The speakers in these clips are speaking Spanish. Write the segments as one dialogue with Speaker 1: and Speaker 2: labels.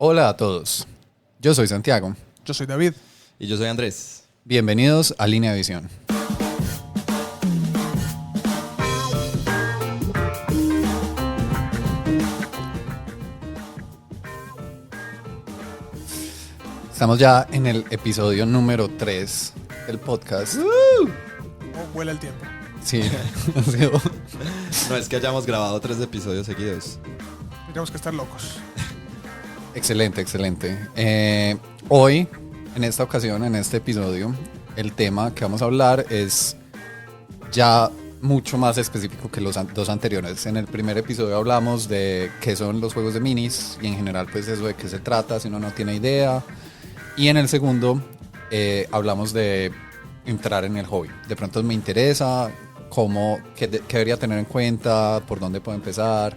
Speaker 1: Hola a todos, yo soy Santiago.
Speaker 2: Yo soy David.
Speaker 3: Y yo soy Andrés.
Speaker 1: Bienvenidos a Línea de Visión. Estamos ya en el episodio número 3 del podcast.
Speaker 2: ¿Cómo vuela el tiempo?
Speaker 1: Sí, ha sido...
Speaker 3: No es que hayamos grabado 3 episodios seguidos.
Speaker 2: Tendríamos que estar locos.
Speaker 1: Excelente, excelente. Hoy, en esta ocasión, en este episodio, el tema que vamos a hablar es ya mucho más específico que los dos anteriores. En el primer episodio hablamos de qué son los juegos de minis y en general pues eso de qué se trata si uno no tiene idea. Y en el segundo hablamos de entrar en el hobby. De pronto me interesa, qué debería tener en cuenta, por dónde puedo empezar,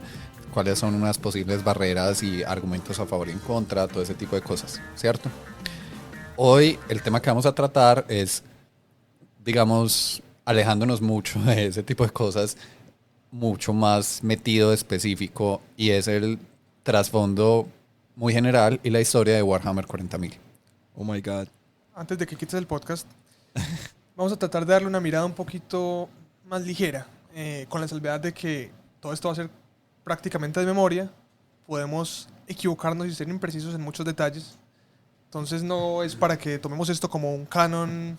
Speaker 1: cuáles son unas posibles barreras y argumentos a favor y en contra, todo ese tipo de cosas, ¿cierto? Hoy el tema que vamos a tratar es, digamos, alejándonos mucho de ese tipo de cosas, mucho más metido específico, y es el trasfondo muy general y la historia de Warhammer 40.000.
Speaker 3: Oh my God.
Speaker 2: Antes de que quites el podcast, vamos a tratar de darle una mirada un poquito más ligera, con la salvedad de que todo esto va a ser prácticamente de memoria. Podemos equivocarnos y ser imprecisos en muchos detalles. Entonces no es para que tomemos esto como un canon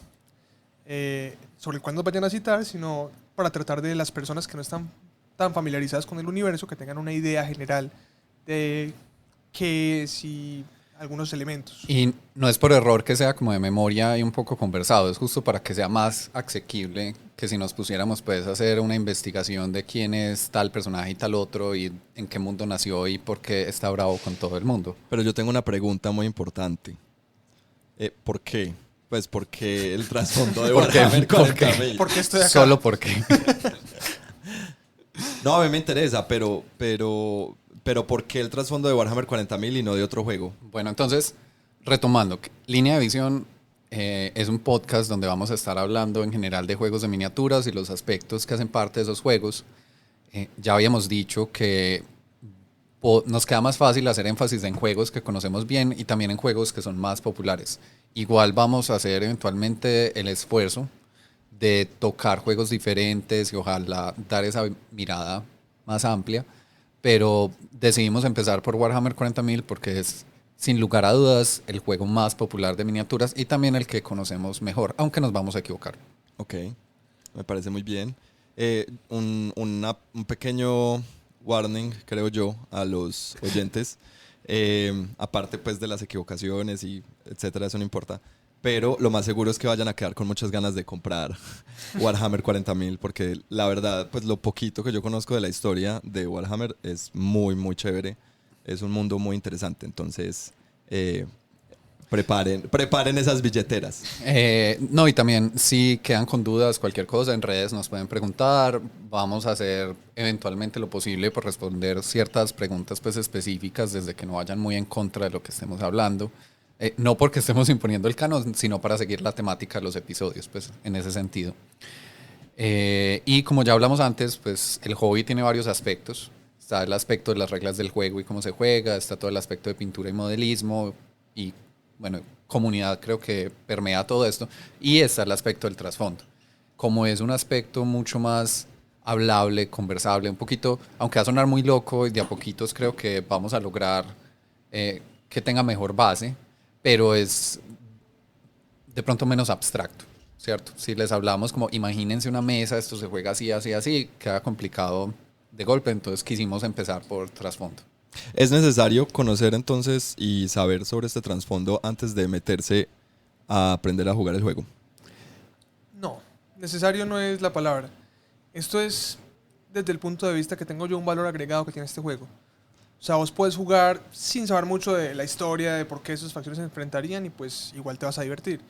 Speaker 2: sobre el cual nos vayan a citar, sino para tratar de las personas que no están tan familiarizadas con el universo, que tengan una idea general de qué es y algunos elementos.
Speaker 1: Y no es por error que sea como de memoria y un poco conversado, es justo para que sea más asequible que si nos pusiéramos pues a hacer una investigación de quién es tal personaje y tal otro y en qué mundo nació y por qué está bravo con todo el mundo.
Speaker 3: Pero yo tengo una pregunta muy importante. ¿Por qué? Pues porque el trasfondo de
Speaker 1: ¿Por qué?
Speaker 3: Warhammer
Speaker 1: ¿Por qué?
Speaker 3: 40.000.
Speaker 2: ¿Por qué estoy acá?
Speaker 1: Solo porque.
Speaker 3: No, a mí me interesa, pero ¿por qué el trasfondo de Warhammer 40.000 y no de otro juego?
Speaker 1: Bueno, entonces, retomando, Línea de Visión es un podcast donde vamos a estar hablando en general de juegos de miniaturas y los aspectos que hacen parte de esos juegos. Ya habíamos dicho que nos queda más fácil hacer énfasis en juegos que conocemos bien y también en juegos que son más populares. Igual vamos a hacer eventualmente el esfuerzo de tocar juegos diferentes y ojalá dar esa mirada más amplia, pero decidimos empezar por Warhammer 40.000 porque es, sin lugar a dudas, el juego más popular de miniaturas y también el que conocemos mejor, aunque nos vamos a equivocar.
Speaker 3: Ok, me parece muy bien. Un pequeño warning, creo yo, a los oyentes. Aparte pues de las equivocaciones y etcétera, eso no importa. Pero lo más seguro es que vayan a quedar con muchas ganas de comprar Warhammer 40.000, porque la verdad, pues lo poquito que yo conozco de la historia de Warhammer es muy, muy chévere. Es un mundo muy interesante, entonces preparen esas billeteras.
Speaker 1: No, y también si quedan con dudas, cualquier cosa en redes nos pueden preguntar. Vamos a hacer eventualmente lo posible por responder ciertas preguntas pues específicas desde que no vayan muy en contra de lo que estemos hablando. No porque estemos imponiendo el canon, sino para seguir la temática de los episodios, pues en ese sentido. Y como ya hablamos antes, pues el hobby tiene varios aspectos. Está el aspecto de las reglas del juego y cómo se juega, está todo el aspecto de pintura y modelismo y, bueno, comunidad creo que permea todo esto. Y está el aspecto del trasfondo. Como es un aspecto mucho más hablable, conversable, un poquito, aunque va a sonar muy loco y de a poquitos creo que vamos a lograr que tenga mejor base, pero es de pronto menos abstracto, ¿cierto? Si les hablamos como imagínense una mesa, esto se juega así, así, así, queda complicado de golpe, entonces quisimos empezar por trasfondo.
Speaker 3: ¿Es necesario conocer entonces y saber sobre este trasfondo antes de meterse a aprender a jugar el juego?
Speaker 2: No, necesario no es la palabra. Esto es desde el punto de vista que tengo yo un valor agregado que tiene este juego. O sea, vos puedes jugar sin saber mucho de la historia, de por qué esas facciones se enfrentarían y pues igual te vas a divertir.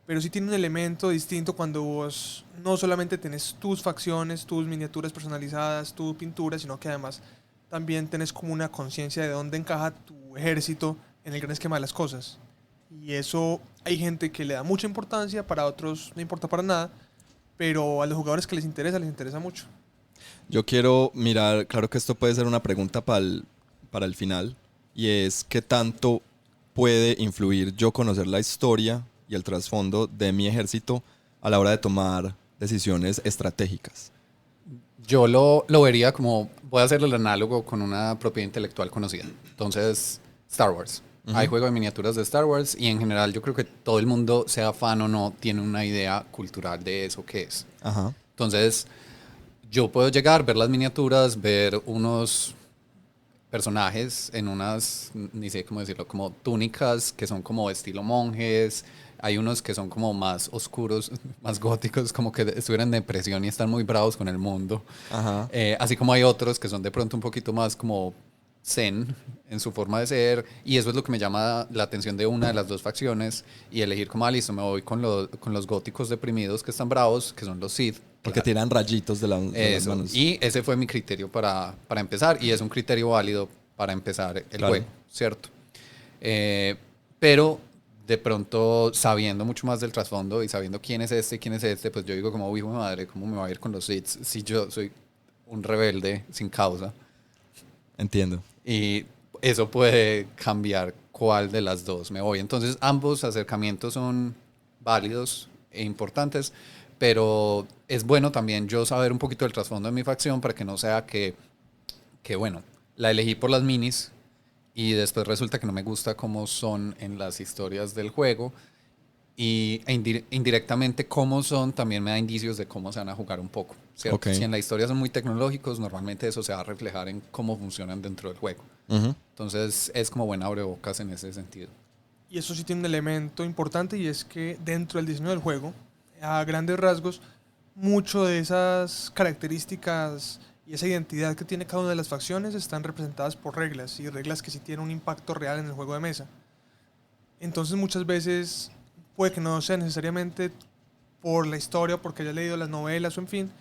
Speaker 2: Pero sí tiene un elemento distinto cuando vos no solamente tenés tus facciones, tus miniaturas personalizadas, tu pintura, sino que además también tenés como una conciencia de dónde encaja tu ejército en el gran esquema de las cosas. Y eso hay gente que le da mucha importancia, para otros no importa para nada, pero a los jugadores que les interesa mucho.
Speaker 3: Yo quiero mirar, claro que esto puede ser una pregunta para el final, y es qué tanto puede influir yo conocer la historia y el trasfondo de mi ejército a la hora de tomar decisiones estratégicas.
Speaker 1: Yo lo vería como, voy a hacer el análogo con una propiedad intelectual conocida. Entonces, Star Wars. Hay juego de miniaturas de Star Wars y en general yo creo que todo el mundo, sea fan o no, tiene una idea cultural de eso que es.
Speaker 3: Ajá.
Speaker 1: Entonces, yo puedo llegar, ver las miniaturas, ver unos personajes en unas, ni sé cómo decirlo, como túnicas que son como estilo monjes. Hay unos que son como más oscuros, más góticos, como que estuvieran en depresión y están muy bravos con el mundo.
Speaker 3: Ajá.
Speaker 1: Así como hay otros que son de pronto un poquito más como zen en su forma de ser. Y eso es lo que me llama la atención de una de las dos facciones. Y elegir como, listo, me voy con los góticos deprimidos que están bravos, que son los Sith.
Speaker 3: Porque tiran rayitos de las
Speaker 1: Eso.
Speaker 3: manos.
Speaker 1: Y ese fue mi criterio para empezar. Y es un criterio válido para empezar el
Speaker 3: Claro.
Speaker 1: juego, ¿cierto? Pero de pronto, sabiendo mucho más del trasfondo y sabiendo quién es este, pues yo digo como, uy, hijo de madre, ¿cómo me va a ir con los Sith si yo soy un rebelde sin causa?
Speaker 3: Entiendo.
Speaker 1: Y eso puede cambiar cuál de las dos me voy. Entonces, ambos acercamientos son válidos e importantes, pero es bueno también yo saber un poquito del trasfondo de mi facción para que no sea que bueno, la elegí por las minis y después resulta que no me gusta cómo son en las historias del juego indirectamente cómo son también me da indicios de cómo se van a jugar un poco, ¿cierto?
Speaker 3: Ok.
Speaker 1: Si en la historia son muy tecnológicos, normalmente eso se va a reflejar en cómo funcionan dentro del juego.
Speaker 3: Ujú.
Speaker 1: Entonces es como buen abrebocas en ese sentido.
Speaker 2: Y eso sí tiene un elemento importante y es que dentro del diseño del juego, a grandes rasgos, mucho de esas características y esa identidad que tiene cada una de las facciones están representadas por reglas y reglas que sí tienen un impacto real en el juego de mesa. Entonces muchas veces puede que no sea necesariamente por la historia, porque hayas leído las novelas o en fin,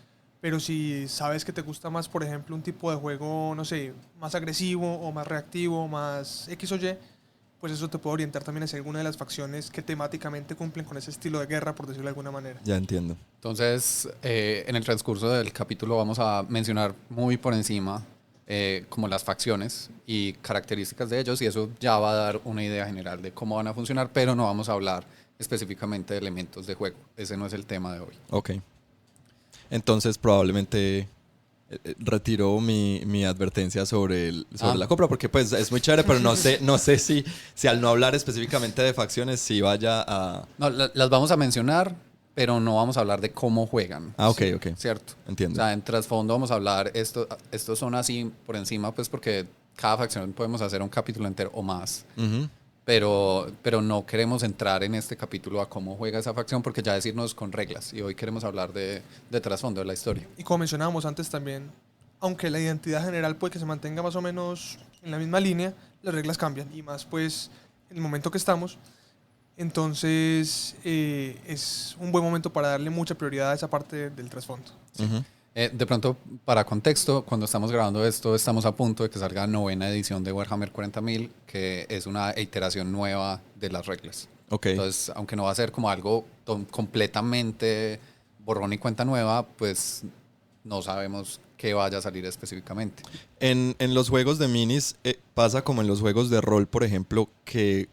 Speaker 2: pero si sabes que te gusta más, por ejemplo, un tipo de juego, no sé, más agresivo o más reactivo, más X o Y, pues eso te puede orientar también hacia alguna de las facciones que temáticamente cumplen con ese estilo de guerra, por decirlo de alguna manera.
Speaker 3: Ya entiendo.
Speaker 1: Entonces, en el transcurso del capítulo vamos a mencionar muy por encima como las facciones y características de ellos y eso ya va a dar una idea general de cómo van a funcionar, pero no vamos a hablar específicamente de elementos de juego. Ese no es el tema de hoy.
Speaker 3: Ok. Entonces probablemente retiro mi advertencia sobre la compra, porque pues es muy chévere, pero no sé si al no hablar específicamente de facciones, si vaya a...
Speaker 1: No, las vamos a mencionar, pero no vamos a hablar de cómo juegan.
Speaker 3: Ah, ok,
Speaker 1: ¿sí?
Speaker 3: ok.
Speaker 1: Cierto.
Speaker 3: Entiendo.
Speaker 1: O sea, en trasfondo vamos a hablar, estos son así por encima, pues porque cada facción podemos hacer un capítulo entero o más.
Speaker 3: Ujú.
Speaker 1: Pero no queremos entrar en este capítulo a cómo juega esa facción porque ya decirnos con reglas y hoy queremos hablar de trasfondo de la historia.
Speaker 2: Y como mencionábamos antes también, aunque la identidad general puede que se mantenga más o menos en la misma línea, las reglas cambian y más pues en el momento que estamos. Entonces es un buen momento para darle mucha prioridad a esa parte del trasfondo.
Speaker 3: Ujú.
Speaker 1: De pronto, para contexto, cuando estamos grabando esto, estamos a punto de que salga la 9ª edición de Warhammer 40.000, que es una iteración nueva de las reglas.
Speaker 3: Ok.
Speaker 1: Entonces, aunque no va a ser como algo completamente borrón y cuenta nueva, pues no sabemos qué vaya a salir específicamente.
Speaker 3: En los juegos de minis pasa como en los juegos de rol, por ejemplo, que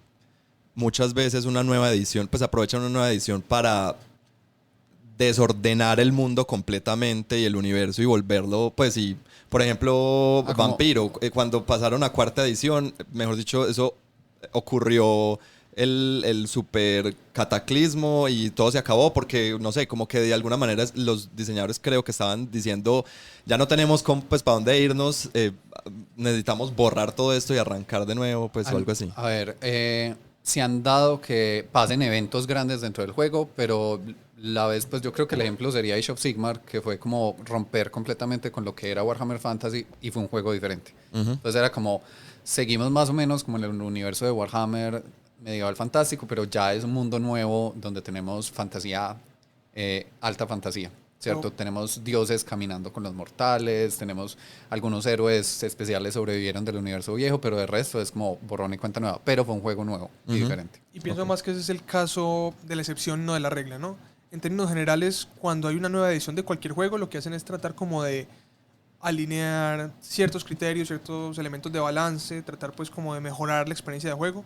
Speaker 3: muchas veces una nueva edición, pues aprovechan una nueva edición para desordenar el mundo completamente y el universo y volverlo, pues y, por ejemplo,
Speaker 1: como-
Speaker 3: Vampiro, cuando pasaron a 4ª edición, mejor dicho, eso ocurrió el super cataclismo y todo se acabó porque, no sé, como que de alguna manera los diseñadores creo que estaban diciendo, ya no tenemos pues para dónde irnos, necesitamos borrar todo esto y arrancar de nuevo, pues o algo así.
Speaker 1: A ver, se han dado que pasen eventos grandes dentro del juego, pero la vez, pues yo creo que el ejemplo sería Age of Sigmar, que fue como romper completamente con lo que era Warhammer Fantasy y fue un juego diferente.
Speaker 3: Ujú.
Speaker 1: Entonces era como, seguimos más o menos como en el universo de Warhammer medieval fantástico, pero ya es un mundo nuevo donde tenemos fantasía, alta fantasía. ¿Cierto?
Speaker 2: Oh.
Speaker 1: Tenemos dioses caminando con los mortales, tenemos algunos héroes especiales sobrevivieron del universo viejo, pero de resto es como borrón y cuenta nueva. Pero fue un juego nuevo y
Speaker 3: Ujú.
Speaker 1: diferente.
Speaker 2: Y pienso
Speaker 3: Ok.
Speaker 2: más que ese es el caso de la excepción, no de la regla, ¿no? En términos generales, cuando hay una nueva edición de cualquier juego, lo que hacen es tratar como de alinear ciertos criterios, ciertos elementos de balance, tratar pues como de mejorar la experiencia de juego.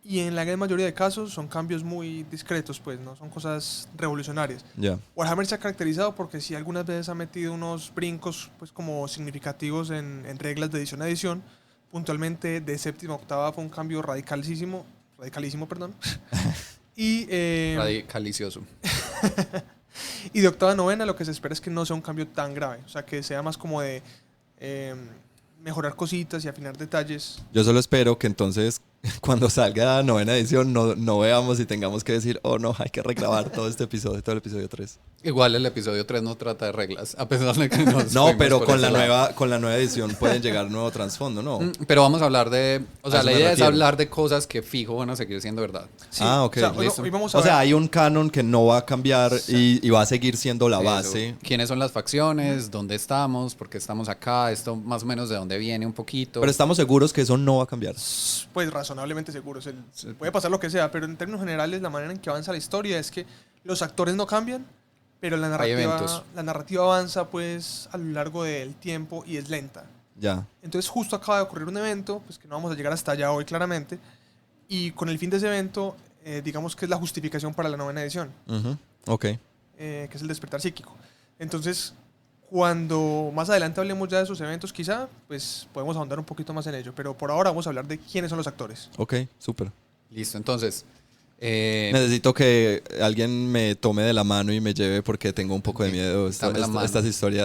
Speaker 2: Y en la gran mayoría de casos son cambios muy discretos, pues no son cosas revolucionarias.
Speaker 3: Ya.
Speaker 2: Warhammer se ha caracterizado porque sí algunas veces ha metido unos brincos pues como significativos en reglas de edición a edición. Puntualmente de séptima a octava fue un cambio radicalísimo, perdón. Y,
Speaker 1: Radicalicioso.
Speaker 2: y de octava a novena lo que se espera es que no sea un cambio tan grave, o sea que sea más como de mejorar cositas y afinar detalles.
Speaker 3: Yo solo espero que entonces cuando salga la novena edición no veamos y tengamos que decir, oh no, hay que regrabar todo este episodio, todo el episodio 3.
Speaker 1: Igual el episodio 3 no trata de reglas, a pesar de que nos
Speaker 3: No,
Speaker 1: fuimos
Speaker 3: pero
Speaker 1: por
Speaker 3: con
Speaker 1: ese lado.
Speaker 3: con la nueva edición pueden llegar nuevo trasfondo, ¿no?
Speaker 1: Pero vamos a hablar de... O sea,
Speaker 3: A eso
Speaker 1: la
Speaker 3: me
Speaker 1: idea es
Speaker 3: refiero.
Speaker 1: hablar de cosas que fijo van a seguir siendo verdad.
Speaker 2: Sí,
Speaker 3: Ah, ok.
Speaker 2: o sea, hoy,
Speaker 1: Listo.
Speaker 2: hoy vamos a
Speaker 3: O sea,
Speaker 2: ver-
Speaker 3: hay un canon que no va a cambiar y va a seguir siendo la
Speaker 1: Eso.
Speaker 3: base.
Speaker 1: ¿Quiénes son las facciones? ¿Dónde estamos? ¿Por qué estamos acá? Esto más o menos de dónde viene un poquito.
Speaker 3: Pero estamos seguros que eso no va a cambiar.
Speaker 2: pues razonablemente seguros. Puede pasar lo que sea, pero en términos generales la manera en que avanza la historia es que los actores no cambian, pero
Speaker 1: Hay eventos.
Speaker 2: la narrativa avanza pues a lo largo del tiempo y es lenta.
Speaker 3: Ya.
Speaker 2: Entonces justo acaba de ocurrir un evento, pues que no vamos a llegar hasta allá hoy claramente, y con el fin de ese evento, digamos que es la justificación para la novena edición,
Speaker 3: Ujú. Ok.
Speaker 2: que es el despertar psíquico. Entonces, cuando más adelante hablemos ya de esos eventos, quizá, pues podemos ahondar un poquito más en ello, pero por ahora vamos a hablar de quiénes son los actores.
Speaker 3: Ok, súper.
Speaker 1: Listo, entonces...
Speaker 3: Necesito que alguien me tome de la mano y me lleve porque tengo un poco de miedo.
Speaker 1: Dame la mano.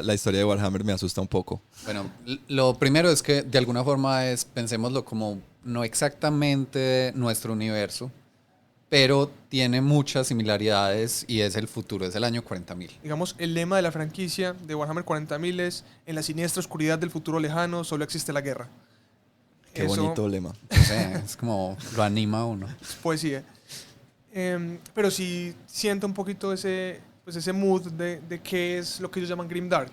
Speaker 3: La historia de Warhammer me asusta un poco.
Speaker 1: Bueno, lo primero es que de alguna forma pensémoslo como no exactamente nuestro universo, pero tiene muchas similaridades y es el futuro, es el año 40.000.
Speaker 2: Digamos, el lema de la franquicia de Warhammer 40.000 es: en la siniestra oscuridad del futuro lejano solo existe la guerra.
Speaker 3: Qué
Speaker 2: Eso
Speaker 3: bonito lema.
Speaker 1: No sé, es como lo anima a uno.
Speaker 2: es poesía. Pero sí siento un poquito pues ese mood de qué es lo que ellos llaman Grimdark,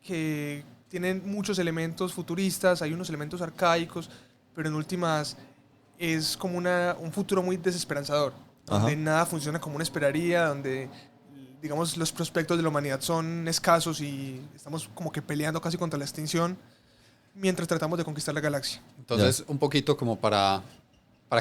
Speaker 2: que tienen muchos elementos futuristas, hay unos elementos arcaicos, pero en últimas es como un futuro muy desesperanzador, donde
Speaker 3: Ajá.
Speaker 2: nada funciona como uno esperaría, donde digamos los prospectos de la humanidad son escasos y estamos como que peleando casi contra la extinción mientras tratamos de conquistar la galaxia.
Speaker 1: Entonces, un poquito como para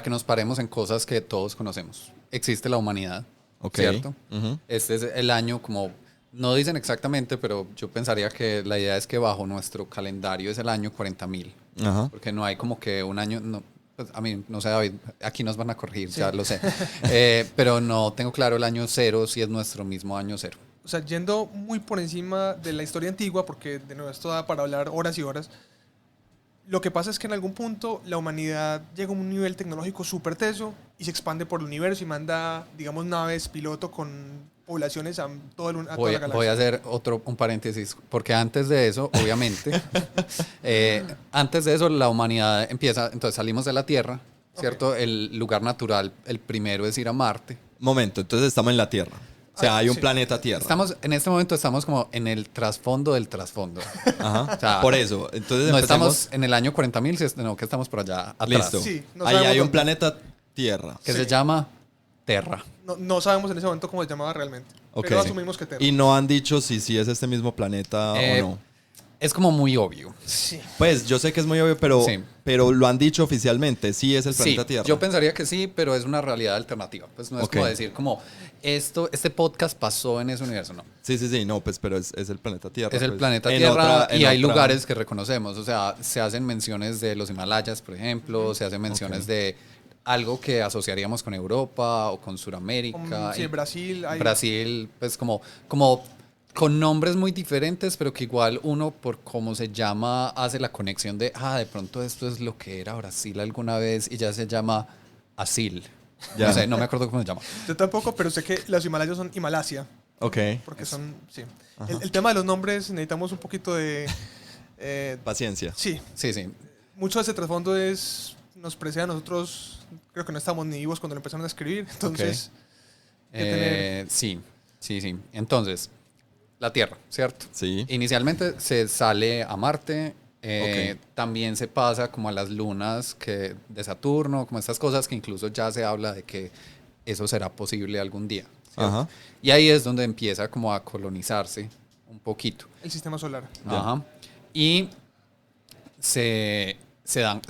Speaker 1: que nos paremos en cosas que todos conocemos. Existe la humanidad,
Speaker 3: Ok.
Speaker 1: ¿cierto?
Speaker 3: Ujú.
Speaker 1: Este es el año como, no dicen exactamente, pero yo pensaría que la idea es que bajo nuestro calendario es el año 40.000,
Speaker 3: Ajá.
Speaker 1: porque no hay como que un año, no, pues, a mí, no sé, David, aquí nos van a corregir,
Speaker 2: Sí.
Speaker 1: ya lo sé, pero no tengo claro el año cero si es nuestro mismo año cero.
Speaker 2: O sea, yendo muy por encima de la historia antigua, porque de nuevo esto da para hablar horas y horas, lo que pasa es que en algún punto la humanidad llega a un nivel tecnológico súper teso y se expande por el universo y manda, digamos, naves piloto con poblaciones a toda la
Speaker 1: Voy
Speaker 2: galaxia.
Speaker 1: a hacer un paréntesis, porque antes de eso, obviamente, antes de eso la humanidad empieza, entonces salimos de la Tierra, ¿cierto? El lugar natural, el primero es ir a Marte.
Speaker 3: Momento, entonces estamos en la Tierra. O sea, hay un
Speaker 2: sí.
Speaker 3: planeta Tierra.
Speaker 1: En este momento estamos como en el trasfondo del trasfondo.
Speaker 3: Ajá.
Speaker 1: O sea,
Speaker 3: Por eso. Entonces
Speaker 1: No
Speaker 3: empecemos-
Speaker 1: estamos en el año 40.000, sino que estamos por allá atrás.
Speaker 3: Listo.
Speaker 2: Sí, no
Speaker 3: Ahí
Speaker 2: sabemos
Speaker 3: hay un
Speaker 2: dónde.
Speaker 3: planeta Tierra.
Speaker 1: Que
Speaker 2: Sí.
Speaker 1: se llama Terra.
Speaker 2: No sabemos en ese momento cómo se llamaba realmente,
Speaker 3: Ok.
Speaker 2: pero asumimos que Terra.
Speaker 3: Y no han dicho si es este mismo planeta
Speaker 1: Eh,
Speaker 3: o no.
Speaker 1: Es como muy obvio.
Speaker 2: Sí.
Speaker 3: Pues yo sé que es muy obvio, pero,
Speaker 1: Sí.
Speaker 3: pero lo han dicho oficialmente. Sí es el planeta
Speaker 1: Sí,
Speaker 3: Tierra.
Speaker 1: yo pensaría que sí, pero es una realidad alternativa. Pues no es
Speaker 3: Ok.
Speaker 1: como decir como este podcast pasó en ese universo, no.
Speaker 3: Sí, no, pues pero es el planeta Tierra.
Speaker 1: Es el
Speaker 3: pues.
Speaker 1: planeta
Speaker 3: En
Speaker 1: Tierra
Speaker 3: otra-
Speaker 1: y
Speaker 3: en
Speaker 1: hay
Speaker 3: otra-
Speaker 1: lugares que reconocemos. O sea, se hacen menciones de los Himalayas, por ejemplo, se hacen menciones
Speaker 3: Ok.
Speaker 1: de algo que asociaríamos con Europa o con Sudamérica.
Speaker 2: Sí,
Speaker 1: y
Speaker 2: en Brasil hay...
Speaker 1: Brasil, pues como con nombres muy diferentes, pero que igual uno, por cómo se llama, hace la conexión de pronto esto es lo que era Brasil alguna vez y ya se llama Asil.
Speaker 3: Ya.
Speaker 1: No sé, no me acuerdo cómo se llama.
Speaker 2: Yo tampoco, pero sé que los Himalayas son Himalasia,
Speaker 3: Ok.
Speaker 2: porque son... Sí.
Speaker 3: Ajá.
Speaker 2: El tema de los nombres necesitamos un poquito de...
Speaker 3: Paciencia.
Speaker 2: sí,
Speaker 1: Sí, sí.
Speaker 2: mucho de ese trasfondo nos precede a nosotros, creo que no estamos ni vivos cuando lo empezaron a escribir, entonces... hay que tener-
Speaker 1: Sí. Entonces, la Tierra, ¿cierto?
Speaker 3: Sí.
Speaker 1: Inicialmente se sale a Marte,
Speaker 3: Ok.
Speaker 1: también se pasa como a las lunas de Saturno, como estas cosas que incluso ya se habla de que eso será posible algún día. ¿cierto?
Speaker 3: Ajá.
Speaker 1: Y ahí es donde empieza como a colonizarse un poquito.
Speaker 2: El sistema solar.
Speaker 3: Ya.
Speaker 1: Ajá. Y se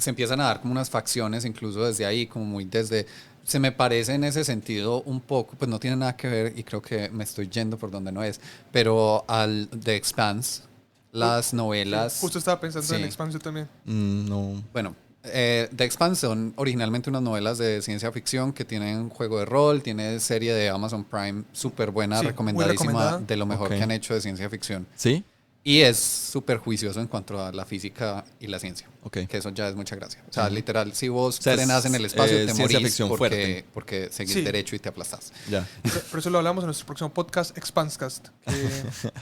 Speaker 1: empiezan a dar como unas facciones, incluso desde ahí, como muy desde... Se me parece en ese sentido un poco, pues no tiene nada que ver, y creo que me estoy yendo por donde no es, pero al The Expanse, las novelas...
Speaker 2: Sí, justo estaba pensando en
Speaker 1: Sí.
Speaker 2: el Expanse también.
Speaker 3: No.
Speaker 1: Bueno, The Expanse son originalmente unas novelas de ciencia ficción que tienen juego de rol, tiene serie de Amazon Prime súper buena,
Speaker 2: Sí, muy
Speaker 1: recomendadísima,
Speaker 2: recomendada.
Speaker 1: de lo mejor
Speaker 3: Ok.
Speaker 1: que han hecho de ciencia ficción.
Speaker 3: ¿Sí?
Speaker 1: Y es súper juicioso en cuanto a la física y la ciencia.
Speaker 3: Ok.
Speaker 1: Que eso ya es mucha gracia. O sea, literal, si vos
Speaker 3: sea,
Speaker 1: frenas en el espacio, te
Speaker 3: ciencia
Speaker 1: morís
Speaker 3: ficción fuerte.
Speaker 1: porque seguís
Speaker 2: Sí.
Speaker 1: derecho y te aplastás.
Speaker 3: Ya.
Speaker 2: Por eso lo hablamos en nuestro próximo podcast, Expansecast.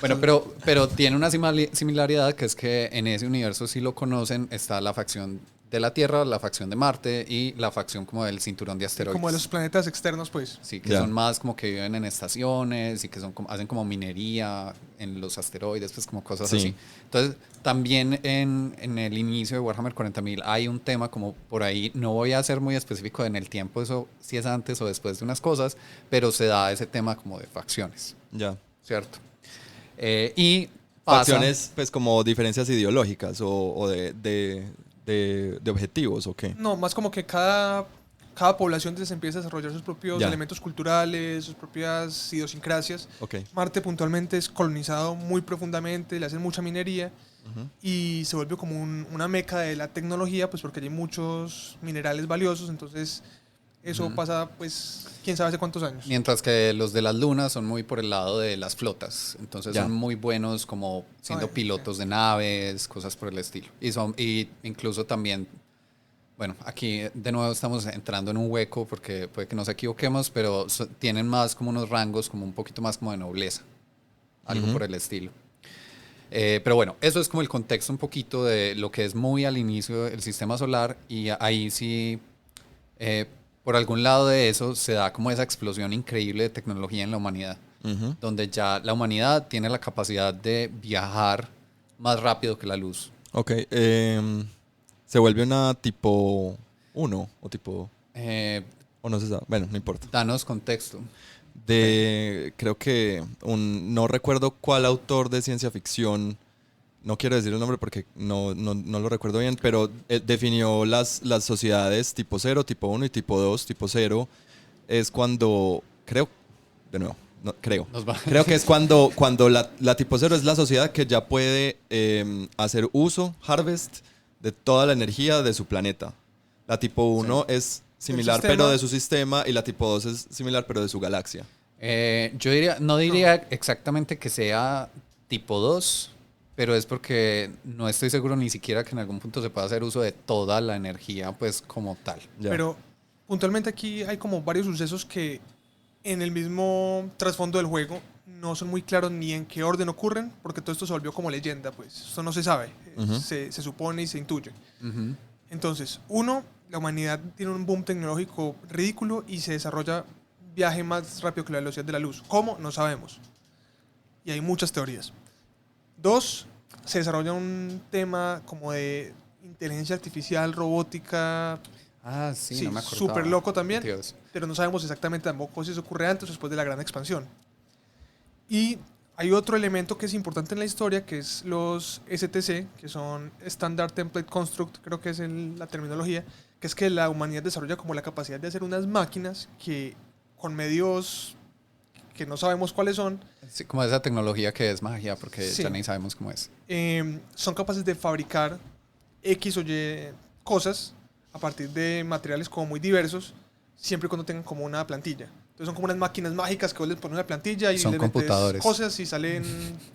Speaker 1: Bueno, pero tiene una similaridad, que es que en ese universo, si lo conocen, está la facción de la Tierra, la facción de Marte y la facción como del cinturón de asteroides.
Speaker 2: Como de los planetas externos, pues.
Speaker 1: Sí, que
Speaker 3: Ya.
Speaker 1: son más como que viven en estaciones y que son hacen como minería en los asteroides, pues como cosas
Speaker 3: Sí.
Speaker 1: así. Entonces, también en el inicio de Warhammer 40.000 hay un tema como por ahí, no voy a ser muy específico en el tiempo, eso si es antes o después de unas cosas, pero se da ese tema como de facciones,
Speaker 3: Ya.
Speaker 1: ¿cierto? Y pasa...
Speaker 3: Facciones, pues como diferencias ideológicas o de objetivos, ¿o qué?
Speaker 2: No, más como que cada población se empieza a desarrollar sus propios
Speaker 3: Ya.
Speaker 2: elementos culturales, sus propias idiosincrasias.
Speaker 3: Ok.
Speaker 2: Marte puntualmente es colonizado muy profundamente, le hacen mucha minería y se vuelve como una meca de la tecnología, pues porque hay muchos minerales valiosos, entonces eso pasa, pues, quién sabe hace cuántos años.
Speaker 1: Mientras que los de las lunas son muy por el lado de las flotas. Entonces
Speaker 3: Ya.
Speaker 1: son muy buenos como siendo
Speaker 2: Ay,
Speaker 1: pilotos de naves, cosas por el estilo. Y incluso también, bueno, aquí de nuevo estamos entrando en un hueco porque puede que nos equivoquemos, pero tienen más como unos rangos como un poquito más como de nobleza. Algo
Speaker 3: Ujú.
Speaker 1: por el estilo. Pero bueno, eso es como el contexto un poquito de lo que es muy al inicio el sistema solar, y ahí sí, por algún lado de eso se da como esa explosión increíble de tecnología en la humanidad,
Speaker 3: Ujú.
Speaker 1: donde ya la humanidad tiene la capacidad de viajar más rápido que la luz.
Speaker 3: Ok. Se vuelve una tipo 1 o tipo...
Speaker 1: Eh,
Speaker 3: O no se sabe. Bueno, no importa.
Speaker 1: danos contexto.
Speaker 3: Creo que no recuerdo cuál autor de ciencia ficción, no quiero decir el nombre porque no lo recuerdo bien, pero definió las sociedades tipo 0, tipo 1 y tipo 2. Tipo 0 es cuando, creo, de nuevo, no, creo. Creo que es cuando la tipo 0 es la sociedad que ya puede hacer uso, harvest, de toda la energía de su planeta. La tipo 1 es similar
Speaker 2: sistema.
Speaker 3: pero de su sistema, y la tipo 2 es similar pero de su galaxia.
Speaker 1: Yo no diría exactamente que sea tipo 2, pero es porque no estoy seguro ni siquiera que en algún punto se pueda hacer uso de toda la energía, pues como tal.
Speaker 3: Ya.
Speaker 2: Pero puntualmente aquí hay como varios sucesos que en el mismo trasfondo del juego no son muy claros ni en qué orden ocurren, porque todo esto se volvió como leyenda, pues esto no se sabe,
Speaker 3: Ujú.
Speaker 2: se supone y se intuye.
Speaker 1: Ujú.
Speaker 2: Entonces, uno, la humanidad tiene un boom tecnológico ridículo y se desarrolla viaje más rápido que la velocidad de la luz. ¿Cómo? No sabemos. Y hay muchas teorías. Dos, se desarrolla un tema como de inteligencia artificial, robótica,
Speaker 1: Ah, sí,
Speaker 2: sí,
Speaker 1: no me acordaba.
Speaker 2: súper loco también,
Speaker 1: Dios.
Speaker 2: pero no sabemos exactamente tampoco si eso ocurre antes o después de la gran expansión. Y hay otro elemento que es importante en la historia, que es los STC, que son Standard Template Construct, creo que es la terminología, que es que la humanidad desarrolla como la capacidad de hacer unas máquinas que con medios que no sabemos cuáles son,
Speaker 1: Sí, como esa tecnología que es magia, porque
Speaker 2: Sí.
Speaker 1: ya ni sabemos cómo es.
Speaker 2: son capaces de fabricar X o Y cosas a partir de materiales como muy diversos, siempre y cuando tengan como una plantilla. Entonces son como unas máquinas mágicas que vos le pones una plantilla y
Speaker 1: Son
Speaker 2: le metes
Speaker 1: computadores.
Speaker 2: cosas y salen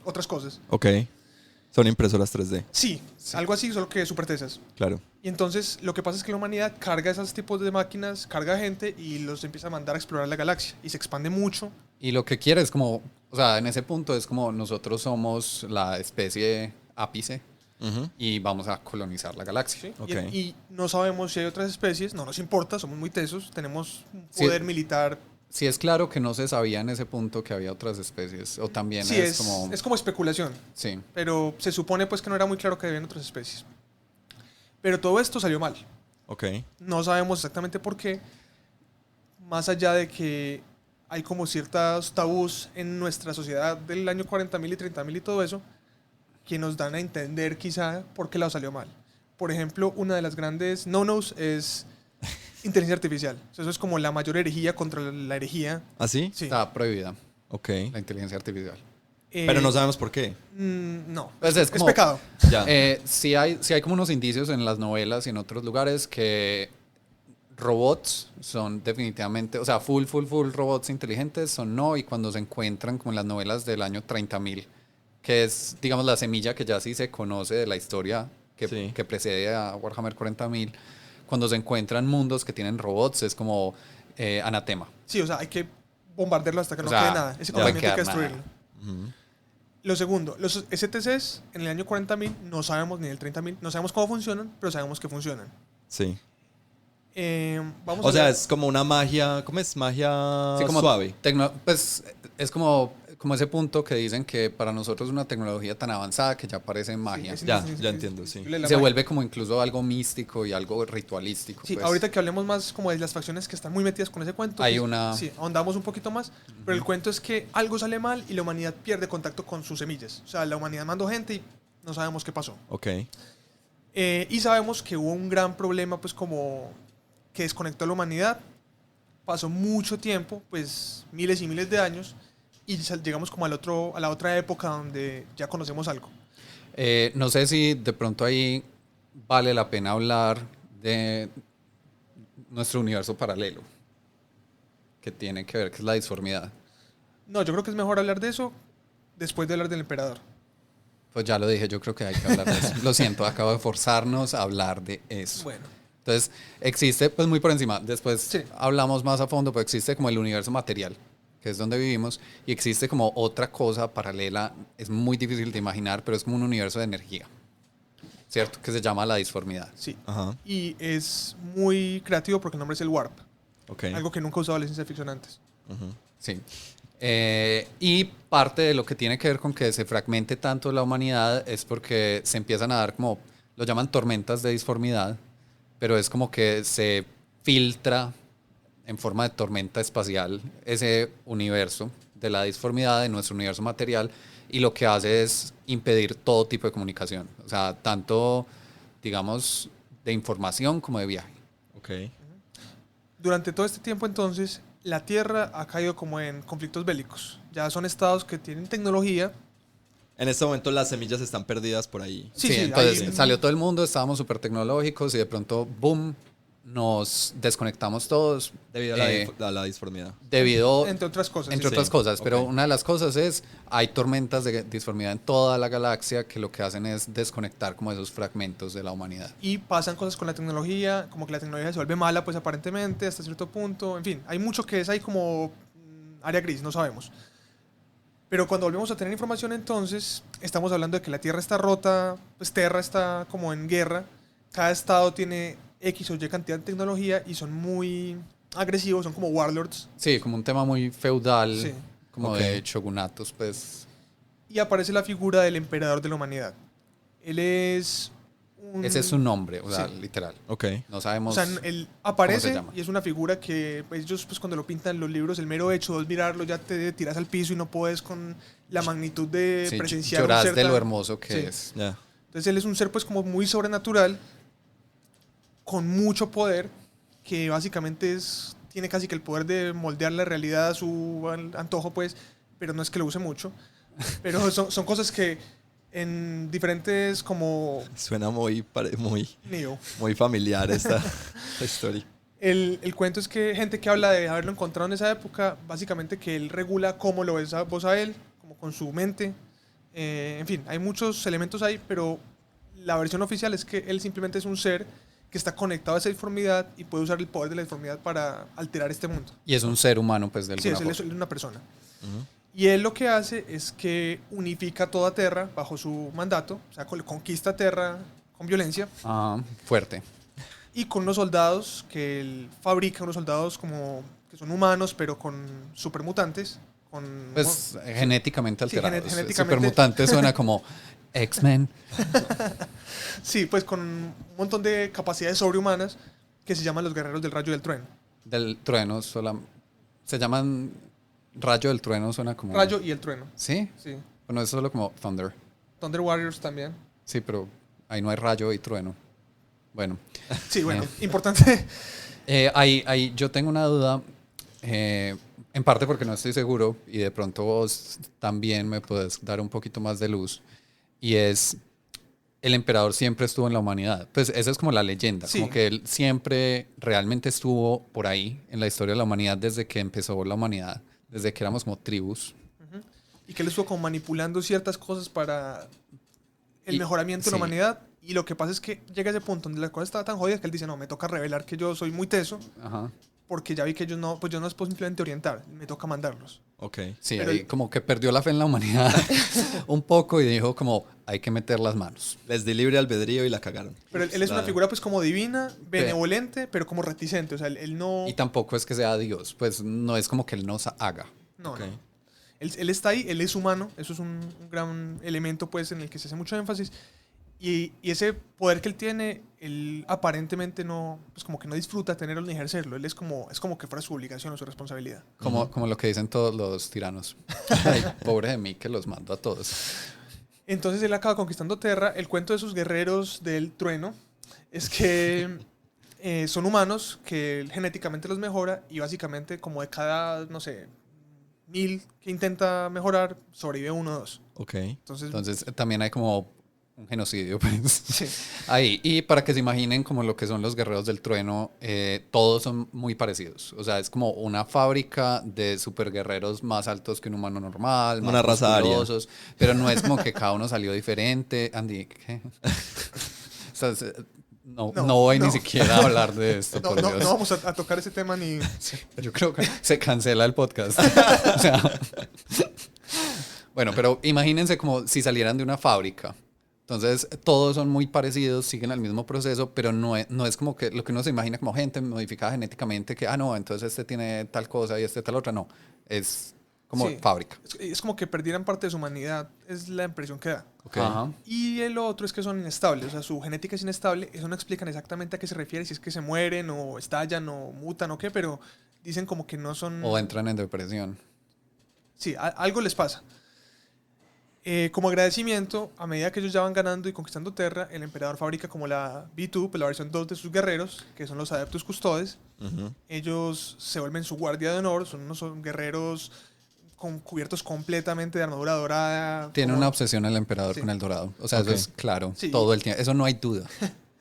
Speaker 2: otras cosas.
Speaker 3: Ok. Son impresoras 3D,
Speaker 2: Sí, algo así, solo que súper tesas.
Speaker 3: claro.
Speaker 2: Y entonces lo que pasa es que la humanidad carga esos tipos de máquinas, carga gente y los empieza a mandar a explorar la galaxia. Y se expande mucho.
Speaker 1: Y lo que quiere es como, o sea, en ese punto es como nosotros somos la especie ápice
Speaker 3: Ujú.
Speaker 1: y vamos a colonizar la galaxia.
Speaker 2: ¿sí?
Speaker 3: Ok.
Speaker 2: Y no sabemos si hay otras especies, no nos importa, somos muy tesos, tenemos un
Speaker 1: Sí.
Speaker 2: poder militar.
Speaker 1: Sí, es claro que no se sabía en ese punto que había otras especies, o también
Speaker 2: Sí,
Speaker 1: es como...
Speaker 2: es como especulación,
Speaker 1: Sí,
Speaker 2: pero se supone pues que no era muy claro que habían otras especies. Pero todo esto salió mal.
Speaker 3: Ok.
Speaker 2: No sabemos exactamente por qué, más allá de que hay como ciertos tabús en nuestra sociedad del año 40.000 y 30.000 y todo eso, que nos dan a entender quizá por qué lado salió mal. Por ejemplo, una de las grandes no-nos es inteligencia artificial. O sea, eso es como la mayor herejía contra la herejía.
Speaker 3: ¿Ah, sí?
Speaker 2: Sí.
Speaker 1: Está prohibida
Speaker 3: Ok.
Speaker 1: la inteligencia artificial.
Speaker 3: Pero no sabemos por qué.
Speaker 2: No,
Speaker 1: Pues
Speaker 2: es
Speaker 1: como-
Speaker 2: pecado.
Speaker 3: Ya.
Speaker 1: Sí hay como unos indicios en las novelas y en otros lugares que robots son definitivamente, o sea, full robots inteligentes son no, y cuando se encuentran como en las novelas del año 30.000, que es, digamos, la semilla que ya sí se conoce de la historia que,
Speaker 3: Sí.
Speaker 1: que precede a Warhammer 40.000, cuando se encuentran mundos que tienen robots es como anatema.
Speaker 2: Sí, o sea, hay que bombardearlo hasta que
Speaker 1: O
Speaker 2: no
Speaker 1: sea,
Speaker 2: quede nada. Ese
Speaker 1: no va a
Speaker 2: conocimiento hay que
Speaker 1: quedar nada.
Speaker 2: destruirlo.
Speaker 3: Ujú.
Speaker 2: Lo segundo, los STCs en el año 40.000 no sabemos, ni en el 30.000, no sabemos cómo funcionan, pero sabemos que funcionan.
Speaker 3: Sí.
Speaker 2: Vamos
Speaker 3: O
Speaker 2: a
Speaker 3: sea,
Speaker 2: ver-
Speaker 3: es como una magia, ¿cómo es? Magia
Speaker 1: Sí, como
Speaker 3: suave.
Speaker 1: pues es como ese punto que dicen que para nosotros es una tecnología tan avanzada que ya parece magia.
Speaker 2: es
Speaker 3: Ya,
Speaker 2: indistinguible
Speaker 3: ya entiendo, sí.
Speaker 2: la
Speaker 1: Se
Speaker 2: magia.
Speaker 1: vuelve como incluso algo místico y algo ritualístico.
Speaker 2: Sí,
Speaker 1: pues.
Speaker 2: ahorita que hablemos más como de las facciones que están muy metidas con ese cuento.
Speaker 1: Hay
Speaker 2: pues,
Speaker 1: una-
Speaker 2: Sí, ahondamos un poquito más, pero el cuento es que algo sale mal y la humanidad pierde contacto con sus semillas. O sea, la humanidad mandó gente y no sabemos qué pasó.
Speaker 3: Ok.
Speaker 2: Y sabemos que hubo un gran problema, pues como que desconectó a la humanidad. Pasó mucho tiempo, pues miles y miles de años, y llegamos como a la otra época donde ya conocemos algo.
Speaker 1: No sé si de pronto ahí vale la pena hablar de nuestro universo paralelo, que tiene que ver, que es la disformidad.
Speaker 2: No, yo creo que es mejor hablar de eso después de hablar del emperador.
Speaker 1: Pues ya lo dije, yo creo que hay que hablar de eso. Lo siento, acabo de forzarnos a hablar de eso.
Speaker 2: Bueno,
Speaker 1: Entonces, existe, pues muy por encima, después
Speaker 2: Sí.
Speaker 1: hablamos más a fondo, pero existe como el universo material, que es donde vivimos, y existe como otra cosa paralela, es muy difícil de imaginar, pero es como un universo de energía, ¿cierto? Que se llama la disformidad.
Speaker 2: sí.
Speaker 3: Ajá.
Speaker 2: Y es muy creativo porque el nombre es el Warp.
Speaker 3: Ok.
Speaker 2: Algo que nunca he usado la ciencia ficción antes.
Speaker 3: Ujú.
Speaker 1: Sí. Y parte de lo que tiene que ver con que se fragmente tanto la humanidad es porque se empiezan a dar como, lo llaman tormentas de disformidad, pero es como que se filtra en forma de tormenta espacial ese universo de la disformidad de nuestro universo material, y lo que hace es impedir todo tipo de comunicación, o sea, tanto, digamos, de información como de viaje.
Speaker 3: Ok.
Speaker 2: Durante todo este tiempo entonces, la Tierra ha caído como en conflictos bélicos. Ya son estados que tienen tecnología.
Speaker 3: En este momento las semillas están perdidas por ahí.
Speaker 2: Sí, sí,
Speaker 1: entonces
Speaker 2: hay-
Speaker 1: salió todo el mundo, estábamos súper tecnológicos y de pronto, boom, nos desconectamos todos
Speaker 3: Debido a la,
Speaker 1: eh,
Speaker 3: a la disformidad.
Speaker 1: debido,
Speaker 2: Entre otras cosas.
Speaker 1: entre
Speaker 2: sí.
Speaker 1: otras cosas, pero
Speaker 3: ok.
Speaker 1: una de las cosas es, hay tormentas de disformidad en toda la galaxia que lo que hacen es desconectar como esos fragmentos de la humanidad.
Speaker 2: Y pasan cosas con la tecnología, como que la tecnología se vuelve mala, pues aparentemente, hasta cierto punto. En fin, hay mucho que es ahí como área gris, no sabemos. Pero cuando volvemos a tener información, entonces, estamos hablando de que la Tierra está rota, pues Terra está como en guerra. Cada estado tiene X o Y cantidad de tecnología y son muy agresivos, son como warlords.
Speaker 1: Sí, como un tema muy feudal,
Speaker 2: Sí.
Speaker 1: como
Speaker 3: Ok.
Speaker 1: de shogunatos, pues.
Speaker 2: Y aparece la figura del emperador de la humanidad. Él es
Speaker 1: Ese es su nombre, o sea,
Speaker 2: Sí.
Speaker 1: literal.
Speaker 3: Ok.
Speaker 1: No
Speaker 2: O
Speaker 1: sabemos.
Speaker 2: sea, él aparece
Speaker 1: llama?
Speaker 2: y es una figura que pues, ellos pues, cuando lo pintan en los libros, el mero hecho de mirarlo ya te tiras al piso y no puedes con la magnitud de
Speaker 1: Sí,
Speaker 2: presenciar un
Speaker 1: llorás
Speaker 2: ser
Speaker 1: de lo
Speaker 2: tan-
Speaker 1: hermoso que
Speaker 2: Sí.
Speaker 1: es.
Speaker 3: Ya.
Speaker 2: Entonces él es un ser pues como muy sobrenatural, con mucho poder, que básicamente tiene casi que el poder de moldear la realidad a su antojo, pues, pero no es que lo use mucho. Pero son cosas que en diferentes como
Speaker 3: Suena muy,
Speaker 2: Neo.
Speaker 3: muy familiar esta historia.
Speaker 2: El cuento es que gente que habla de haberlo encontrado en esa época, básicamente que él regula cómo lo ves vos a él, como con su mente. En fin, hay muchos elementos ahí, pero la versión oficial es que él simplemente es un ser que está conectado a esa disformidad y puede usar el poder de la disformidad para alterar este mundo.
Speaker 1: Y es un ser humano, pues, de
Speaker 2: Sí,
Speaker 1: alguna
Speaker 2: él
Speaker 1: forma.
Speaker 2: es una persona.
Speaker 3: Ujú.
Speaker 2: Y él lo que hace es que unifica toda Terra bajo su mandato, o sea, conquista Terra con violencia
Speaker 1: Ah, fuerte.
Speaker 2: y con unos soldados que él fabrica, unos soldados como que son humanos pero con supermutantes, con
Speaker 1: Pues genéticamente
Speaker 2: Sí,
Speaker 1: alterados.
Speaker 2: genéticamente.
Speaker 1: Supermutante suena como X-Men.
Speaker 2: sí, pues con un montón de capacidades sobrehumanas que se llaman los guerreros del rayo y del trueno.
Speaker 1: Del trueno. Se llaman Rayo del Trueno suena como...
Speaker 2: Rayo y el trueno.
Speaker 1: ¿Sí?
Speaker 2: Sí.
Speaker 1: Bueno, es solo como Thunder.
Speaker 2: Thunder Warriors también.
Speaker 1: Sí, pero ahí no hay rayo y trueno. Bueno.
Speaker 2: Sí, bueno, importante.
Speaker 1: Ahí yo tengo una duda, en parte porque no estoy seguro y de pronto vos también me puedes dar un poquito más de luz. Y es, el emperador siempre estuvo en la humanidad. Pues esa es como la leyenda,
Speaker 2: Sí.
Speaker 1: como que él siempre realmente estuvo por ahí en la historia de la humanidad desde que empezó la humanidad, desde que éramos como tribus.
Speaker 2: Y que él estuvo como manipulando ciertas cosas para el
Speaker 1: Y-
Speaker 2: mejoramiento de la
Speaker 1: sí.
Speaker 2: humanidad. Y lo que pasa es que llega ese punto donde la cosa estaba tan jodida que él dice, no, me toca revelar que yo soy muy teso,
Speaker 1: Ajá.
Speaker 2: porque ya vi que ellos no, pues yo no les puedo simplemente orientar, me toca mandarlos.
Speaker 3: Ok.
Speaker 1: Sí,
Speaker 2: Pero
Speaker 1: ahí
Speaker 2: él-
Speaker 1: como que perdió la fe en la humanidad un poco y dijo como, hay que meter las manos.
Speaker 3: Les di libre albedrío y la cagaron.
Speaker 2: Pero él es una
Speaker 3: Nada.
Speaker 2: figura pues como divina, benevolente, pero como reticente. O sea, él no...
Speaker 1: Y tampoco es que sea Dios, pues no es como que él nos haga.
Speaker 2: No,
Speaker 3: Ok.
Speaker 2: no. Él está ahí, él es humano, eso es un gran elemento pues en el que se hace mucho énfasis. Y ese poder que él tiene, él aparentemente no, pues como que no disfruta tenerlo ni ejercerlo. Él es como que fuera su obligación o su responsabilidad.
Speaker 1: Como lo que dicen todos los tiranos. Ay, pobre de mí que los mando a todos.
Speaker 2: Entonces él acaba conquistando Terra. El cuento de sus guerreros del trueno es que son humanos, que él genéticamente los mejora y básicamente como de cada, no sé, 1000 que intenta mejorar, sobrevive uno o dos.
Speaker 3: Ok.
Speaker 1: Entonces también hay como un genocidio, pues.
Speaker 2: Sí.
Speaker 1: Ahí. Y para que se imaginen como lo que son los guerreros del trueno, todos son muy parecidos. O sea, es como una fábrica de super guerreros más altos que un humano normal,
Speaker 3: Una
Speaker 1: más
Speaker 3: raza aria.
Speaker 1: musculosos, pero no es como que cada uno salió diferente. Andy, ¿qué? O sea, no voy ni
Speaker 2: no.
Speaker 1: siquiera a hablar de esto,
Speaker 2: No,
Speaker 1: por
Speaker 2: no,
Speaker 1: Dios.
Speaker 2: no vamos a tocar ese tema ni...
Speaker 1: Yo creo que se cancela el podcast. O sea, bueno, pero imagínense como si salieran de una fábrica. Entonces, todos son muy parecidos, siguen el mismo proceso, pero no es como que lo que uno se imagina como gente modificada genéticamente, que, no, entonces este tiene tal cosa y este tal otra. No, es como
Speaker 2: Sí.
Speaker 1: fábrica.
Speaker 2: Es como que perdieran parte de su humanidad, es la impresión que da.
Speaker 3: Ok.
Speaker 1: Ajá.
Speaker 2: Y el otro es que son inestables, o sea, su genética es inestable, eso no explican exactamente a qué se refiere, si es que se mueren o estallan o mutan o qué, pero dicen como que no son...
Speaker 1: O entran en depresión.
Speaker 2: Sí, algo les pasa. Como agradecimiento, a medida que ellos ya van ganando y conquistando Terra, el emperador fabrica como la V2, pues la versión 2 de sus guerreros, que son los Adeptus Custodes.
Speaker 3: Ujú.
Speaker 2: Ellos se vuelven su guardia de honor, son guerreros cubiertos completamente de armadura dorada.
Speaker 1: Tiene
Speaker 2: como-
Speaker 1: una obsesión el emperador
Speaker 2: Sí.
Speaker 1: con el dorado. O sea,
Speaker 3: Ok.
Speaker 1: eso es claro,
Speaker 2: Sí.
Speaker 1: todo el tiempo. Eso no hay duda.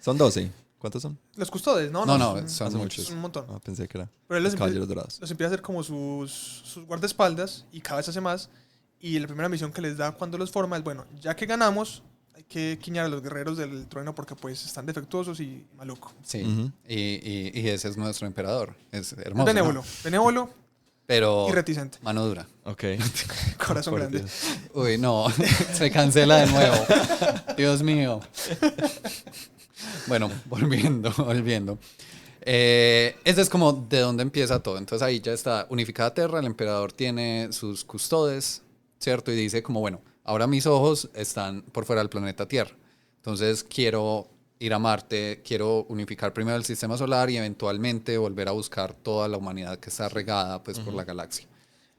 Speaker 3: Son 12. ¿Cuántos son?
Speaker 2: Los custodes, ¿no?
Speaker 1: No,
Speaker 2: son,
Speaker 1: son
Speaker 3: Hace
Speaker 1: muchos.
Speaker 2: son un montón.
Speaker 3: Ah, pensé que era
Speaker 2: Pero él
Speaker 3: los
Speaker 2: los
Speaker 3: caballeros
Speaker 2: empieza,
Speaker 3: dorados.
Speaker 2: los empieza a hacer como sus guardaespaldas y cada vez hace más. Y la primera misión que les da cuando los forma es, bueno, ya que ganamos, hay que quiñar a los guerreros del trueno porque pues están defectuosos y maluco.
Speaker 1: Sí.
Speaker 3: Ujú.
Speaker 1: Y ese es nuestro emperador. Es hermoso. ¿no?
Speaker 2: Benévolo, benévolo
Speaker 1: Pero
Speaker 2: y reticente.
Speaker 1: mano dura.
Speaker 3: Ok.
Speaker 2: Corazón
Speaker 3: Por
Speaker 2: grande.
Speaker 3: Dios.
Speaker 1: Uy, no, se cancela de nuevo. Dios mío. Bueno, volviendo. Ese es como de dónde empieza todo. Entonces ahí ya está unificada Terra, el emperador tiene sus custodes, ¿cierto? Y dice como, bueno, ahora mis ojos están por fuera del planeta Tierra. Entonces quiero ir a Marte, quiero unificar primero el sistema solar y eventualmente volver a buscar toda la humanidad que está regada pues, por la galaxia.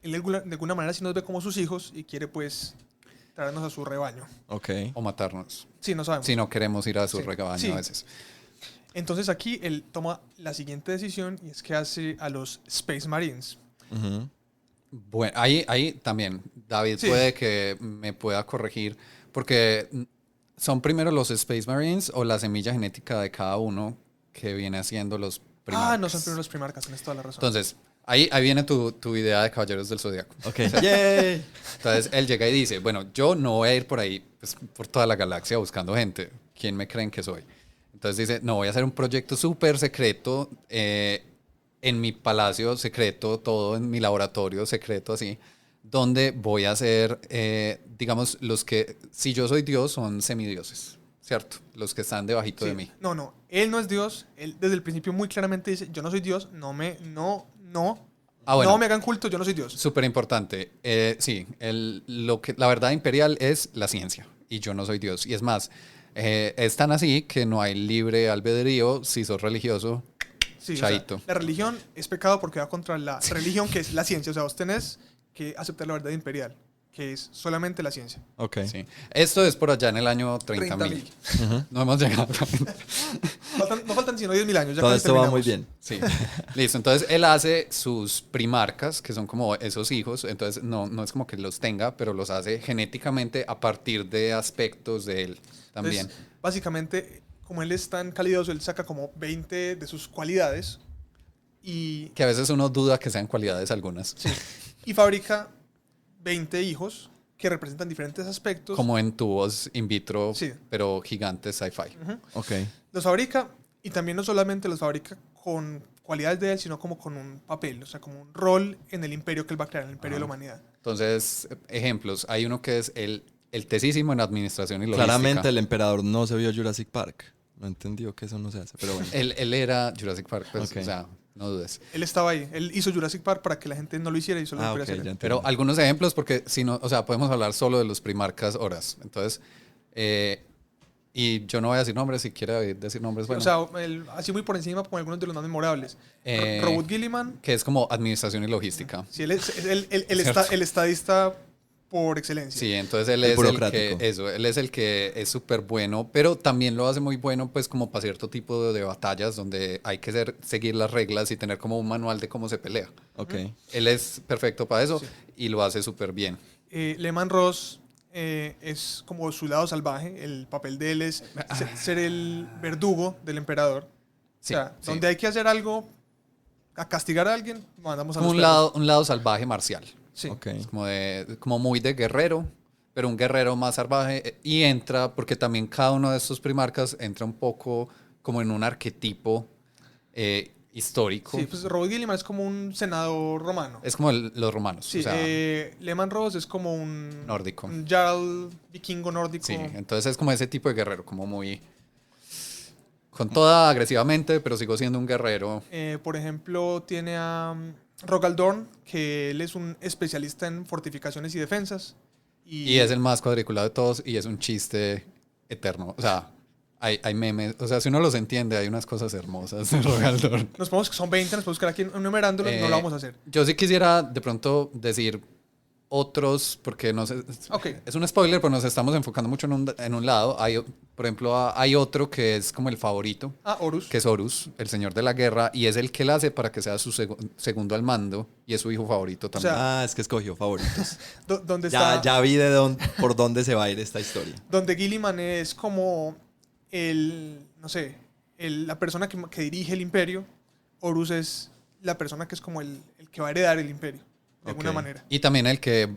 Speaker 2: Él de alguna manera sí nos ve como sus hijos y quiere pues traernos a su rebaño.
Speaker 3: Ok.
Speaker 1: O matarnos.
Speaker 2: Sí, no sabemos.
Speaker 1: Si no queremos ir a su
Speaker 2: Sí.
Speaker 1: rebaño
Speaker 2: Sí.
Speaker 1: a veces.
Speaker 2: Entonces aquí él toma la siguiente decisión y es que hace a los Space Marines.
Speaker 3: Ujú.
Speaker 1: Bueno, ahí también, David
Speaker 2: Sí.
Speaker 1: puede que me pueda corregir, porque son primero los Space Marines o la semilla genética de cada uno que viene haciendo los primarcas.
Speaker 2: No son primero los primarcas, tienes toda la razón.
Speaker 1: Entonces, ahí viene tu idea de Caballeros del Zodiaco.
Speaker 3: Ok. Yay.
Speaker 1: Entonces, él llega y dice, bueno, yo no voy a ir por ahí, pues, por toda la galaxia buscando gente. ¿Quién me creen que soy? Entonces dice, no, voy a hacer un proyecto súper secreto en mi palacio secreto, todo en mi laboratorio secreto así, donde voy a hacer, digamos, los que, si yo soy Dios, son semidioses, ¿cierto? Los que están debajito
Speaker 2: Sí.
Speaker 1: de mí.
Speaker 2: No, él no es Dios. Él desde el principio muy claramente dice, yo no soy Dios, no me hagan culto, yo no soy Dios.
Speaker 1: Súper importante. Sí, la verdad imperial es la ciencia y yo no soy Dios. Y es más, es tan así que no hay libre albedrío si sos religioso.
Speaker 2: Sí, o sea,
Speaker 1: Chaito.
Speaker 2: la religión es pecado porque va contra la religión que es la ciencia. O sea, vos tenés que aceptar la verdad imperial, que es solamente la ciencia.
Speaker 3: Ok.
Speaker 1: Sí. Esto es por allá en el año 30.000.
Speaker 2: 30.000.
Speaker 1: No hemos llegado.
Speaker 2: No faltan sino 10.000 años. Ya
Speaker 3: Todo
Speaker 2: casi
Speaker 3: esto va muy
Speaker 2: terminamos.
Speaker 3: bien.
Speaker 1: Sí. Listo. Entonces él hace sus primarcas, que son como esos hijos. Entonces no es como que los tenga, pero los hace genéticamente a partir de aspectos de él también.
Speaker 2: Entonces, básicamente, como él es tan calidoso, él saca como 20 de sus cualidades y,
Speaker 1: Que a veces uno duda que sean cualidades algunas.
Speaker 2: sí, y fabrica 20 hijos que representan diferentes aspectos.
Speaker 1: Como en tubos in vitro,
Speaker 2: Sí.
Speaker 1: pero gigantes sci-fi.
Speaker 2: Ujú.
Speaker 3: Ok.
Speaker 2: Los fabrica y también no solamente los fabrica con cualidades de él, sino como con un papel, o sea, como un rol en el imperio que él va a crear, en el imperio de la humanidad.
Speaker 1: Entonces, ejemplos. Hay uno que es el tesísimo en administración y logística.
Speaker 3: Claramente el emperador no se vio Jurassic Park. No entendió que eso no se hace, pero bueno.
Speaker 1: Él era Jurassic Park, pues,
Speaker 3: Ok.
Speaker 1: o sea, no dudes.
Speaker 2: Él estaba ahí, él hizo Jurassic Park para que la gente no lo hiciera y solo lo
Speaker 3: Ok,
Speaker 2: pudiera
Speaker 3: ya
Speaker 2: hacer.
Speaker 3: entiendo.
Speaker 1: Pero algunos ejemplos, porque si no, o sea, podemos hablar solo de los primarcas horas. Entonces, y yo no voy a decir nombres, si quiere decir nombres, bueno.
Speaker 2: O sea, así muy por encima, como algunos de los más memorables. Robert Gilliman,
Speaker 1: que es como administración y logística.
Speaker 2: sí, él es
Speaker 1: Cierto.
Speaker 2: el estadista por excelencia.
Speaker 1: Sí, entonces él
Speaker 3: El
Speaker 1: es el
Speaker 3: burocrático.
Speaker 1: que, eso, él es el que es súper bueno, pero también lo hace muy bueno, pues, como para cierto tipo de batallas donde hay que seguir las reglas y tener como un manual de cómo se pelea.
Speaker 3: Ok.
Speaker 1: Él es perfecto para eso
Speaker 2: Sí.
Speaker 1: y lo hace súper bien.
Speaker 2: Lehman Ross es como su lado salvaje. El papel de él es ser el verdugo del emperador.
Speaker 1: Sí,
Speaker 2: o sea,
Speaker 1: sí.
Speaker 2: donde hay que hacer algo, a castigar a alguien, mandamos a
Speaker 1: Como
Speaker 2: los perros.
Speaker 1: un lado salvaje marcial.
Speaker 2: Sí.
Speaker 3: Ok.
Speaker 1: Es como muy de guerrero, pero un guerrero más salvaje. Y entra, porque también cada uno de estos primarcas entra un poco como en un arquetipo histórico.
Speaker 2: Sí, pues Robert Gilliman es como un senador romano.
Speaker 1: Es como los romanos.
Speaker 2: Sí,
Speaker 1: o sea,
Speaker 2: Lehman Ross es como un
Speaker 1: Nórdico.
Speaker 2: un jarl vikingo nórdico.
Speaker 1: sí, entonces es como ese tipo de guerrero, como muy... Con toda agresivamente, pero sigo siendo un guerrero.
Speaker 2: Por ejemplo, tiene a Rogal Dorn, que él es un especialista en fortificaciones y defensas.
Speaker 1: Y es el más cuadriculado de todos y es un chiste eterno. O sea, hay memes. O sea, si uno los entiende, hay unas cosas hermosas de Rogal Dorn.
Speaker 2: Son 20, nos podemos quedar aquí enumerándolo y no lo vamos a hacer.
Speaker 1: Yo sí quisiera de pronto decir otros, porque no sé,
Speaker 2: Ok.
Speaker 1: es un spoiler, pero nos estamos enfocando mucho en un lado. Por ejemplo, hay otro que es como el favorito,
Speaker 2: Horus.
Speaker 1: que es Horus, el señor de la guerra, y es el que él hace para que sea su segundo al mando y es su hijo favorito también.
Speaker 2: sea,
Speaker 3: Ah, es que escogió favoritos.
Speaker 2: Donde está,
Speaker 3: Ya vi por dónde se va a ir esta historia.
Speaker 2: donde Gilliman es como no sé, la persona que dirige el imperio. Horus es la persona que es como el que va a heredar el imperio, de alguna
Speaker 3: Ok.
Speaker 2: manera.
Speaker 1: Y también el que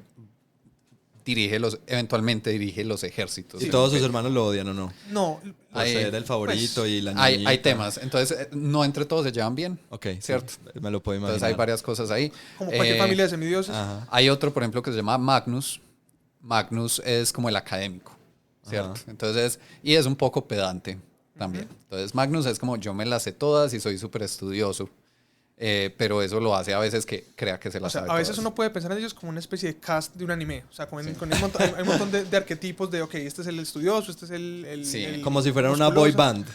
Speaker 1: eventualmente dirige los ejércitos.
Speaker 3: ¿Y
Speaker 2: Sí,
Speaker 3: todos
Speaker 2: ok.
Speaker 3: sus hermanos lo odian o no?
Speaker 2: No,
Speaker 3: Por
Speaker 1: Hay-
Speaker 3: ser el favorito
Speaker 2: pues,
Speaker 3: y la
Speaker 1: Hay
Speaker 3: niñita.
Speaker 1: temas, entonces no entre todos se llevan bien.
Speaker 3: Ok, sí,
Speaker 1: ¿Cierto?
Speaker 3: me lo puedo imaginar.
Speaker 1: Entonces hay varias cosas ahí.
Speaker 2: como cualquier
Speaker 1: Eh,
Speaker 2: familia de semidioses.
Speaker 3: Ajá.
Speaker 1: Hay otro, por ejemplo, que se llama Magnus. Magnus es como el académico, ¿cierto?
Speaker 3: Ajá.
Speaker 1: Entonces, y es un poco pedante también. Entonces, Magnus es como yo me las sé todas y soy súper estudioso, pero eso lo hace a veces que crea que se
Speaker 2: O
Speaker 1: las
Speaker 2: sea,
Speaker 1: sabe
Speaker 2: a veces
Speaker 1: todas.
Speaker 2: uno puede pensar en ellos como una especie de cast de un anime. O sea, con hay un montón de arquetipos de, ok, este es el estudioso, este es el
Speaker 1: Sí,
Speaker 3: Como si fuera una boy
Speaker 2: musculoso.
Speaker 3: band.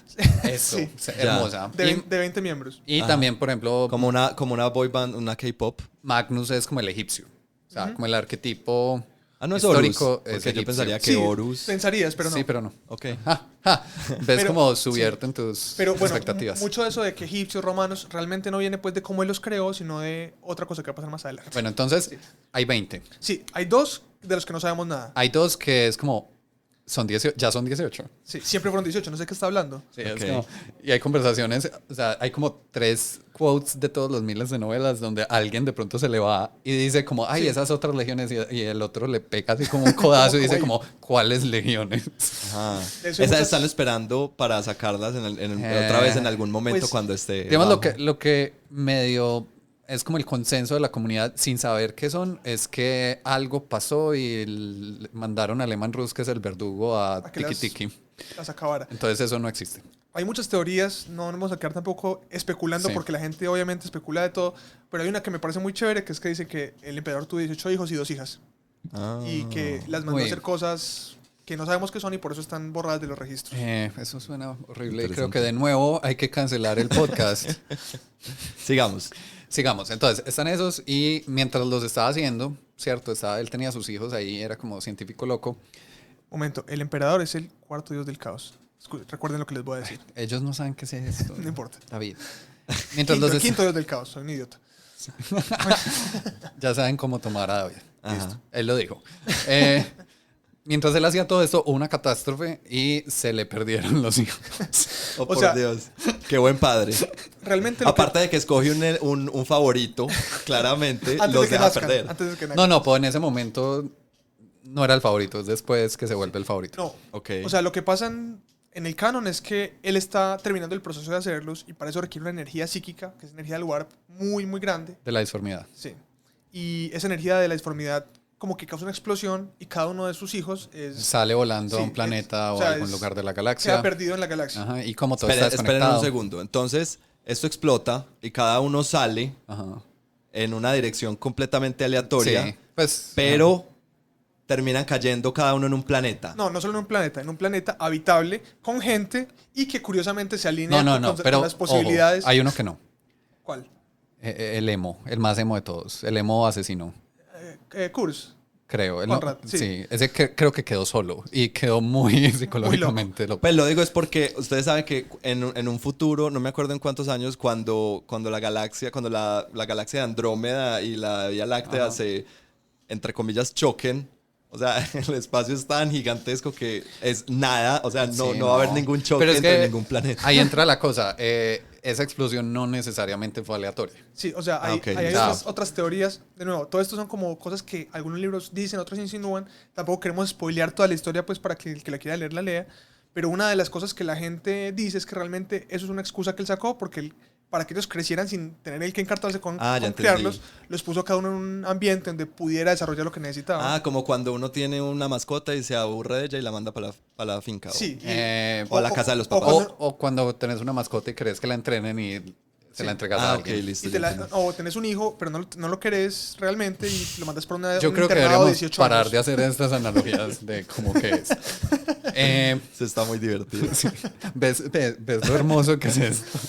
Speaker 1: Eso,
Speaker 2: Sí.
Speaker 1: hermosa.
Speaker 2: De 20 miembros.
Speaker 1: Y
Speaker 3: Ajá.
Speaker 1: también, por ejemplo,
Speaker 3: Como una boy band, una K-pop.
Speaker 1: Magnus es como el egipcio. O sea, como el arquetipo
Speaker 3: Ah, no es
Speaker 1: histórico
Speaker 3: Horus.
Speaker 1: es
Speaker 3: Porque yo
Speaker 1: egipcio.
Speaker 3: pensaría que
Speaker 2: Sí,
Speaker 3: Horus.
Speaker 2: pensarías, pero no.
Speaker 1: Sí, pero no.
Speaker 3: Ok.
Speaker 1: Ja, ja. Ves
Speaker 2: Pero-
Speaker 1: como subierto en tus
Speaker 2: Pero bueno,
Speaker 1: expectativas.
Speaker 2: mucho de eso de que egipcios, romanos, realmente no viene pues de cómo él los creó, sino de otra cosa que va a pasar más adelante.
Speaker 1: Bueno, entonces hay 20.
Speaker 2: Sí, hay dos de los que no sabemos nada.
Speaker 1: Hay dos que es como, ya son 18.
Speaker 2: Sí, siempre fueron 18, no sé qué está hablando.
Speaker 1: Sí, es
Speaker 3: Ok.
Speaker 1: como- y hay conversaciones, o sea, hay como 3 quotes de todos los miles de novelas donde alguien de pronto se le va y dice como, ay,
Speaker 2: Sí.
Speaker 1: esas otras legiones, y el otro le pega así como un codazo y dice
Speaker 2: Como,
Speaker 1: como, ¿cuáles legiones?
Speaker 3: Ajá.
Speaker 2: De eso hay
Speaker 3: Esas
Speaker 2: muchas-
Speaker 3: están esperando para sacarlas otra vez en algún momento
Speaker 2: Pues,
Speaker 3: cuando esté.
Speaker 1: Digamos,
Speaker 3: bajo.
Speaker 1: lo que medio es como el consenso de la comunidad sin saber qué son, es que algo pasó y mandaron a Lehman Rus, que es el verdugo, a
Speaker 2: A que
Speaker 1: Tiki
Speaker 2: las-
Speaker 1: Tiki.
Speaker 2: las acabara.
Speaker 1: Entonces eso no existe.
Speaker 2: Hay muchas teorías, no nos vamos a quedar tampoco especulando
Speaker 1: Sí.
Speaker 2: porque la gente obviamente especula de todo, pero hay una que me parece muy chévere, que es que dice que el emperador tuvo 18 hijos y 2 hijas
Speaker 3: Ah.
Speaker 2: y que las mandó
Speaker 1: Uy.
Speaker 2: a hacer cosas que no sabemos qué son y por eso están borradas de los registros.
Speaker 1: Eso suena horrible. Creo
Speaker 3: Interesante.
Speaker 1: que de nuevo hay que cancelar el podcast.
Speaker 3: Sigamos.
Speaker 1: Sigamos. Entonces, están esos y mientras los estaba haciendo, ¿cierto? Él tenía sus hijos ahí, era como científico loco.
Speaker 2: Momento, el emperador es el cuarto dios del caos. Recuerden lo que les voy a decir.
Speaker 1: Ellos no saben qué es esto.
Speaker 2: No importa.
Speaker 1: David. Mientras los
Speaker 2: Quinto dios del caos, soy un idiota.
Speaker 1: ya saben cómo tomar a David.
Speaker 3: Ajá.
Speaker 1: Listo. Él lo dijo. Mientras él hacía todo esto, hubo una catástrofe y se le perdieron los hijos.
Speaker 3: Oh,
Speaker 2: O
Speaker 3: por
Speaker 2: sea-
Speaker 3: Dios. Qué buen padre.
Speaker 2: Realmente lo
Speaker 3: Aparte de que escoge un favorito, claramente
Speaker 2: antes
Speaker 3: los
Speaker 2: de que
Speaker 3: deja
Speaker 2: nazcan,
Speaker 3: perder.
Speaker 2: antes de que
Speaker 1: No,
Speaker 2: nazcan.
Speaker 1: no, pues en ese momento no era el favorito, es después que se vuelve el favorito.
Speaker 2: No.
Speaker 3: Ok.
Speaker 2: O sea, lo que pasa en el canon es que él está terminando el proceso de hacerlos y para eso requiere una energía psíquica, que es energía del lugar muy, muy grande.
Speaker 1: De la disformidad.
Speaker 2: Sí. Y esa energía de la disformidad como que causa una explosión y cada uno de sus hijos
Speaker 1: Sale volando a
Speaker 2: Sí,
Speaker 1: un planeta
Speaker 2: o
Speaker 1: o
Speaker 2: sea,
Speaker 1: a algún
Speaker 2: es-
Speaker 1: lugar de la
Speaker 2: queda
Speaker 1: galaxia.
Speaker 2: perdido en la galaxia.
Speaker 1: Ajá, y como todo
Speaker 3: Esperen,
Speaker 1: está
Speaker 3: esperen
Speaker 1: desconectado.
Speaker 3: un segundo. Entonces, esto explota y cada uno sale
Speaker 1: Ajá.
Speaker 3: en una dirección completamente aleatoria,
Speaker 1: Sí, pues.
Speaker 3: pero terminan cayendo cada uno en un planeta.
Speaker 2: No, no solo en un planeta habitable con gente y que curiosamente se alinea
Speaker 1: No,
Speaker 2: con
Speaker 1: pero
Speaker 2: las posibilidades.
Speaker 1: ojo, hay uno que no.
Speaker 2: ¿Cuál?
Speaker 1: El emo, el más emo de todos. El emo asesino,
Speaker 2: Kurz.
Speaker 1: creo.
Speaker 2: Conrad,
Speaker 1: sí.
Speaker 2: sí.
Speaker 1: Ese creo que quedó solo y quedó muy psicológicamente loco.
Speaker 3: Pues lo digo es porque ustedes saben que en un futuro, no me acuerdo en cuántos años, cuando la galaxia, la galaxia de Andrómeda y la Vía Láctea
Speaker 1: Ajá.
Speaker 3: se, entre comillas, choquen. O sea, el espacio es tan gigantesco que es nada. O sea, no,
Speaker 1: Sí,
Speaker 3: no va a haber ningún choque
Speaker 1: Pero es
Speaker 3: entre
Speaker 1: que
Speaker 3: ningún planeta.
Speaker 1: Ahí entra la cosa. Esa explosión no necesariamente fue aleatoria.
Speaker 2: Sí, o sea, hay,
Speaker 3: ok,
Speaker 2: hay
Speaker 3: listo.
Speaker 2: otras teorías. De nuevo, todo esto son como cosas que algunos libros dicen, otros insinúan. Tampoco queremos spoilear toda la historia, pues para que el que la quiera leer la lea. Pero una de las cosas que la gente dice es que realmente eso es una excusa que él sacó porque para que ellos crecieran sin tener él que encartarse con,
Speaker 3: Ah, ya
Speaker 2: con
Speaker 3: entendí.
Speaker 2: criarlos, los puso cada uno en un ambiente donde pudiera desarrollar lo que necesitaba.
Speaker 3: Ah, como cuando uno tiene una mascota y se aburre de ella y la manda para la finca.
Speaker 2: Sí.
Speaker 3: O a la casa de los
Speaker 2: o
Speaker 3: papás.
Speaker 2: cuando-
Speaker 1: O cuando tenés una mascota y crees que la entrenen y se
Speaker 2: Sí.
Speaker 1: la entregas a
Speaker 3: Ah, ok,
Speaker 1: alguien.
Speaker 3: listo.
Speaker 2: Y
Speaker 3: ya
Speaker 2: te
Speaker 3: entendí.
Speaker 2: o tenés un hijo, pero no lo querés realmente y lo mandas por
Speaker 1: Yo
Speaker 2: un
Speaker 1: creo que
Speaker 2: internado de
Speaker 1: deberíamos
Speaker 2: 18
Speaker 1: parar
Speaker 2: años.
Speaker 1: de hacer estas analogías de cómo que es.
Speaker 3: Se está muy divertido.
Speaker 1: ¿Ves lo hermoso que es esto?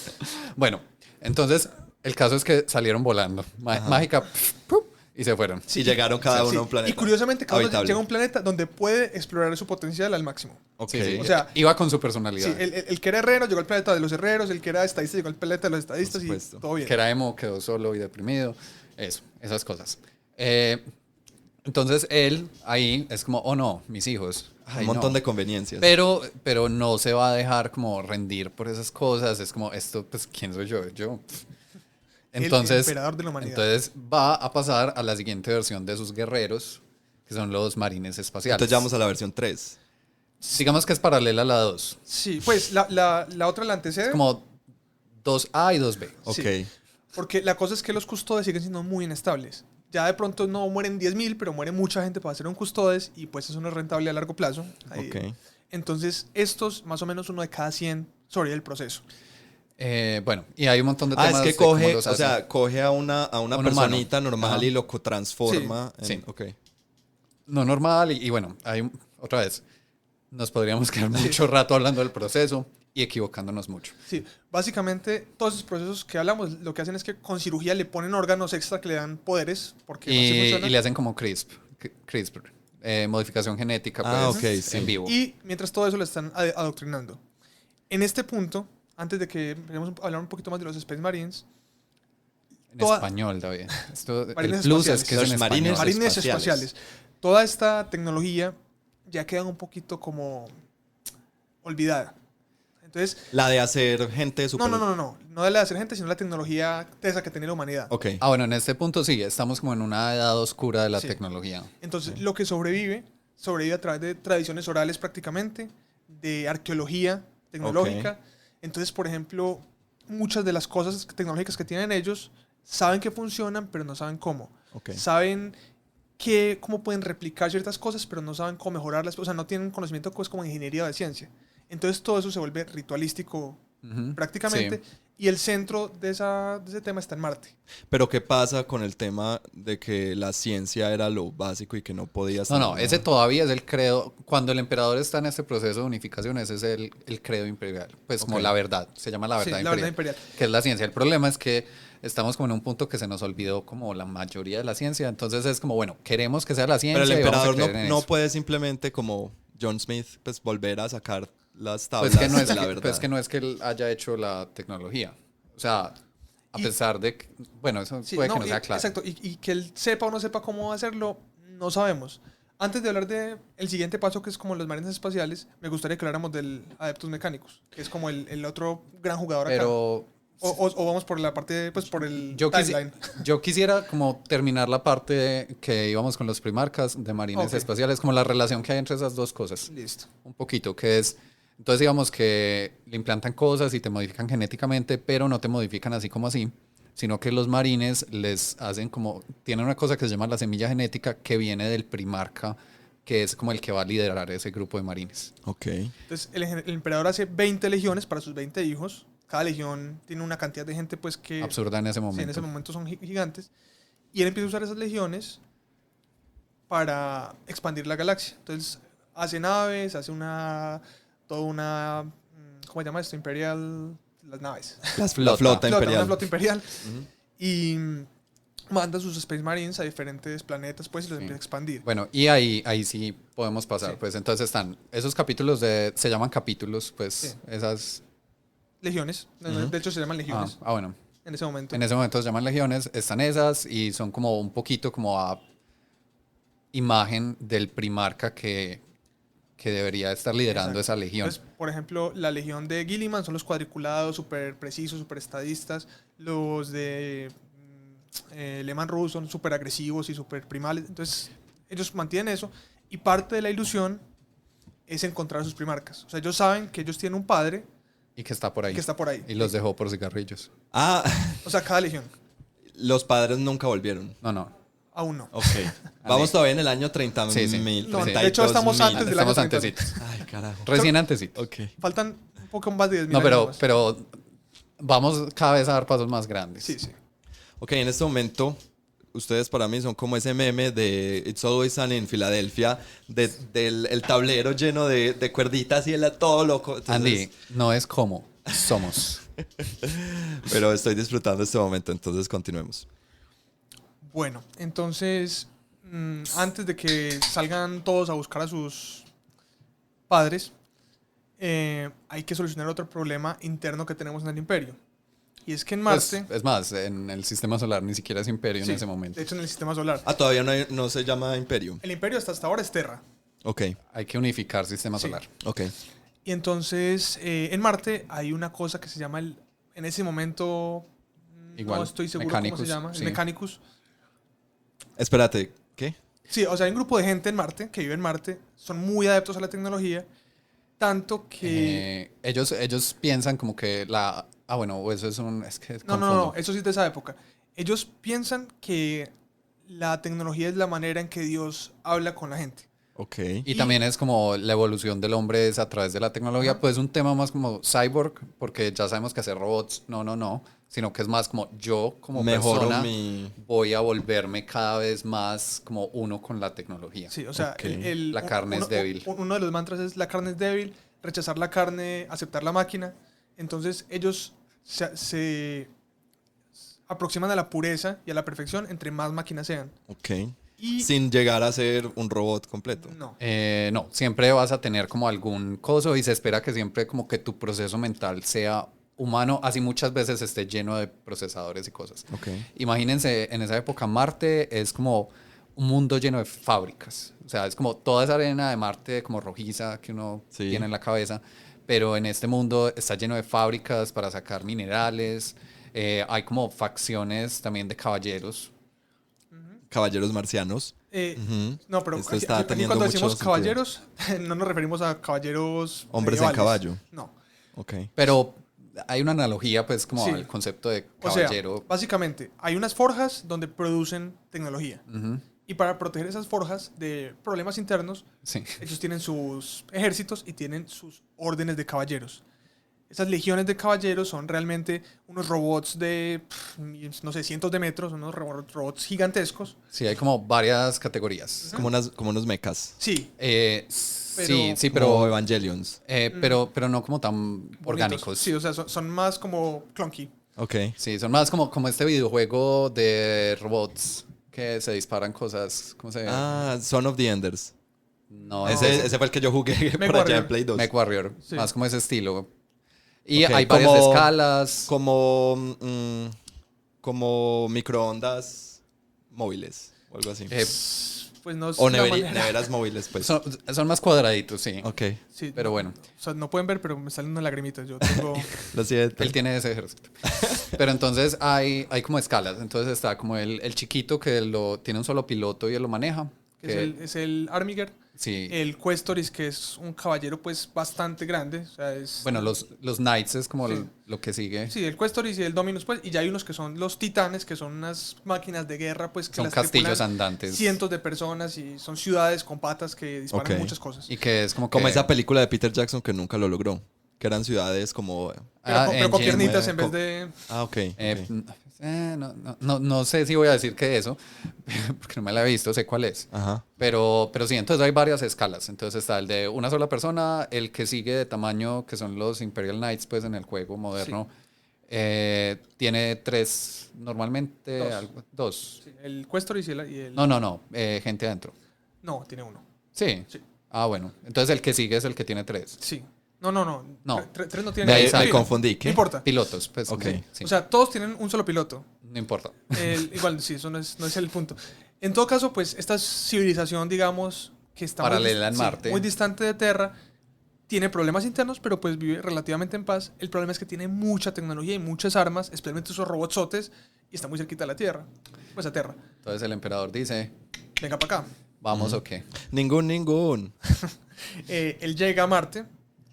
Speaker 1: Bueno, entonces el caso es que salieron volando. Mágica, ¡pum! Y se fueron.
Speaker 3: Y llegaron cada uno
Speaker 2: Sí,
Speaker 3: a un planeta.
Speaker 2: Y curiosamente, cada uno
Speaker 3: habitable.
Speaker 2: llega a un planeta donde puede explorar su potencial al máximo.
Speaker 3: Ok.
Speaker 1: Sí, sí.
Speaker 2: O sea,
Speaker 1: iba con su personalidad.
Speaker 2: Sí, el que era herrero llegó al planeta de los herreros, el que era estadista llegó al planeta de los estadistas y
Speaker 3: supuesto.
Speaker 2: todo bien.
Speaker 1: Que era emo, quedó solo y deprimido. Eso, esas cosas. Entonces él ahí es como, oh no, mis hijos. Ay,
Speaker 3: Un montón
Speaker 1: no.
Speaker 3: de conveniencias.
Speaker 1: Pero no se va a dejar como rendir por esas cosas. Es como, esto, pues, ¿quién soy yo? Yo. Entonces,
Speaker 2: emperador de la humanidad.
Speaker 1: entonces va a pasar a la siguiente versión de sus guerreros, que son los marines espaciales.
Speaker 3: Entonces ya vamos a la versión 3.
Speaker 1: Digamos que es paralela a la 2.
Speaker 2: Sí, pues la otra la antecede.
Speaker 1: Como 2A y 2B.
Speaker 3: Ok.
Speaker 2: Sí. Porque la cosa es que los custodes siguen siendo muy inestables. Ya de pronto no mueren 10.000, pero muere mucha gente para hacer un custodes y pues eso no es rentable a largo plazo. Ahí-
Speaker 3: Ok.
Speaker 2: Entonces, estos, más o menos uno de cada 100 sobrevive el proceso.
Speaker 1: Bueno, y hay un montón de
Speaker 3: Ah,
Speaker 1: temas
Speaker 3: es que
Speaker 1: de cómo
Speaker 3: coge,
Speaker 1: los
Speaker 3: o
Speaker 1: hacen.
Speaker 3: sea, coge a una
Speaker 1: Un humano.
Speaker 3: personita normal
Speaker 1: Ajá.
Speaker 3: y lo transforma.
Speaker 1: Sí.
Speaker 3: Ok.
Speaker 1: No normal y bueno, otra vez, nos podríamos quedar mucho rato hablando del proceso y equivocándonos mucho.
Speaker 2: Sí, básicamente todos esos procesos que hablamos lo que hacen es que con cirugía le ponen órganos extra que le dan poderes, porque así
Speaker 1: Y
Speaker 2: funciona.
Speaker 1: le hacen como CRISPR, modificación genética pues,
Speaker 3: Ah, ok, sí.
Speaker 1: en vivo.
Speaker 2: Y mientras todo eso lo están adoctrinando. En este punto, antes de que empecemos a hablar un poquito más de los Space Marines,
Speaker 1: En
Speaker 2: toda-
Speaker 1: español, David. El
Speaker 2: Marines
Speaker 1: plus
Speaker 2: espaciales.
Speaker 1: es que es
Speaker 3: Los
Speaker 1: en
Speaker 3: marines
Speaker 1: español.
Speaker 2: marines
Speaker 3: espaciales.
Speaker 2: espaciales, toda esta tecnología ya queda un poquito como olvidada. Entonces,
Speaker 3: La de hacer gente super...
Speaker 2: no de la de hacer gente, sino la tecnología tesa que tenía la humanidad.
Speaker 3: Ok.
Speaker 1: Ah, bueno, en este punto sí, estamos como en una edad oscura de la
Speaker 2: Sí.
Speaker 1: tecnología.
Speaker 2: Entonces, lo que sobrevive a través de tradiciones orales prácticamente, de arqueología tecnológica. Entonces, por ejemplo, muchas de las cosas tecnológicas que tienen ellos saben que funcionan, pero no saben cómo.
Speaker 3: Ok.
Speaker 2: Saben cómo pueden replicar ciertas cosas, pero no saben cómo mejorarlas. O sea, no tienen conocimiento pues, como ingeniería o de ciencia. Entonces, todo eso se vuelve ritualístico
Speaker 1: Ujú,
Speaker 2: prácticamente.
Speaker 1: sí.
Speaker 2: Y el centro de ese tema está en Marte.
Speaker 3: Pero ¿qué pasa con el tema de que la ciencia era lo básico y que no podías...
Speaker 1: No, ese todavía es el credo. Cuando el emperador está en este proceso de unificación, ese es el credo imperial. Pues como
Speaker 3: Ok.
Speaker 1: la verdad, se llama la
Speaker 2: Sí,
Speaker 1: verdad,
Speaker 2: la verdad imperial.
Speaker 1: que es la ciencia. El problema es que estamos como en un punto que se nos olvidó como la mayoría de la ciencia. Entonces es como, bueno, queremos que sea la ciencia.
Speaker 3: Pero el
Speaker 1: y vamos a
Speaker 3: emperador
Speaker 1: creer en
Speaker 3: no
Speaker 1: eso.
Speaker 3: puede simplemente como John Smith pues volver a sacar las tablas
Speaker 1: Pues que no es
Speaker 3: de la
Speaker 1: que,
Speaker 3: verdad.
Speaker 1: pues que no es que él haya hecho la tecnología. O sea, a pesar de que, bueno, eso
Speaker 2: Sí,
Speaker 1: puede que no sea
Speaker 2: y-
Speaker 1: claro.
Speaker 2: Exacto, y que él sepa o no sepa cómo hacerlo, no sabemos. Antes de hablar de el siguiente paso, que es como los marines espaciales, me gustaría que habláramos del Adeptus Mechanicus, que es como el otro gran jugador acá.
Speaker 1: Pero
Speaker 2: O vamos por la parte, pues por el
Speaker 1: yo,
Speaker 2: timeline.
Speaker 1: yo quisiera como terminar la parte que íbamos con los primarcas de marines
Speaker 2: Ok.
Speaker 1: espaciales, como la relación que hay entre esas dos cosas.
Speaker 2: Listo.
Speaker 1: Un poquito, que es, entonces digamos que le implantan cosas y te modifican genéticamente, pero no te modifican así como así, sino que los marines les hacen como, tienen una cosa que se llama la semilla genética que viene del primarca, que es como el que va a liderar ese grupo de marines.
Speaker 3: Ok.
Speaker 2: Entonces, el emperador hace 20 legiones para sus 20 hijos. Cada legión tiene una cantidad de gente, pues, que
Speaker 1: Absurda en ese
Speaker 2: sí,
Speaker 1: momento.
Speaker 2: en ese momento son gigantes. Y él empieza a usar esas legiones para expandir la galaxia. Entonces, hace naves, hace toda una, ¿cómo se llama esto? Imperial, las naves.
Speaker 3: La
Speaker 1: Flota.
Speaker 3: flota imperial.
Speaker 2: Una flota imperial.
Speaker 3: Ujú.
Speaker 2: Y manda sus Space Marines a diferentes planetas, pues, y los
Speaker 1: Sí.
Speaker 2: empieza a expandir.
Speaker 1: Bueno, y ahí sí podemos pasar.
Speaker 2: Sí.
Speaker 1: Pues entonces están esos capítulos se llaman capítulos, pues
Speaker 2: Sí.
Speaker 1: esas...
Speaker 2: Legiones.
Speaker 3: Ujú.
Speaker 2: De hecho, se llaman legiones
Speaker 1: bueno.
Speaker 2: en ese momento.
Speaker 1: En ese momento se llaman legiones, están esas y son como un poquito como a imagen del primarca que debería estar liderando
Speaker 2: Exacto.
Speaker 1: esa legión.
Speaker 2: Entonces, por ejemplo, la legión de Gilliman son los cuadriculados, súper precisos, súper estadistas. Los de Lehman Russ son súper agresivos y súper primales. Entonces, ellos mantienen eso. Y parte de la ilusión es encontrar a sus primarcas. O sea, ellos saben que ellos tienen un padre
Speaker 1: Y que está por ahí.
Speaker 2: que está por ahí.
Speaker 1: Y los dejó por cigarrillos.
Speaker 3: Ah,
Speaker 2: O sea, cada legión.
Speaker 3: los padres nunca volvieron.
Speaker 1: No.
Speaker 2: Aún no.
Speaker 3: Ok. Vamos todavía en el año 30
Speaker 1: Sí, sí.
Speaker 3: mil.
Speaker 2: No, de
Speaker 3: 32
Speaker 2: hecho, estamos
Speaker 3: mil.
Speaker 2: antes del año
Speaker 1: Estamos
Speaker 2: 30.
Speaker 1: antecitos.
Speaker 3: Ay, carajo.
Speaker 1: Recién antecitos.
Speaker 3: Ok.
Speaker 2: Faltan un poco más de 10.000
Speaker 1: No,
Speaker 2: años más.
Speaker 1: pero vamos cada vez a dar pasos más grandes.
Speaker 2: Sí, sí.
Speaker 3: Ok, en este momento, ustedes para mí son como ese meme de It's Always Sunny en Filadelfia, del el tablero lleno de cuerditas y el todo loco. Entonces,
Speaker 1: Andy, no es como, somos.
Speaker 3: pero estoy disfrutando este momento, entonces continuemos.
Speaker 2: Bueno, entonces, antes de que salgan todos a buscar a sus padres, hay que solucionar otro problema interno que tenemos en el imperio. Y es que en Marte...
Speaker 1: Pues, es más, en el sistema solar ni siquiera es imperio
Speaker 2: sí,
Speaker 1: en ese momento.
Speaker 2: de hecho, en el sistema solar.
Speaker 3: Ah, todavía no se llama Imperio.
Speaker 2: El imperio hasta ahora es Terra.
Speaker 3: Ok,
Speaker 1: Hay que unificar sistema
Speaker 2: Sí.
Speaker 1: solar.
Speaker 3: ok.
Speaker 2: Y entonces, en Marte hay una cosa que se llama en ese momento...
Speaker 1: Igual,
Speaker 2: no estoy seguro cómo se
Speaker 1: Mechanicus,
Speaker 2: llama.
Speaker 1: sí.
Speaker 2: El Mechanicus.
Speaker 3: Espérate, ¿qué?
Speaker 2: Sí, o sea, hay un grupo de gente en Marte que vive en Marte. Son muy adeptos a la tecnología. Tanto que...
Speaker 1: Ellos piensan como que la... Ah, bueno, o eso es un... Es que
Speaker 2: No,
Speaker 1: confundo.
Speaker 2: eso sí es de esa época. Ellos piensan que la tecnología es la manera en que Dios habla con la gente.
Speaker 3: Ok.
Speaker 1: Y también es como la evolución del hombre es a través de la tecnología,
Speaker 2: Ajá.
Speaker 1: pues un tema más como cyborg, porque ya sabemos que hacer robots, no, sino que es más como yo como
Speaker 3: Mejoro
Speaker 1: persona
Speaker 3: mi...
Speaker 1: voy a volverme cada vez más como uno con la tecnología.
Speaker 2: Sí, o sea,
Speaker 3: Ok.
Speaker 1: La carne es débil.
Speaker 2: Uno de los mantras es la carne es débil, rechazar la carne, aceptar la máquina. Entonces ellos se aproximan a la pureza y a la perfección entre más máquinas sean.
Speaker 3: Ok.
Speaker 2: Y
Speaker 3: Sin llegar a ser un robot completo.
Speaker 2: no.
Speaker 1: No, siempre vas a tener como algún coso y se espera que siempre como que tu proceso mental sea humano, así muchas veces esté lleno de procesadores y cosas.
Speaker 3: Ok.
Speaker 1: Imagínense, en esa época Marte es como un mundo lleno de fábricas. O sea, es como toda esa arena de Marte como rojiza que uno
Speaker 3: Sí.
Speaker 1: tiene en la cabeza. Pero en este mundo está lleno de fábricas para sacar minerales. Hay como facciones también de caballeros.
Speaker 3: Caballeros marcianos.
Speaker 2: No, pero
Speaker 3: Esto está teniendo
Speaker 2: cuando
Speaker 3: mucho
Speaker 2: decimos
Speaker 3: sentido.
Speaker 2: caballeros, no nos referimos a caballeros
Speaker 3: Hombres en
Speaker 2: medievales.
Speaker 3: caballo.
Speaker 2: No.
Speaker 3: Ok.
Speaker 1: Pero hay una analogía pues como
Speaker 2: Sí.
Speaker 1: al concepto de
Speaker 2: O sea,
Speaker 1: caballero.
Speaker 2: básicamente, hay unas forjas donde producen tecnología.
Speaker 1: Ujú,
Speaker 2: Y para proteger esas forjas de problemas internos,
Speaker 1: sí.
Speaker 2: ellos tienen sus ejércitos y tienen sus órdenes de caballeros. Esas legiones de caballeros son realmente unos robots de, no sé, cientos de metros, unos robots gigantescos.
Speaker 1: Sí, hay como varias categorías.
Speaker 3: Como unos mechas.
Speaker 2: Sí,
Speaker 1: Sí,
Speaker 3: Como
Speaker 1: pero,
Speaker 3: Evangelions.
Speaker 1: pero no como tan
Speaker 2: bonitos.
Speaker 1: orgánicos.
Speaker 2: Sí, o sea, son más como clunky.
Speaker 3: Ok.
Speaker 1: Sí, son más como este videojuego de robots que se disparan cosas. ¿Cómo se llama?
Speaker 3: Ah, Son of the Enders.
Speaker 1: No,
Speaker 3: Ese fue el que yo jugué
Speaker 2: Mech
Speaker 3: por allá en
Speaker 2: Warrior.
Speaker 3: Play 2.
Speaker 1: MechWarrior.
Speaker 2: Sí.
Speaker 1: Más como ese estilo. Y
Speaker 3: Ok,
Speaker 1: hay varias escalas.
Speaker 3: Como microondas móviles o algo así.
Speaker 2: Pues no es
Speaker 3: O
Speaker 2: la manera.
Speaker 3: neveras móviles, pues.
Speaker 1: Son más cuadraditos, sí.
Speaker 3: Ok,
Speaker 2: Sí,
Speaker 1: Pero bueno,
Speaker 2: O sea, no pueden ver, pero me salen unas lagrimitas. Yo tengo...
Speaker 3: lo siento.
Speaker 1: él tiene ese ejército. Pero entonces hay como escalas. Entonces está como el chiquito que tiene un solo piloto y él lo maneja.
Speaker 2: es el Armiger.
Speaker 1: Sí.
Speaker 2: El Questoris, que es un caballero pues bastante grande. O sea, es...
Speaker 1: Bueno, los Knights es como
Speaker 2: Sí.
Speaker 1: lo que sigue.
Speaker 2: Sí, el Questoris y el Dominus, pues, y ya hay unos que son los Titanes, que son unas máquinas de guerra, pues, que
Speaker 1: Son
Speaker 2: las
Speaker 1: castillos
Speaker 2: tripulan
Speaker 1: andantes.
Speaker 2: cientos de personas y son ciudades con patas que disparan
Speaker 3: Ok.
Speaker 2: muchas cosas.
Speaker 1: Y que es como
Speaker 3: Como
Speaker 1: que...
Speaker 3: esa película de Peter Jackson que nunca lo logró. Que eran ciudades como...
Speaker 2: Pero, pero con
Speaker 1: Engine,
Speaker 2: piernitas en vez
Speaker 3: co-
Speaker 2: de...
Speaker 3: Ah, ok.
Speaker 1: no sé si voy a decir que eso, porque no me la he visto, sé cuál es.
Speaker 3: Ajá.
Speaker 1: Pero sí, entonces hay varias escalas. Entonces está el de una sola persona, el que sigue de tamaño, que son los Imperial Knights, pues en el juego moderno. Tiene 3, normalmente
Speaker 2: Dos.
Speaker 1: 2.
Speaker 2: Sí, el Questoris y el...
Speaker 1: No, gente adentro.
Speaker 2: No, tiene uno.
Speaker 1: Sí.
Speaker 2: Sí.
Speaker 1: Ah, bueno. Entonces el que sigue es el que tiene 3.
Speaker 2: Sí. No.
Speaker 1: No.
Speaker 2: Tres no
Speaker 1: De
Speaker 2: tienen...
Speaker 1: ahí
Speaker 3: Me
Speaker 1: sale.
Speaker 3: confundí.
Speaker 2: No
Speaker 3: ¿Qué?
Speaker 2: importa.
Speaker 1: Pilotos, pues.
Speaker 3: Ok.
Speaker 1: Sí.
Speaker 2: O sea, todos tienen un solo piloto.
Speaker 1: No importa.
Speaker 2: Igual, sí, eso no es el punto. En todo caso, pues, esta civilización, digamos, que está
Speaker 1: Paralela en
Speaker 2: sí,
Speaker 1: Marte.
Speaker 2: muy distante de Terra, tiene problemas internos, pero pues vive relativamente en paz. El problema es que tiene mucha tecnología y muchas armas, especialmente esos robotsotes, y está muy cerquita de la Tierra. Pues a Terra.
Speaker 1: Entonces el emperador dice,
Speaker 2: Venga para acá.
Speaker 1: vamos o qué.
Speaker 3: Ningún.
Speaker 2: Él llega a Marte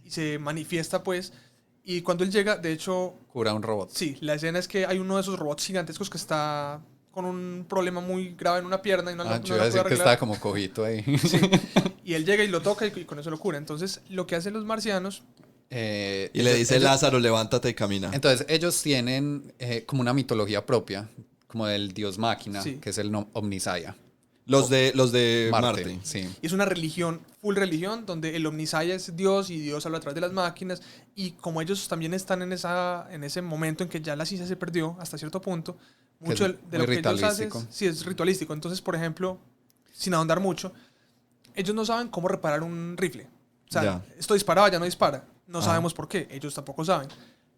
Speaker 2: y se manifiesta, pues, y cuando él llega, de hecho,
Speaker 1: Cura un robot.
Speaker 2: sí, la escena es que hay uno de esos robots gigantescos que está con un problema muy grave en una pierna y no,
Speaker 1: Yo
Speaker 2: no
Speaker 1: iba a
Speaker 2: la puede
Speaker 1: decir que
Speaker 2: arreglar.
Speaker 1: estaba como cojito ahí.
Speaker 2: Y él llega y lo toca y con eso lo cura. Entonces, lo que hacen los marcianos,
Speaker 3: Y le dice Lázaro, levántate y camina.
Speaker 1: Entonces, ellos tienen como una mitología propia, como del dios máquina,
Speaker 2: Sí.
Speaker 1: que es el Omnisaya.
Speaker 3: Los de Marte.
Speaker 1: Sí.
Speaker 2: y es una religión, full religión, donde el Omnisaya es Dios y Dios habla a través de las máquinas. Y como ellos también están en ese momento en que ya la ciencia se perdió hasta cierto punto,
Speaker 1: Que
Speaker 2: mucho
Speaker 1: es
Speaker 2: de
Speaker 1: muy
Speaker 2: lo que ellos hacen
Speaker 1: ritualístico.
Speaker 2: sí es ritualístico. Entonces, por ejemplo, sin ahondar mucho, ellos no saben cómo reparar un rifle. O sea,
Speaker 3: Ya.
Speaker 2: esto disparaba, ya no dispara. No
Speaker 3: Ajá.
Speaker 2: sabemos por qué, ellos tampoco saben.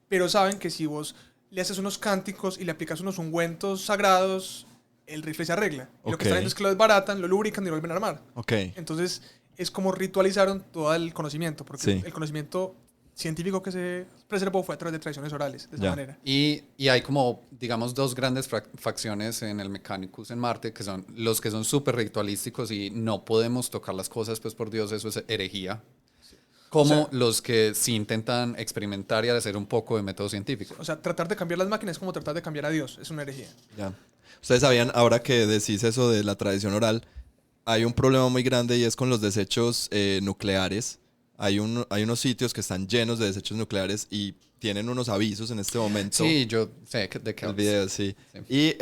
Speaker 2: Pero saben que si vos le haces unos cánticos y le aplicas unos ungüentos sagrados, el rifle se arregla. Y lo que
Speaker 3: Ok.
Speaker 2: están haciendo es que lo desbaratan, lo lubrican y lo vuelven a armar.
Speaker 3: Ok.
Speaker 2: Entonces, es como ritualizaron todo el conocimiento, porque
Speaker 3: Sí.
Speaker 2: el conocimiento científico que se preservó fue a través de tradiciones orales, de esa
Speaker 3: Ya.
Speaker 2: manera.
Speaker 1: Y hay como, digamos, dos grandes facciones en el Mechanicus en Marte, que son los que son súper ritualísticos y no podemos tocar las cosas, pues por Dios, eso es herejía. Como
Speaker 2: O sea,
Speaker 1: los que sí intentan experimentar y hacer un poco de método científico.
Speaker 2: O sea, tratar de cambiar las máquinas es como tratar de cambiar a Dios, es una herejía.
Speaker 3: Ya. Ustedes sabían, ahora que decís eso de la tradición oral, hay un problema muy grande y es con los desechos nucleares. Hay unos sitios que están llenos de desechos nucleares y tienen unos avisos en este momento.
Speaker 1: Sí, yo sé de qué
Speaker 3: El
Speaker 1: hablas.
Speaker 3: video, sí.
Speaker 1: Sí.
Speaker 3: Y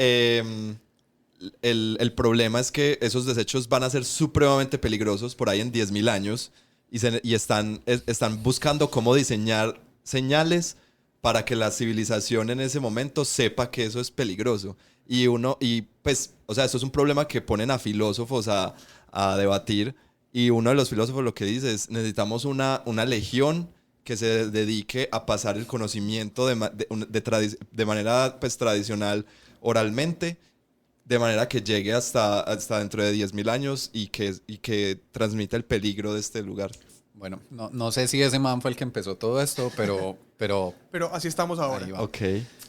Speaker 3: el problema es que esos desechos van a ser supremamente peligrosos por ahí en 10.000 años y están buscando cómo diseñar señales para que la civilización en ese momento sepa que eso es peligroso. Y pues, o sea, esto es un problema que ponen a filósofos a debatir. Y uno de los filósofos lo que dice es, necesitamos una legión que se dedique a pasar el conocimiento de manera pues, tradicional, oralmente, de manera que llegue hasta dentro de 10.000 años y que transmita el peligro de este lugar.
Speaker 1: Bueno, no sé si ese man fue el que empezó todo esto, pero
Speaker 2: Pero así estamos ahora.
Speaker 1: Ahí va.
Speaker 3: Ok.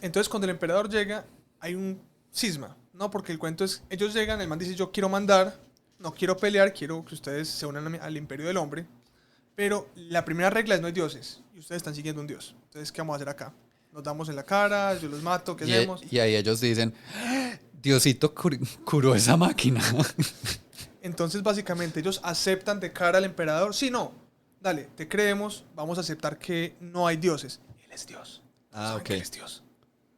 Speaker 2: Entonces, cuando el emperador llega, hay un cisma, ¿no? Porque el cuento es, ellos llegan, el man dice, yo quiero mandar, no quiero pelear, quiero que ustedes se unan al imperio del hombre, pero la primera regla es no hay dioses, y ustedes están siguiendo un dios. Entonces, ¿qué vamos a hacer acá? Nos damos en la cara, yo los mato, ¿qué hacemos?
Speaker 1: y ahí ellos dicen, Diosito curó esa máquina.
Speaker 2: Entonces, básicamente, ellos aceptan de cara al emperador, sí, no, dale, te creemos, vamos a aceptar que no hay dioses. Él es Dios.
Speaker 3: Ah,
Speaker 2: Saben
Speaker 3: ok.
Speaker 2: que él es Dios.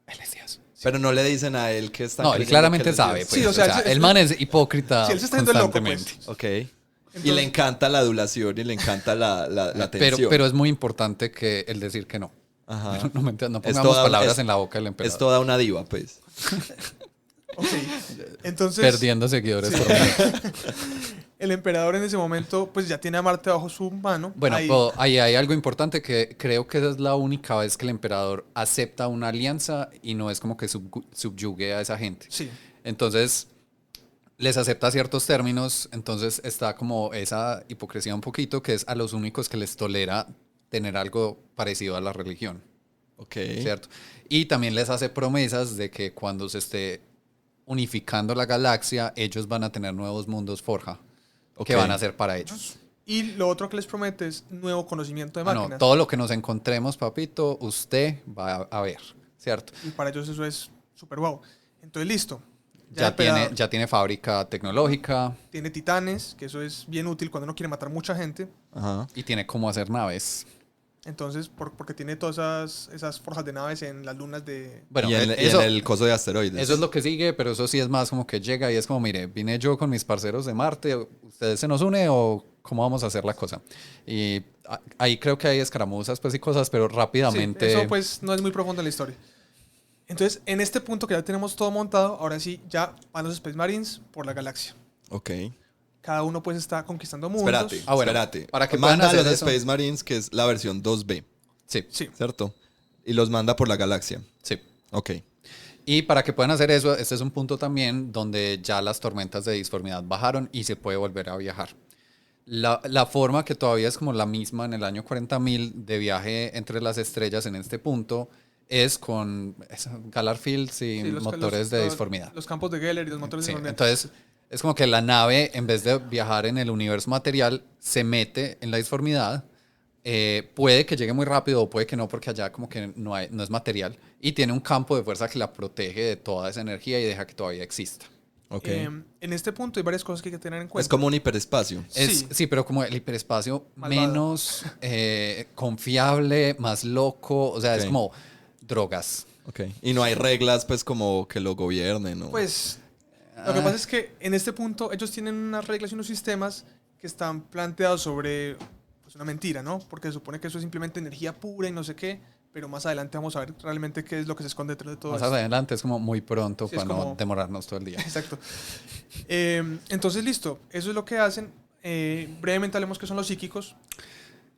Speaker 1: Él es Dios.
Speaker 3: Pero no le dicen a él que está
Speaker 1: No, él claramente sabe. Pues,
Speaker 2: Sí, o sea,
Speaker 1: el man es hipócrita
Speaker 2: Sí, él se está haciendo el loco,
Speaker 1: constantemente.
Speaker 2: pues.
Speaker 3: Ok. Y
Speaker 2: Entonces-
Speaker 3: le encanta la adulación y le encanta la tensión.
Speaker 1: Pero es muy importante que el decir que no.
Speaker 3: Ajá.
Speaker 1: No
Speaker 3: Es
Speaker 1: pongamos
Speaker 3: toda-
Speaker 1: palabras
Speaker 3: es-
Speaker 1: en la boca del emperador.
Speaker 3: Es toda una diva, pues.
Speaker 2: Ok. Entonces,
Speaker 1: Perdiendo seguidores por mí.
Speaker 2: el emperador en ese momento, pues ya tiene a Marte bajo su mano.
Speaker 1: Bueno,
Speaker 2: Ahí-
Speaker 1: pero ahí hay algo importante que creo que esa es la única vez que el emperador acepta una alianza y no es como que subyugue a esa gente.
Speaker 2: Sí.
Speaker 1: Entonces, les acepta ciertos términos, entonces está como esa hipocresía un poquito, que es a los únicos que les tolera tener algo parecido a la religión,
Speaker 3: Ok.
Speaker 1: ¿cierto? Y también les hace promesas de que cuando se esté unificando la galaxia, ellos van a tener nuevos mundos forja,
Speaker 3: Ok.
Speaker 1: que van a ser para ellos.
Speaker 2: Y lo otro que les promete es nuevo conocimiento de
Speaker 1: Ah,
Speaker 2: máquinas.
Speaker 1: no, todo lo que nos encontremos, papito, usted va a ver, ¿cierto?
Speaker 2: Y para ellos eso es súper guau. Entonces, listo. el
Speaker 1: Ya
Speaker 2: emperador
Speaker 1: tiene fábrica tecnológica
Speaker 2: tiene titanes, que eso es bien útil cuando uno quiere matar mucha gente.
Speaker 3: Ajá.
Speaker 1: y tiene cómo hacer naves.
Speaker 2: Entonces, porque tiene todas esas forjas de naves en las lunas de...
Speaker 1: Bueno,
Speaker 3: y en
Speaker 1: eso,
Speaker 3: el coso de asteroides.
Speaker 1: eso es lo que sigue, pero eso sí es más como que llega y es como, mire, vine yo con mis parceros de Marte, ¿ustedes se nos une o cómo vamos a hacer la cosa? Y ahí creo que hay escaramuzas pues y cosas, pero rápidamente...
Speaker 2: Sí, eso pues no es muy profundo en la historia. Entonces, en este punto que ya tenemos todo montado, ahora sí, ya van los Space Marines por la galaxia.
Speaker 3: Ok.
Speaker 2: Cada uno pues está conquistando mundos.
Speaker 3: Espérate,
Speaker 1: Ah, bueno,
Speaker 3: espérate.
Speaker 1: para que puedan
Speaker 3: manda a
Speaker 1: hacer
Speaker 3: los
Speaker 1: eso.
Speaker 3: Space Marines, que es la versión 2B,
Speaker 1: Sí,
Speaker 2: Sí.
Speaker 3: ¿cierto? Y los manda por la galaxia.
Speaker 1: sí.
Speaker 3: Ok.
Speaker 1: Y para que puedan hacer eso, este es un punto también donde ya las tormentas de disformidad bajaron y se puede volver a viajar. La forma que todavía es como la misma en el año 40.000 de viaje entre las estrellas en este punto es con Galar Fields y
Speaker 2: Sí,
Speaker 1: motores de disformidad.
Speaker 2: Los campos de Geller y los motores
Speaker 1: Sí,
Speaker 2: de disformidad.
Speaker 1: entonces es como que la nave, en vez de viajar en el universo material, se mete en la disformidad. Puede que llegue muy rápido o puede que no, porque allá como que no es material. Y tiene un campo de fuerza que la protege de toda esa energía y deja que todavía exista.
Speaker 3: Ok.
Speaker 2: En este punto hay varias cosas que hay que tener en cuenta.
Speaker 3: Es como un hiperespacio.
Speaker 2: Sí.
Speaker 1: Sí, pero como el hiperespacio
Speaker 2: Malvado.
Speaker 1: menos confiable, más loco, o sea, es
Speaker 3: Ok.
Speaker 1: como drogas.
Speaker 3: Ok. Y no hay reglas, pues, como que lo gobiernen, ¿no?
Speaker 2: Pues lo que pasa es que en este punto ellos tienen unas reglas y unos sistemas que están planteados sobre pues, una mentira, ¿no? Porque se supone que eso es simplemente energía pura y no sé qué, pero más adelante vamos a ver realmente qué es lo que se esconde detrás de todo
Speaker 1: Más
Speaker 2: esto.
Speaker 1: adelante es como muy pronto
Speaker 2: Sí, es
Speaker 1: para no
Speaker 2: como-
Speaker 1: demorarnos todo el día.
Speaker 2: Exacto. Entonces, listo. Eso es lo que hacen. Brevemente hablemos que son los psíquicos.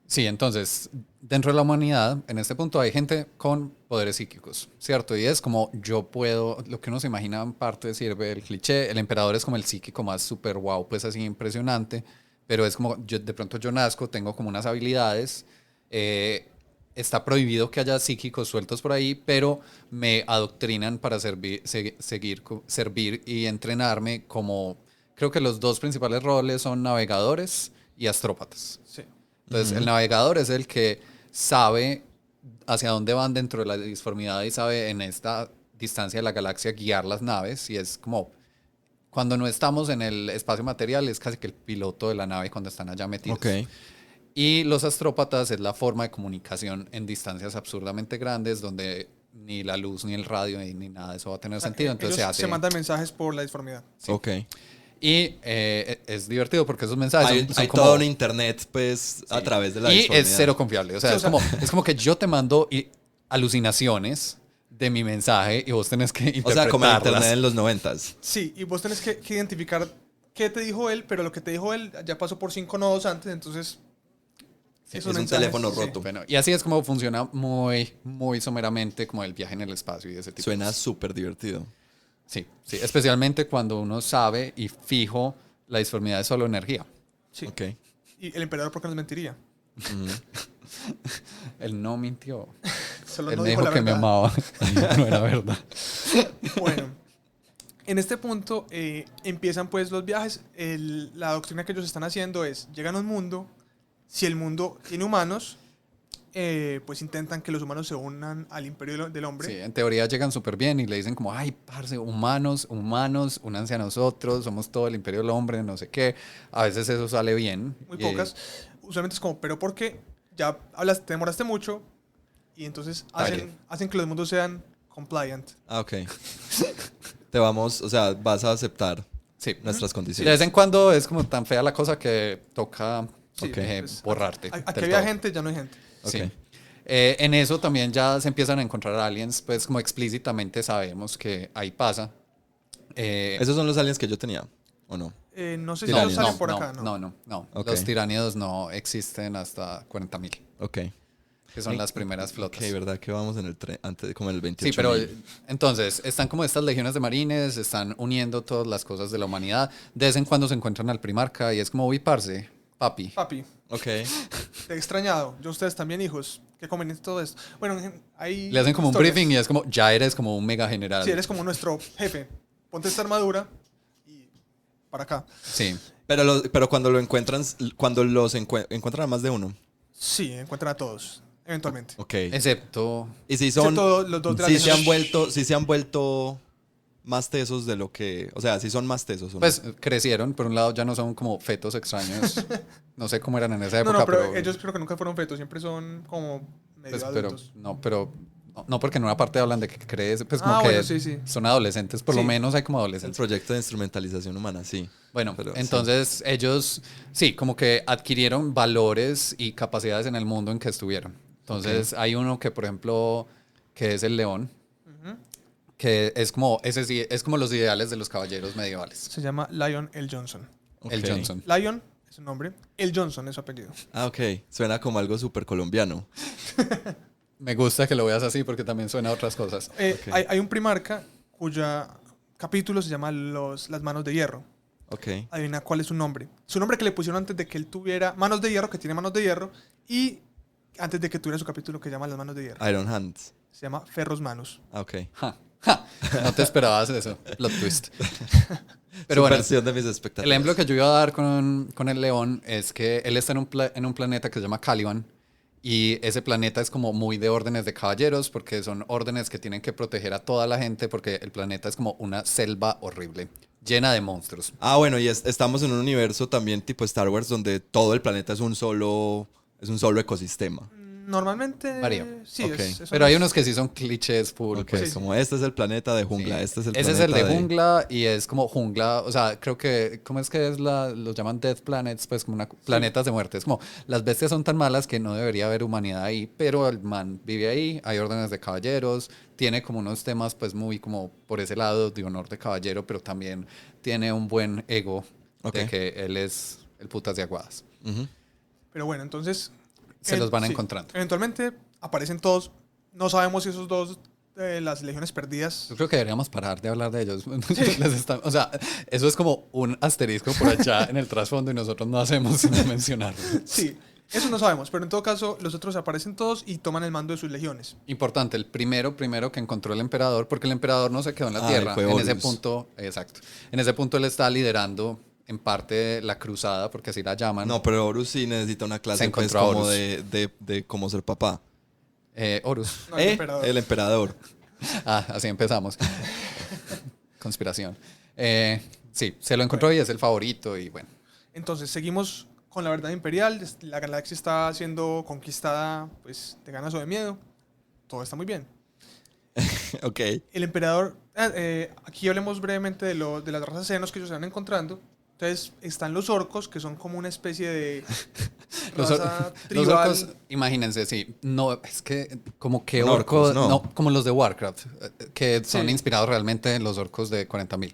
Speaker 1: Sí, entonces, dentro de la humanidad, en este punto hay gente con poderes psíquicos, ¿cierto? Y es como yo puedo, lo que uno se imagina en parte sirve el cliché, el emperador es como el psíquico más super wow, pues así impresionante, pero es como, de pronto yo nazco, tengo como unas habilidades, está prohibido que haya psíquicos sueltos por ahí, pero me adoctrinan para servir y entrenarme como, creo que los dos principales roles son navegadores y astrópatas.
Speaker 2: Sí.
Speaker 1: Entonces, el navegador es el que sabe hacia dónde van dentro de la disformidad y sabe en esta distancia de la galaxia guiar las naves. Y es como, cuando no estamos en el espacio material, es casi que el piloto de la nave cuando están allá metidos.
Speaker 3: Ok.
Speaker 1: Y los astrópatas es la forma de comunicación en distancias absurdamente grandes donde ni la luz, ni el radio, ni nada de eso va a tener sentido. Entonces
Speaker 2: Ellos
Speaker 1: se
Speaker 2: se
Speaker 1: hace...
Speaker 2: mandan mensajes por la disformidad.
Speaker 3: Ok.
Speaker 1: Y es divertido porque esos mensajes son
Speaker 3: Hay
Speaker 1: como...
Speaker 3: todo un internet, pues, a través de la
Speaker 1: Y
Speaker 3: disformidad.
Speaker 1: es cero confiable. O sea,
Speaker 2: Sí, o
Speaker 1: es como que yo te mando alucinaciones de mi mensaje y vos tenés que
Speaker 3: O
Speaker 1: interpretarlas.
Speaker 3: sea, como el internet en los 90s.
Speaker 2: Sí, y vos tenés que identificar qué te dijo él, pero lo que te dijo él ya pasó por 5 nodos antes, entonces...
Speaker 3: Sí,
Speaker 2: esos
Speaker 3: es un
Speaker 2: mensajes,
Speaker 3: teléfono
Speaker 2: sí.
Speaker 3: roto.
Speaker 1: Bueno, y así es como funciona muy, muy someramente como el viaje en el espacio y ese tipo de
Speaker 3: Suena
Speaker 1: cosas.
Speaker 3: súper divertido.
Speaker 1: Sí, sí, especialmente cuando uno sabe y fijo la disformidad es solo energía.
Speaker 2: Sí.
Speaker 3: Ok.
Speaker 2: Y el emperador, ¿por qué nos mentiría?
Speaker 1: Él no mintió.
Speaker 2: Solo
Speaker 1: Él
Speaker 2: no
Speaker 1: me
Speaker 2: dijo
Speaker 1: dijo
Speaker 2: la
Speaker 1: que me
Speaker 2: verdad.
Speaker 1: amaba. Y no era verdad.
Speaker 2: Bueno, en este punto empiezan pues los viajes. La doctrina que ellos están haciendo es, llegan a un mundo, si el mundo tiene humanos, pues intentan que los humanos se unan al imperio del hombre.
Speaker 1: Sí, en teoría llegan súper bien y le dicen como, ay, parce, humanos, únanse a nosotros, somos todo el imperio del hombre, no sé qué. A veces eso sale bien.
Speaker 2: Muy
Speaker 1: Y-
Speaker 2: pocas. Usualmente es como, pero ¿por qué? Ya hablas, te demoraste mucho y entonces
Speaker 1: Vale.
Speaker 2: hacen que los mundos sean compliant.
Speaker 3: Ah, ok. Te vamos, o sea, vas a aceptar
Speaker 1: Sí.
Speaker 3: nuestras
Speaker 1: De
Speaker 3: condiciones.
Speaker 1: vez en cuando es como tan fea la cosa que toca
Speaker 2: Sí, pues,
Speaker 1: borrarte.
Speaker 2: Aquí
Speaker 1: del
Speaker 2: había
Speaker 1: todo.
Speaker 2: gente, ya no hay gente.
Speaker 3: Ok.
Speaker 1: Sí. En eso también ya se empiezan a encontrar aliens, pues como explícitamente sabemos que ahí pasa.
Speaker 3: Esos son los aliens que yo tenía, ¿o no?
Speaker 2: No sé si
Speaker 3: Tiránidos.
Speaker 2: ellos salen por acá, ¿no?
Speaker 1: No.
Speaker 3: Ok.
Speaker 1: Los tiránidos no existen hasta 40.000,
Speaker 3: Ok.
Speaker 1: que son las primeras flotas.
Speaker 3: Ok, ¿verdad que vamos en el tren antes, como en el 28?
Speaker 1: Sí, pero entonces están como estas legiones de marines, están uniendo todas las cosas de la humanidad. De vez en cuando se encuentran al primarca y es como, uy, parce, papi.
Speaker 2: Papi,
Speaker 3: Ok.
Speaker 2: te he extrañado. Yo ustedes también, hijos. Qué conveniente todo esto. Bueno, hay
Speaker 1: Le hacen como un
Speaker 2: historias.
Speaker 1: briefing y es como, ya eres como un mega general.
Speaker 2: Sí, eres como nuestro jefe. Ponte esta armadura y para acá.
Speaker 1: Sí.
Speaker 3: Pero cuando lo encuentran, cuando los encuentran a más de uno.
Speaker 2: Sí, encuentran a todos, eventualmente.
Speaker 3: Ok.
Speaker 1: Excepto,
Speaker 3: Y si son,
Speaker 2: Excepto los dos de la
Speaker 3: si se
Speaker 2: legión.
Speaker 3: han vuelto más tesos de lo que, o sea, si son más tesos. ¿O no?
Speaker 1: pues crecieron, por un lado ya no son como fetos extraños. No sé cómo eran en esa
Speaker 2: No,
Speaker 1: época,
Speaker 2: no, pero ellos creo que nunca fueron fetos, siempre son como medio
Speaker 1: pues,
Speaker 2: adultos.
Speaker 1: no, porque en una parte hablan de que crees, pues como
Speaker 2: Ah,
Speaker 1: que
Speaker 2: bueno, sí, sí.
Speaker 1: son adolescentes, por lo
Speaker 2: Sí.
Speaker 1: menos hay como
Speaker 3: el
Speaker 1: adolescentes.
Speaker 3: proyecto de instrumentalización humana, sí.
Speaker 1: Bueno,
Speaker 3: Pero,
Speaker 1: entonces ellos sí, como que adquirieron valores y capacidades en el mundo en que estuvieron. Entonces hay uno que, por ejemplo, que es el león, que es como, ese sí, es como los ideales de los caballeros medievales.
Speaker 2: Se llama Lion L. Johnson.
Speaker 3: Ok.
Speaker 1: El Johnson.
Speaker 2: Lion es su nombre, L. Johnson es su apellido.
Speaker 3: Ah, ok. Suena como algo súper colombiano.
Speaker 1: Me gusta que lo veas así porque también suena a otras cosas.
Speaker 3: Ok.
Speaker 2: Hay un primarca cuya capítulo se llama Las Manos de Hierro.
Speaker 3: Ok.
Speaker 2: Adivina cuál es su nombre. Su nombre que le pusieron antes de que él tuviera manos de hierro, que tiene manos de hierro, y antes de que tuviera su capítulo que se llama Las Manos de Hierro.
Speaker 3: Iron Hands.
Speaker 2: Se llama Ferros Manos.
Speaker 3: Ah, ok.
Speaker 1: No te esperabas eso, plot twist. Pero bueno,
Speaker 3: Subversión de mis expectativas.
Speaker 1: el ejemplo que yo iba a dar con el león es que él está en un planeta que se llama Caliban. Y ese planeta es como muy de órdenes de caballeros porque son órdenes que tienen que proteger a toda la gente porque el planeta es como una selva horrible, llena de monstruos.
Speaker 3: Ah, bueno, y estamos en un universo también tipo Star Wars donde todo el planeta es un solo ecosistema.
Speaker 2: Normalmente,
Speaker 1: Varía.
Speaker 2: sí,
Speaker 3: Ok.
Speaker 2: eso
Speaker 1: Pero
Speaker 2: no
Speaker 1: hay
Speaker 2: es-
Speaker 1: unos que sí son clichés full.
Speaker 3: Ok,
Speaker 1: pues.
Speaker 3: como este es el planeta de jungla,
Speaker 1: Sí.
Speaker 3: este es el
Speaker 1: Ese es
Speaker 3: planeta
Speaker 1: el de jungla y es como jungla, o sea, creo que, ¿cómo es que es los llaman death planets? Pues como planetas de muerte. Es como, las bestias son tan malas que no debería haber humanidad ahí, pero el man vive ahí, hay órdenes de caballeros, tiene como unos temas pues muy como por ese lado de honor de caballero, pero también tiene un buen ego
Speaker 3: Ok.
Speaker 1: de que él es el putas de aguadas.
Speaker 3: Ujú.
Speaker 2: Pero bueno, entonces...
Speaker 1: Se los van
Speaker 2: sí,
Speaker 1: encontrando.
Speaker 2: Eventualmente aparecen todos. No sabemos si esos dos de las legiones perdidas...
Speaker 1: Yo creo que deberíamos parar de hablar de ellos. O sea, eso es como un asterisco por allá en el trasfondo y nosotros no hacemos sino mencionarlo.
Speaker 2: Sí, eso no sabemos, pero en todo caso los otros aparecen todos y toman el mando de sus legiones.
Speaker 1: Importante, el primero que encontró el emperador, porque el emperador no se quedó en la
Speaker 3: Ah,
Speaker 1: tierra.
Speaker 3: fue
Speaker 1: En ese
Speaker 3: Horus.
Speaker 1: punto, exacto. En ese punto él está liderando en parte la cruzada, porque así la llaman.
Speaker 3: No, pero Horus sí necesita una
Speaker 1: Se
Speaker 3: clase pues
Speaker 1: encontró a
Speaker 3: como
Speaker 1: Horus.
Speaker 3: de cómo ser papá.
Speaker 1: Horus.
Speaker 2: No, el emperador.
Speaker 3: El emperador.
Speaker 1: Ah, así empezamos. Conspiración. Sí, se lo encontró y es el favorito y bueno.
Speaker 2: Entonces seguimos con la verdad imperial. La galaxia está siendo conquistada pues de ganas o de miedo. Todo está muy bien.
Speaker 3: Ok.
Speaker 2: El emperador... aquí hablemos brevemente de las razas senos que ellos se van encontrando. Entonces están los orcos, que son como una especie de
Speaker 1: Los,
Speaker 2: raza
Speaker 1: los
Speaker 2: tribal.
Speaker 1: orcos, imagínense, sí. No, es que como que
Speaker 3: Son
Speaker 1: orco,
Speaker 3: orcos, no.
Speaker 1: no, como los de Warcraft, que son
Speaker 2: Sí.
Speaker 1: inspirados realmente en los orcos de 40.000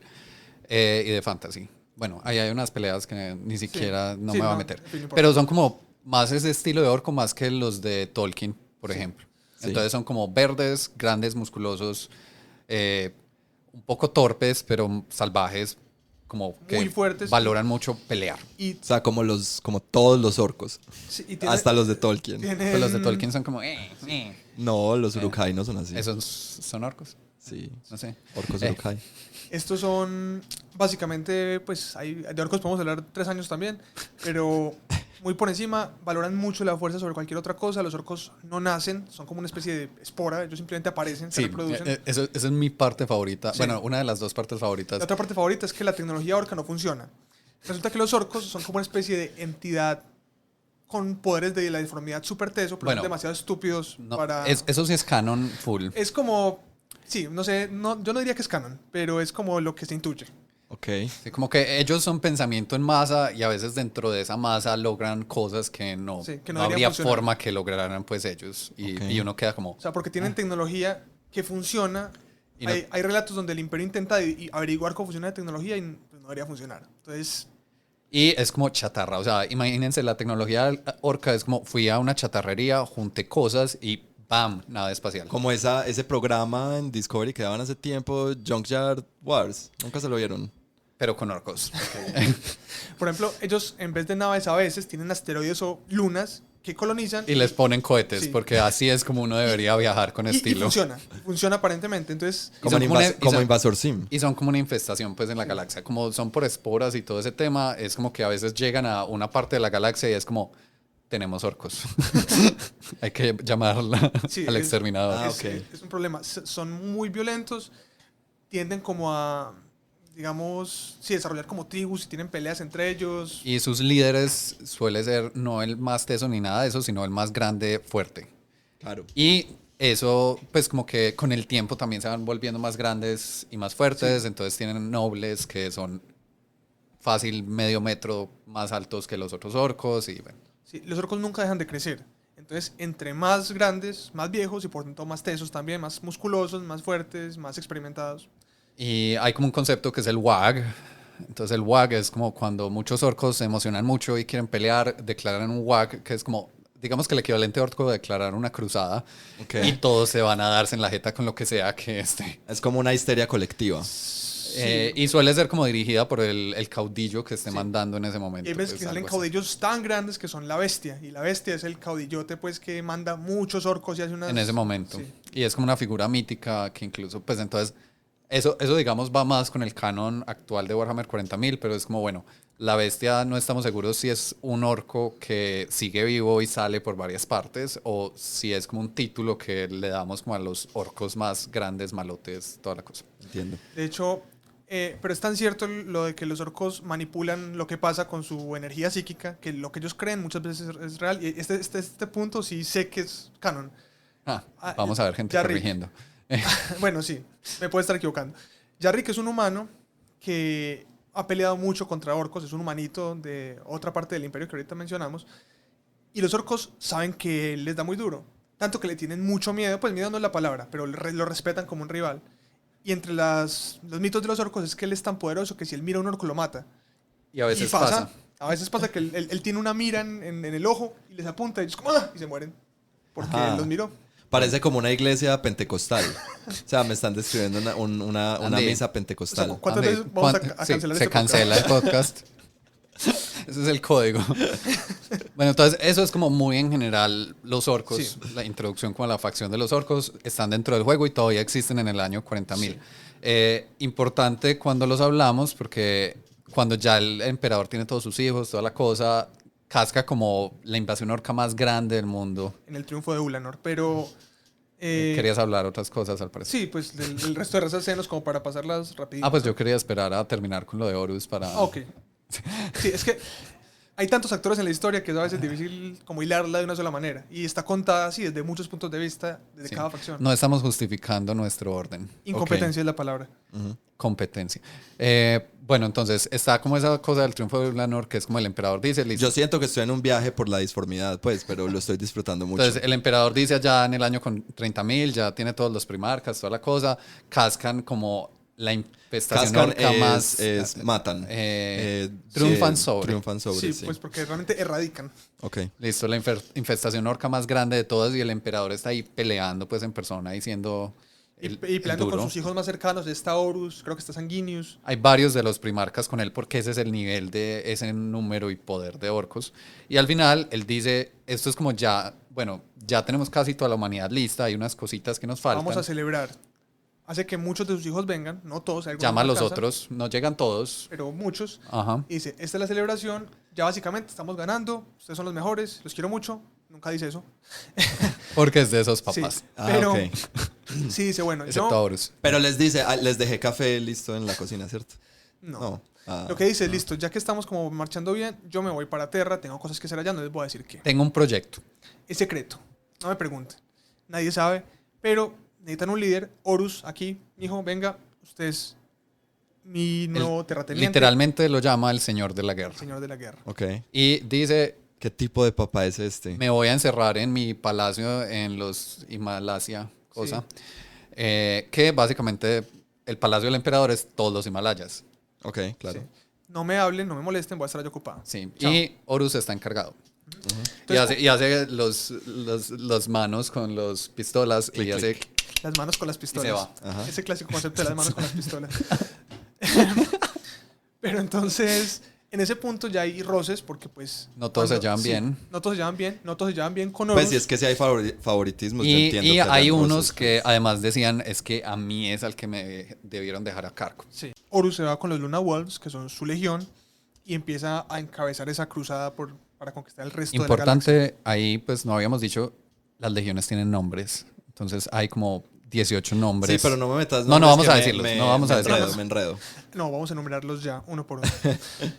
Speaker 1: y de Fantasy. Bueno, ahí hay unas peleas que ni siquiera no
Speaker 2: Sí,
Speaker 1: me voy a
Speaker 2: no,
Speaker 1: meter.
Speaker 2: en fin, no importa.
Speaker 1: Pero son como más ese estilo de orco más que los de Tolkien, por ejemplo.
Speaker 3: Sí.
Speaker 1: Entonces son como verdes, grandes, musculosos, un poco torpes, pero salvajes, como que
Speaker 2: Muy fuertes.
Speaker 1: valoran mucho pelear.
Speaker 2: Y,
Speaker 3: O sea, como todos los orcos.
Speaker 2: sí, y tiene-
Speaker 3: Hasta los de Tolkien.
Speaker 2: tienen-
Speaker 1: Pues los de Tolkien son como...
Speaker 3: No, los Uruk-hai no son así.
Speaker 1: ¿Esos son orcos?
Speaker 3: Sí.
Speaker 1: No sé.
Speaker 3: Orcos
Speaker 1: Eh.
Speaker 3: Uruk-hai.
Speaker 2: Estos son básicamente, pues de orcos podemos hablar 3 años también, pero muy por encima valoran mucho la fuerza sobre cualquier otra cosa. Los orcos no nacen, son como una especie de espora, ellos simplemente aparecen, se
Speaker 1: Sí,
Speaker 2: reproducen.
Speaker 1: esa es mi parte favorita.
Speaker 2: Sí.
Speaker 1: Bueno, una de las dos partes favoritas.
Speaker 2: La otra parte favorita es que la tecnología orca no funciona. Resulta que los orcos son como una especie de entidad con poderes de la deformidad súper teso, pero
Speaker 1: Bueno,
Speaker 2: son demasiado estúpidos
Speaker 1: No,
Speaker 2: para...
Speaker 1: eso sí es canon full.
Speaker 2: Es como... Sí, no sé, yo no diría que es canon, pero es como lo que se intuye.
Speaker 3: Ok. Ok.
Speaker 1: Sí, como que ellos son pensamiento en masa y a veces dentro de esa masa logran cosas que no,
Speaker 2: Sí, que
Speaker 1: no
Speaker 2: no deberían
Speaker 1: habría
Speaker 2: funcionar.
Speaker 1: forma que lograran pues ellos. Y,
Speaker 3: Ok.
Speaker 1: y uno queda como...
Speaker 2: O sea, porque tienen tecnología que funciona.
Speaker 1: Y no-
Speaker 2: Hay relatos donde el imperio intenta averiguar cómo funciona la tecnología y pues, no debería funcionar. Entonces,
Speaker 1: Y es como chatarra, o sea, imagínense la tecnología orca es como fui a una chatarrería, junté cosas y ¡bam! Nave espacial.
Speaker 3: Como ese programa en Discovery que daban hace tiempo, Junkyard Wars. Nunca se lo vieron.
Speaker 1: Pero con orcos.
Speaker 2: por ejemplo, ellos en vez de naves a veces tienen asteroides o lunas que colonizan.
Speaker 1: Y les ponen cohetes,
Speaker 2: Sí.
Speaker 1: porque así es como uno debería viajar con
Speaker 2: y
Speaker 1: estilo.
Speaker 2: funciona aparentemente. Entonces,
Speaker 1: Y son como una- y
Speaker 3: Como
Speaker 1: son-
Speaker 3: Invasor Sim.
Speaker 1: Y son como una infestación pues en la galaxia. Como son por esporas y todo ese tema, es como que a veces llegan a una parte de la galaxia y es como, tenemos orcos. Hay que llamarla
Speaker 2: sí,
Speaker 1: al exterminador.
Speaker 3: Ah,
Speaker 2: es,
Speaker 3: ok.
Speaker 2: es un problema. Son muy violentos, tienden como a, digamos, sí, desarrollar como tribus y tienen peleas entre ellos.
Speaker 1: Y sus líderes suele ser no el más teso ni nada de eso, sino el más grande, fuerte.
Speaker 3: Claro.
Speaker 1: Y eso, pues como que con el tiempo también se van volviendo más grandes y más fuertes, entonces tienen nobles que son fácil medio metro más altos que los otros orcos y bueno.
Speaker 2: Sí, los orcos nunca dejan de crecer. Entonces, entre más grandes, más viejos y por tanto más tesos también, más musculosos, más fuertes, más experimentados.
Speaker 1: Y hay como un concepto que es el WAG. Entonces el WAG es como cuando muchos orcos se emocionan mucho y quieren pelear, declaran un WAG, que es como, digamos que el equivalente orco de declarar una cruzada.
Speaker 3: Ok.
Speaker 1: Y todos se van a darse en la jeta con lo que sea que esté.
Speaker 3: Es como una histeria colectiva.
Speaker 1: Y suele ser como dirigida por el caudillo que esté
Speaker 2: Sí.
Speaker 1: mandando en ese momento.
Speaker 2: Y hay veces
Speaker 1: pues,
Speaker 2: que salen
Speaker 1: algo así.
Speaker 2: caudillos tan grandes que son la bestia. Y la bestia es el caudillote pues que manda muchos orcos y hace unas...
Speaker 1: En ese momento.
Speaker 2: Sí.
Speaker 1: Y es como una figura mítica que incluso, pues entonces, eso digamos va más con el canon actual de Warhammer 40.000, pero es como, bueno, la bestia no estamos seguros si es un orco que sigue vivo y sale por varias partes o si es como un título que le damos como a los orcos más grandes, malotes, toda la cosa.
Speaker 3: Entiendo.
Speaker 2: De hecho, pero es tan cierto lo de que los orcos manipulan lo que pasa con su energía psíquica, que lo que ellos creen muchas veces es real. Y este punto sí sé que es canon.
Speaker 1: Vamos a ver gente
Speaker 2: Jarrick.
Speaker 1: corrigiendo.
Speaker 2: Bueno, sí, me puedo estar equivocando. Jarrick es un humano que ha peleado mucho contra orcos, es un humanito de otra parte del imperio que ahorita mencionamos, y los orcos saben que él les da muy duro, tanto que le tienen mucho miedo, pues miedo no es la palabra, pero lo respetan como un rival. Y entre los mitos de los orcos es que él es tan poderoso que si él mira a un orco lo mata.
Speaker 1: Y a veces
Speaker 2: Y
Speaker 1: pasa.
Speaker 2: A veces pasa que él tiene una mira en el ojo y les apunta y ellos como, ¡ah! Y se mueren. Porque
Speaker 3: Ajá.
Speaker 2: él los miró.
Speaker 3: Parece como una iglesia pentecostal. O sea, me están describiendo una
Speaker 1: Andy.
Speaker 3: misa
Speaker 2: O sea,
Speaker 3: pentecostal.
Speaker 2: ¿cuántas
Speaker 1: Andy,
Speaker 2: veces vamos a
Speaker 1: sí,
Speaker 2: cancelar
Speaker 1: se
Speaker 2: este
Speaker 1: cancela el podcast. Ese es el código. Bueno, entonces eso es como muy en general los orcos,
Speaker 2: Sí.
Speaker 1: la introducción como a la facción de los orcos, están dentro del juego y todavía existen en el año 40.000. Importante cuando los hablamos porque cuando ya el emperador tiene todos sus hijos, toda la cosa, casca como la invasión orca más grande del mundo.
Speaker 2: en el triunfo de Ulanor, pero...
Speaker 1: Querías hablar otras cosas al parecer.
Speaker 2: Sí, pues del resto de razas senos como para pasarlas rapidito.
Speaker 1: Pues yo quería esperar a terminar con lo de Horus para...
Speaker 2: Ok. Sí, es que hay tantos actores en la historia que es a veces difícil como hilarla de una sola manera. Y está contada así desde muchos puntos de vista, desde
Speaker 1: Sí.
Speaker 2: cada facción.
Speaker 1: No estamos justificando nuestro orden.
Speaker 2: Incompetencia es la palabra.
Speaker 1: Competencia. Bueno, entonces está como esa cosa del triunfo de Ulanor, que es como el emperador dice. Listo.
Speaker 3: Yo siento que estoy en un viaje por la disformidad, pues, pero lo estoy disfrutando mucho.
Speaker 1: Entonces el emperador dice allá en el año con 30.000, ya tiene todos los primarcas, toda la cosa. Cascan como la infestación
Speaker 3: Cascan
Speaker 1: orca más...
Speaker 3: matan.
Speaker 1: triunfan
Speaker 3: Sí,
Speaker 1: sobre.
Speaker 3: Triunfan sobre,
Speaker 2: Sí, pues porque realmente erradican.
Speaker 3: Ok.
Speaker 1: Listo, la infestación orca más grande de todas y el emperador está ahí peleando pues en persona diciendo...
Speaker 2: Y peleando con sus hijos más cercanos. Está Horus, creo que está Sanguinius.
Speaker 1: Hay varios de los primarcas con él porque ese es el nivel de ese número y poder de orcos. Y al final él dice, esto es como ya, bueno, ya tenemos casi toda la humanidad lista, hay unas cositas que nos faltan.
Speaker 2: Vamos a celebrar. Hace que muchos de sus hijos vengan, no todos. Algunos
Speaker 1: Llama a
Speaker 2: no
Speaker 1: los
Speaker 2: alcanzan,
Speaker 1: otros, no llegan todos.
Speaker 2: pero muchos.
Speaker 1: Ajá.
Speaker 2: Y dice, esta es la celebración, ya básicamente estamos ganando, ustedes son los mejores, los quiero mucho. Nunca dice eso.
Speaker 1: Porque es de esos
Speaker 2: Sí,
Speaker 1: papás.
Speaker 2: pero
Speaker 3: ok.
Speaker 2: sí dice, bueno,
Speaker 1: Excepto
Speaker 2: yo...
Speaker 1: a Horus.
Speaker 3: Pero les dice, les dejé café listo en la cocina, ¿cierto?
Speaker 2: No.
Speaker 3: Ah,
Speaker 2: Lo que dice, listo, ya que estamos como marchando bien, yo me voy para Terra, tengo cosas que hacer allá, no les voy a decir qué.
Speaker 1: Tengo un proyecto.
Speaker 2: Es secreto, no me pregunten. Nadie sabe, pero necesitan un líder. Horus, aquí, hijo, venga, ustedes mi nuevo terrateniente.
Speaker 1: Literalmente lo llama el señor de la guerra.
Speaker 2: El señor de la guerra.
Speaker 3: Ok.
Speaker 1: Y dice,
Speaker 3: ¿Qué tipo de papá es este?
Speaker 1: me voy a encerrar en mi palacio en los Himalaya, cosa. Que básicamente el palacio del emperador es todos los Himalayas.
Speaker 3: Ok, claro.
Speaker 2: Sí. No me hablen, no me molesten, voy a estar yo ocupado.
Speaker 1: Sí.
Speaker 2: Chao.
Speaker 1: Y Horus está encargado.
Speaker 2: Entonces,
Speaker 1: Y hace los manos con las pistolas
Speaker 3: Clic,
Speaker 1: y hace...
Speaker 3: clic.
Speaker 2: las manos con las pistolas.
Speaker 1: Y se va.
Speaker 3: Ajá.
Speaker 2: Ese clásico concepto de las manos con las pistolas. Pero entonces, en ese punto ya hay roces porque pues...
Speaker 1: No todos se llevan bien.
Speaker 2: No todos se llevan bien, no todos se llevan bien con Horus.
Speaker 3: Pues si es que si hay favoritismos, yo
Speaker 1: Y,
Speaker 3: entiendo.
Speaker 1: y
Speaker 3: que
Speaker 1: hay
Speaker 3: hayan
Speaker 1: unos
Speaker 3: roces,
Speaker 1: que
Speaker 3: pues.
Speaker 1: además decían, es que a mí es al que me debieron dejar a cargo.
Speaker 2: Sí. Horus se va con los Luna Wolves, que son su legión, y empieza a encabezar esa cruzada para conquistar el resto de la galaxia.
Speaker 1: Importante, ahí pues no habíamos dicho, las legiones tienen nombres. Entonces hay como 18 nombres.
Speaker 3: Sí, pero no me metas.
Speaker 1: No, no
Speaker 3: nombres
Speaker 1: vamos a
Speaker 3: que
Speaker 1: decirlos, no vamos a decirlos.
Speaker 3: Me enredo.
Speaker 2: No, vamos a enumerarlos ya, uno por uno.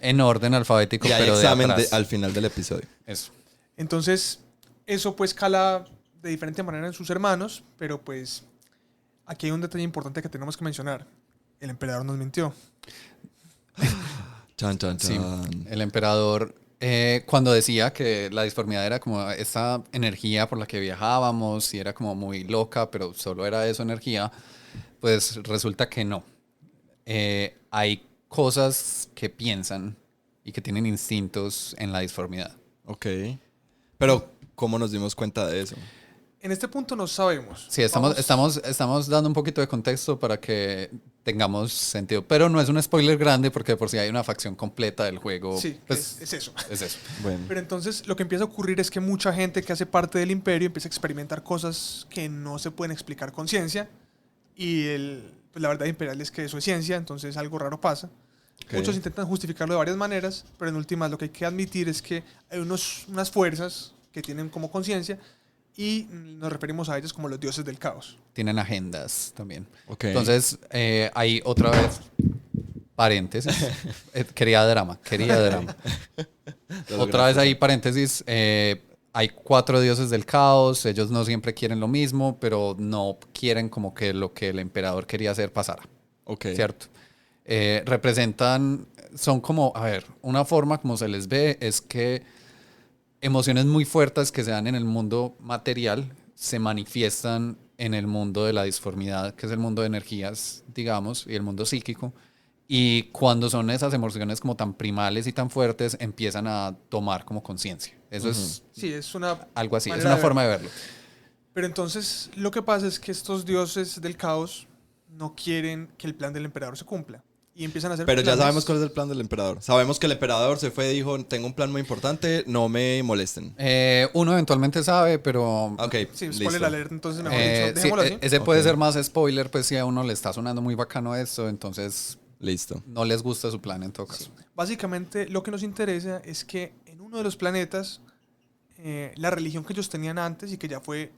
Speaker 1: En orden alfabético,
Speaker 3: Y hay
Speaker 1: pero de
Speaker 3: examen
Speaker 1: atrás.
Speaker 3: al final del episodio.
Speaker 1: Eso.
Speaker 2: Entonces, eso pues cala de diferente manera en sus hermanos, pero pues aquí hay un detalle importante que tenemos que mencionar. El emperador nos mintió.
Speaker 3: Chan, chan,
Speaker 1: Sí,
Speaker 3: chan.
Speaker 1: el emperador, cuando decía que la disformidad era como esta energía por la que viajábamos y era como muy loca, pero solo era eso energía, pues resulta que no. Hay cosas que piensan y que tienen instintos en la disformidad.
Speaker 3: Ok. Pero, ¿cómo nos dimos cuenta de eso?
Speaker 2: En este punto no sabemos.
Speaker 1: Sí,
Speaker 2: Vamos-
Speaker 1: estamos dando un poquito de contexto para que tengamos sentido, pero no es un spoiler grande porque de por si hay una facción completa del juego.
Speaker 2: Sí,
Speaker 1: pues,
Speaker 2: es eso.
Speaker 1: es eso.
Speaker 3: Bueno.
Speaker 2: Pero entonces lo que empieza a ocurrir es que mucha gente que hace parte del imperio empieza a experimentar cosas que no se pueden explicar con ciencia y pues la verdad imperial es que eso es ciencia, entonces algo raro pasa.
Speaker 3: Ok.
Speaker 2: Muchos intentan justificarlo de varias maneras, pero en últimas lo que hay que admitir es que hay unas fuerzas que tienen como conciencia y nos referimos a ellas como los dioses del caos.
Speaker 1: Tienen agendas también.
Speaker 3: Ok.
Speaker 1: Entonces, ahí otra vez, paréntesis. Quería drama.
Speaker 3: Lo
Speaker 1: Otra vez
Speaker 3: lograste.
Speaker 1: ahí, paréntesis. Hay 4 dioses del caos. Ellos no siempre quieren lo mismo, pero no quieren como que lo que el emperador quería hacer pasara.
Speaker 3: Ok.
Speaker 1: ¿Cierto? Representan, son como, a ver, una forma como se les ve es que emociones muy fuertes que se dan en el mundo material se manifiestan en el mundo de la disformidad, que es el mundo de energías, digamos, y el mundo psíquico. Y cuando son esas emociones como tan primales y tan fuertes, empiezan a tomar como conciencia. Eso es
Speaker 2: Sí, es una
Speaker 1: algo así, es
Speaker 2: manera
Speaker 1: una
Speaker 2: de
Speaker 1: forma
Speaker 2: verlo.
Speaker 1: de verlo.
Speaker 2: Pero entonces lo que pasa es que estos dioses del caos no quieren que el plan del emperador se cumpla. Y empiezan a hacer
Speaker 3: Pero ya
Speaker 2: planes-
Speaker 3: sabemos cuál es el plan del emperador. Sabemos que el emperador se fue y dijo, tengo un plan muy importante, no me molesten.
Speaker 1: Uno eventualmente sabe, pero
Speaker 3: Ok,
Speaker 2: Sí,
Speaker 3: listo.
Speaker 2: spoiler alert, entonces mejor dicho,
Speaker 1: sí,
Speaker 2: dejémoslo así.
Speaker 1: ese puede
Speaker 3: Ok.
Speaker 1: ser más spoiler, pues si a uno le está sonando muy bacano esto, entonces
Speaker 3: Listo.
Speaker 1: no les gusta su plan en todo caso.
Speaker 2: Básicamente lo que nos interesa es que en uno de los planetas, la religión que ellos tenían antes y que ya fue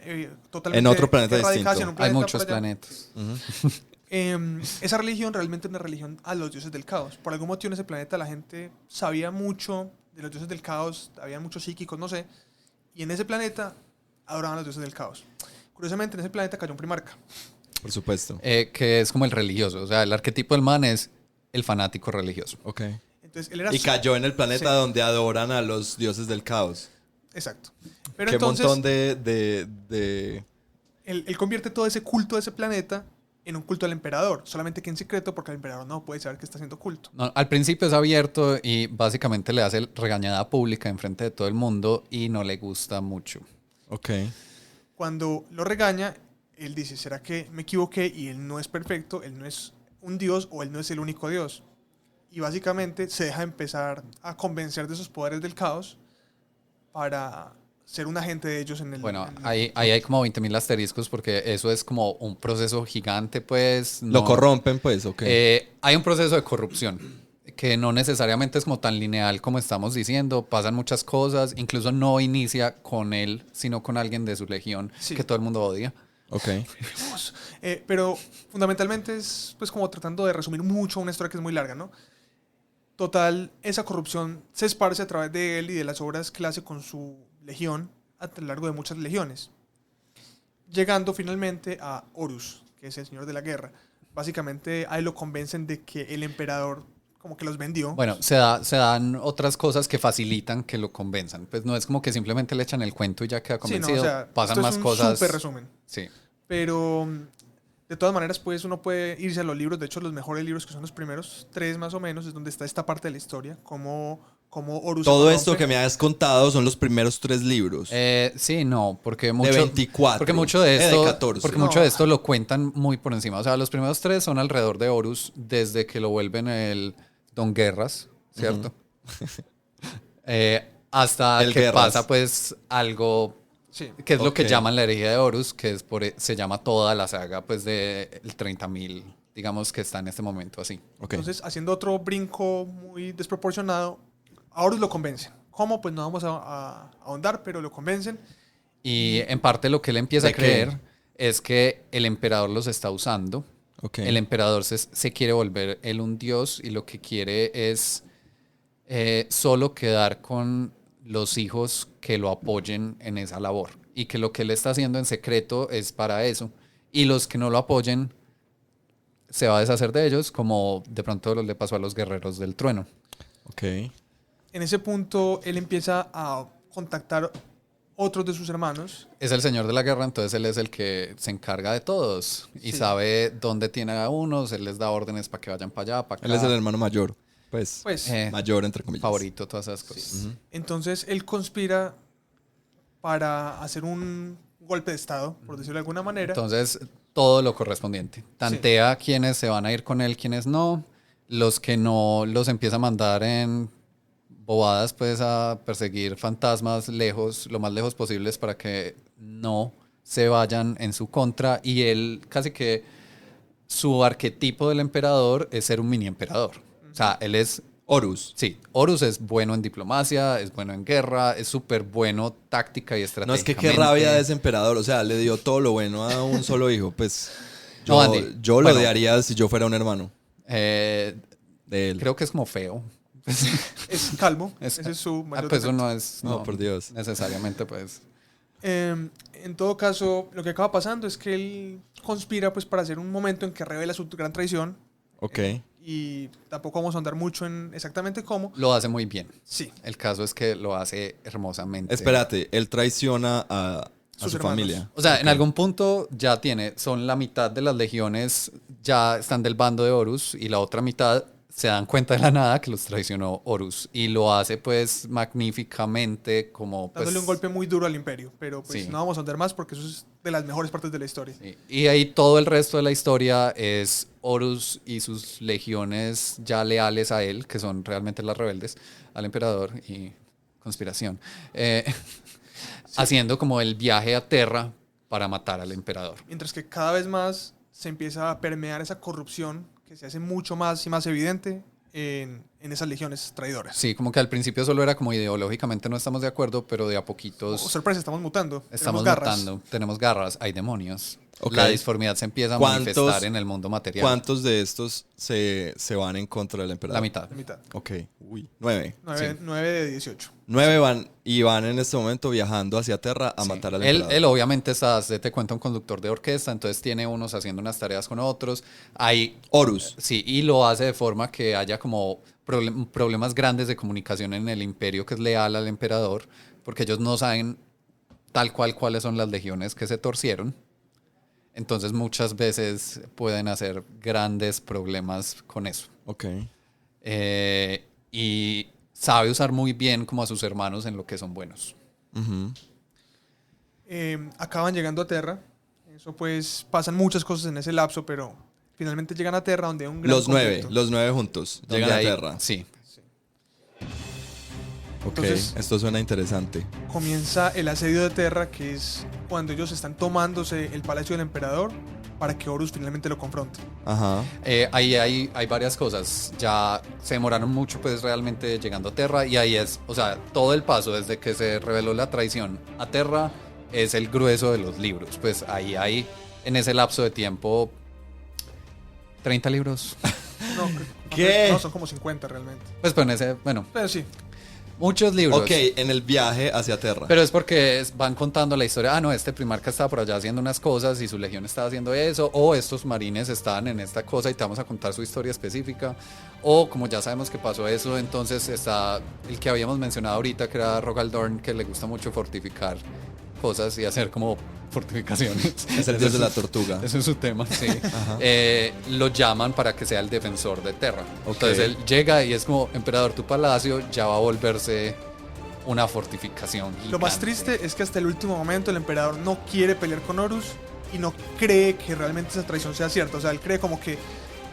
Speaker 2: totalmente
Speaker 3: En otro planeta
Speaker 2: erradicada hacia
Speaker 3: distinto.
Speaker 2: un
Speaker 1: Hay
Speaker 2: planeta
Speaker 1: muchos
Speaker 2: por allá,
Speaker 1: planetas.
Speaker 3: Ujú.
Speaker 2: esa religión realmente es una religión a los dioses del caos. Por algún motivo en ese planeta la gente sabía mucho de los dioses del caos, había muchos psíquicos, no sé, y en ese planeta adoraban a los dioses del caos. Curiosamente en ese planeta cayó un primarca.
Speaker 3: Por supuesto.
Speaker 1: Que es como el religioso. O sea, el arquetipo del man es el fanático religioso.
Speaker 3: Ok.
Speaker 2: Entonces él era...
Speaker 3: Y cayó en el planeta
Speaker 2: Sí.
Speaker 3: donde adoran a los dioses del caos.
Speaker 2: Exacto. Pero
Speaker 3: Qué
Speaker 2: entonces
Speaker 3: montón de...
Speaker 2: él convierte todo ese culto de ese planeta en un culto al emperador, solamente que en secreto porque el emperador no puede saber que está haciendo culto.
Speaker 1: No, al principio es abierto y básicamente le hace regañada pública enfrente de todo el mundo y no le gusta mucho.
Speaker 3: Ok.
Speaker 2: Cuando lo regaña, él dice, ¿será que me equivoqué y él no es perfecto, él no es un dios o él no es el único dios? Y básicamente se deja empezar a convencer de esos poderes del caos para ser un agente de ellos en el...
Speaker 1: Bueno,
Speaker 2: en-
Speaker 1: ahí hay como 20.000 asteriscos porque eso es como un proceso gigante, pues.
Speaker 3: Lo
Speaker 1: no-
Speaker 3: corrompen, pues, ok.
Speaker 1: Hay un proceso de corrupción que no necesariamente es como tan lineal como estamos diciendo. Pasan muchas cosas, incluso no inicia con él, sino con alguien de su legión
Speaker 2: Sí.
Speaker 1: que todo el mundo odia.
Speaker 3: Ok.
Speaker 2: pero fundamentalmente es pues como tratando de resumir mucho una historia que es muy larga, ¿no? Total, esa corrupción se esparce a través de él y de las obras que él hace con su legión a lo largo de muchas legiones. Llegando finalmente a Horus, que es el señor de la guerra. básicamente ahí lo convencen de que el emperador como que los vendió.
Speaker 1: Bueno, se dan otras cosas que facilitan que lo convenzan. Pues no es como que simplemente le echan el cuento y ya queda
Speaker 2: Sí, no,
Speaker 1: convencido.
Speaker 2: o sea,
Speaker 1: Pasan
Speaker 2: esto
Speaker 1: más
Speaker 2: es un
Speaker 1: cosas.
Speaker 2: súper resumen.
Speaker 1: Sí.
Speaker 2: Pero de todas maneras, pues uno puede irse a los libros. De hecho, los mejores libros, que son los primeros 3 más o menos, es donde está esta parte de la historia. Cómo Horus se
Speaker 3: Todo esto
Speaker 2: corrompe.
Speaker 3: que me has contado son los primeros 3 libros.
Speaker 1: Sí, no, porque mucho,
Speaker 3: de 24.
Speaker 1: porque mucho de esto,
Speaker 3: de 14.
Speaker 1: porque
Speaker 2: No.
Speaker 1: mucho de esto lo cuentan muy por encima. O sea, los primeros 3 son alrededor de Horus desde que lo vuelven el Don Guerras, ¿cierto? Hasta
Speaker 3: El
Speaker 1: que
Speaker 3: Guerras.
Speaker 1: pasa pues algo
Speaker 2: Sí.
Speaker 1: que es lo que
Speaker 3: Ok.
Speaker 1: llaman la herejía de Horus, que es se llama toda la saga pues de el 30.000, digamos que está en este momento así.
Speaker 3: Ok.
Speaker 2: Entonces, haciendo otro brinco muy desproporcionado, a Horus lo convencen. ¿Cómo? Pues no vamos a ahondar, pero lo convencen.
Speaker 1: Y en parte lo que él empieza
Speaker 3: ¿De
Speaker 1: a
Speaker 3: qué?
Speaker 1: creer es que el emperador los está usando.
Speaker 3: Ok.
Speaker 1: El emperador se quiere volver él un dios y lo que quiere es solo quedar con los hijos que lo apoyen en esa labor. Y que lo que él está haciendo en secreto es para eso. Y los que no lo apoyen se va a deshacer de ellos, como de pronto le pasó a los guerreros del trueno.
Speaker 3: Ok.
Speaker 2: En ese punto, él empieza a contactar otros de sus hermanos.
Speaker 1: Es el señor de la guerra, entonces él es el que se encarga de todos y
Speaker 2: Sí.
Speaker 1: sabe dónde tiene a unos, él les da órdenes para que vayan para allá, para acá.
Speaker 3: Él es el hermano mayor. Pues,
Speaker 2: Pues,
Speaker 3: mayor entre comillas.
Speaker 1: favorito, todas esas cosas.
Speaker 3: Ujú.
Speaker 2: entonces él conspira para hacer un golpe de estado, por decirlo de alguna manera.
Speaker 1: Entonces, todo lo correspondiente. Tantea quiénes se van a ir con él, quiénes no. Los que no los empieza a mandar en bobadas, pues a perseguir fantasmas lejos, lo más lejos posibles para que no se vayan en su contra. Y él casi que su arquetipo del emperador es ser un mini emperador. O sea, él es
Speaker 3: Horus.
Speaker 1: sí, Horus es bueno en diplomacia, es bueno en guerra, es súper bueno táctica y
Speaker 3: No,
Speaker 1: estrategia.
Speaker 3: es que qué rabia de ese emperador. O sea, le dio todo lo bueno a un solo hijo. Pues yo,
Speaker 1: No, Andy,
Speaker 3: yo lo
Speaker 1: bueno.
Speaker 3: odiaría si yo fuera un hermano de él.
Speaker 1: Creo que es como feo.
Speaker 2: Es calvo.
Speaker 1: Es-
Speaker 2: Ese es su mayor
Speaker 1: pues eso
Speaker 2: defecto.
Speaker 1: no es
Speaker 3: No, por Dios.
Speaker 1: necesariamente pues.
Speaker 2: En todo caso, lo que acaba pasando es que él conspira pues para hacer un momento en que revela su gran traición.
Speaker 3: Ok.
Speaker 2: Y tampoco vamos a andar mucho en exactamente cómo.
Speaker 1: Lo hace muy bien.
Speaker 2: Sí.
Speaker 1: El caso es que lo hace hermosamente.
Speaker 3: Espérate, él traiciona a
Speaker 2: Sus
Speaker 3: su
Speaker 2: hermanos.
Speaker 3: familia.
Speaker 1: O sea, en algún punto ya son la mitad de las legiones ya están del bando de Horus y la otra mitad se dan cuenta de la nada que los traicionó Horus y lo hace pues magníficamente como pues,
Speaker 2: Dándole un golpe muy duro al imperio. Pero pues
Speaker 1: Sí.
Speaker 2: no vamos a andar más porque eso es de las mejores partes de la historia.
Speaker 1: sí. Y ahí todo el resto de la historia es Horus y sus legiones ya leales a él, que son realmente las rebeldes, al emperador y conspiración, haciendo como el viaje a Terra para matar al emperador.
Speaker 2: Mientras que cada vez más se empieza a permear esa corrupción que se hace mucho más y más evidente en esas legiones traidoras.
Speaker 1: Sí, como que al principio solo era como ideológicamente no estamos de acuerdo, pero de a poquitos
Speaker 2: Oh, sorpresa, estamos mutando.
Speaker 1: estamos
Speaker 2: Tenemos garras.
Speaker 1: mutando. Tentenemos garras, hay demonios.
Speaker 3: Ok.
Speaker 1: La disformidad se empieza a
Speaker 3: ¿Cuántos-
Speaker 1: manifestar en el mundo material.
Speaker 3: ¿Cuántos de estos se van en contra del emperador?
Speaker 1: La mitad.
Speaker 2: La mitad.
Speaker 3: Ok. Uy. 9.
Speaker 2: 9 de 18.
Speaker 3: 9 van y van en este momento viajando hacia Terra a
Speaker 1: Sí.
Speaker 3: matar al
Speaker 1: Él,
Speaker 3: emperador.
Speaker 1: él obviamente te cuenta un conductor de orquesta, entonces tiene unos haciendo unas tareas con otros. Hay,
Speaker 3: Horus.
Speaker 1: sí, y lo hace de forma que haya como problemas grandes de comunicación en el imperio que es leal al emperador, porque ellos no saben tal cual cuáles son las legiones que se torcieron. Entonces muchas veces pueden hacer grandes problemas con eso.
Speaker 3: Ok.
Speaker 1: Y sabe usar muy bien como a sus hermanos en lo que son buenos.
Speaker 3: Ujú.
Speaker 2: Acaban llegando a Terra. Eso pues pasan muchas cosas en ese lapso, pero finalmente llegan a Terra donde hay un gran conflicto.
Speaker 3: Los 9 juntos
Speaker 1: Donde
Speaker 3: llegan a
Speaker 1: hay-
Speaker 3: Terra.
Speaker 1: Sí.
Speaker 3: Ok,
Speaker 2: Entonces-
Speaker 3: esto suena interesante.
Speaker 2: Comienza el asedio de Terra, que es cuando ellos están tomándose el palacio del emperador para que Horus finalmente lo confronte.
Speaker 3: Ajá.
Speaker 1: Ahí hay varias cosas. Ya se demoraron mucho, pues realmente llegando a Terra. Y ahí es, o sea, todo el paso desde que se reveló la traición a Terra es el grueso de los libros. Pues ahí hay, en ese lapso de tiempo, 30 libros.
Speaker 2: No,
Speaker 3: ¿Qué?
Speaker 2: no, son como 50 realmente.
Speaker 1: Pues en ese, bueno,
Speaker 2: Pero sí,
Speaker 1: Muchos libros.
Speaker 3: Ok, en el viaje hacia Terra.
Speaker 1: Pero es porque van contando la historia. Ah, no, este primarca estaba por allá haciendo unas cosas y su legión estaba haciendo eso. O estos marines estaban en esta cosa y te vamos a contar su historia específica. O como ya sabemos que pasó eso, entonces está el que habíamos mencionado ahorita, que era Rogal Dorn, que le gusta mucho fortificar cosas y hacer como fortificaciones.
Speaker 3: Es el dios de la tortuga.
Speaker 1: Eso es su tema, sí. Lo llaman para que sea el defensor de Terra.
Speaker 3: Ok.
Speaker 1: Entonces él llega y es como, emperador, tu palacio ya va a volverse una fortificación
Speaker 2: Lo más
Speaker 1: gigante".
Speaker 2: triste es que hasta el último momento el emperador no quiere pelear con Horus y no cree que realmente esa traición sea cierta. O sea, él cree como que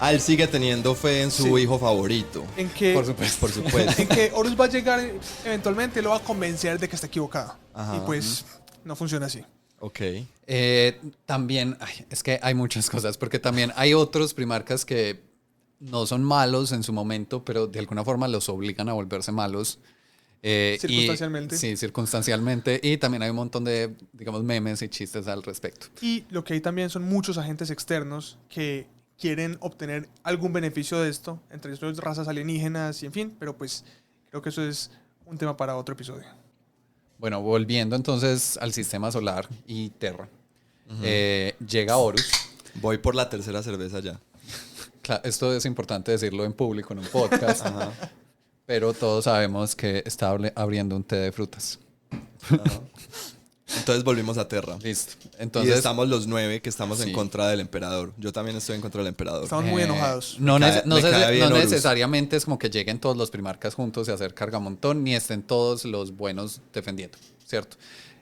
Speaker 3: Él sigue teniendo fe en su
Speaker 2: Sí.
Speaker 3: hijo favorito.
Speaker 2: en que,
Speaker 1: Por supuesto.
Speaker 3: Por supuesto.
Speaker 2: en que Horus va a llegar eventualmente, lo va a convencer de que está equivocado.
Speaker 3: Ajá.
Speaker 2: Y pues no funciona así.
Speaker 3: Ok.
Speaker 1: También, es que hay muchas cosas, porque también hay otros primarcas que no son malos en su momento, pero de alguna forma los obligan a volverse malos.
Speaker 2: Circunstancialmente.
Speaker 1: Sí, circunstancialmente. Y también hay un montón de, digamos, memes y chistes al respecto.
Speaker 2: Y lo que hay también son muchos agentes externos que quieren obtener algún beneficio de esto, entre ellos razas alienígenas y en fin, pero pues creo que eso es un tema para otro episodio.
Speaker 1: Bueno, volviendo entonces al sistema solar y Terra. Llega Horus.
Speaker 3: Voy por la tercera cerveza ya.
Speaker 1: Esto es importante decirlo en público, en un podcast. Pero todos sabemos que está abriendo un té de frutas.
Speaker 3: Entonces volvimos a Terra.
Speaker 1: Listo.
Speaker 3: Y
Speaker 1: Entonces,
Speaker 3: estamos los 9 que estamos
Speaker 1: Sí.
Speaker 3: en contra del emperador. Yo también estoy en contra del emperador.
Speaker 2: Estamos muy enojados.
Speaker 1: No,
Speaker 3: Me cae-
Speaker 1: no
Speaker 3: me
Speaker 1: sé-
Speaker 3: cae bien
Speaker 1: no
Speaker 3: Horus.
Speaker 1: necesariamente es como que lleguen todos los primarcas juntos y hacer cargamontón, ni estén todos los buenos defendiendo, ¿cierto?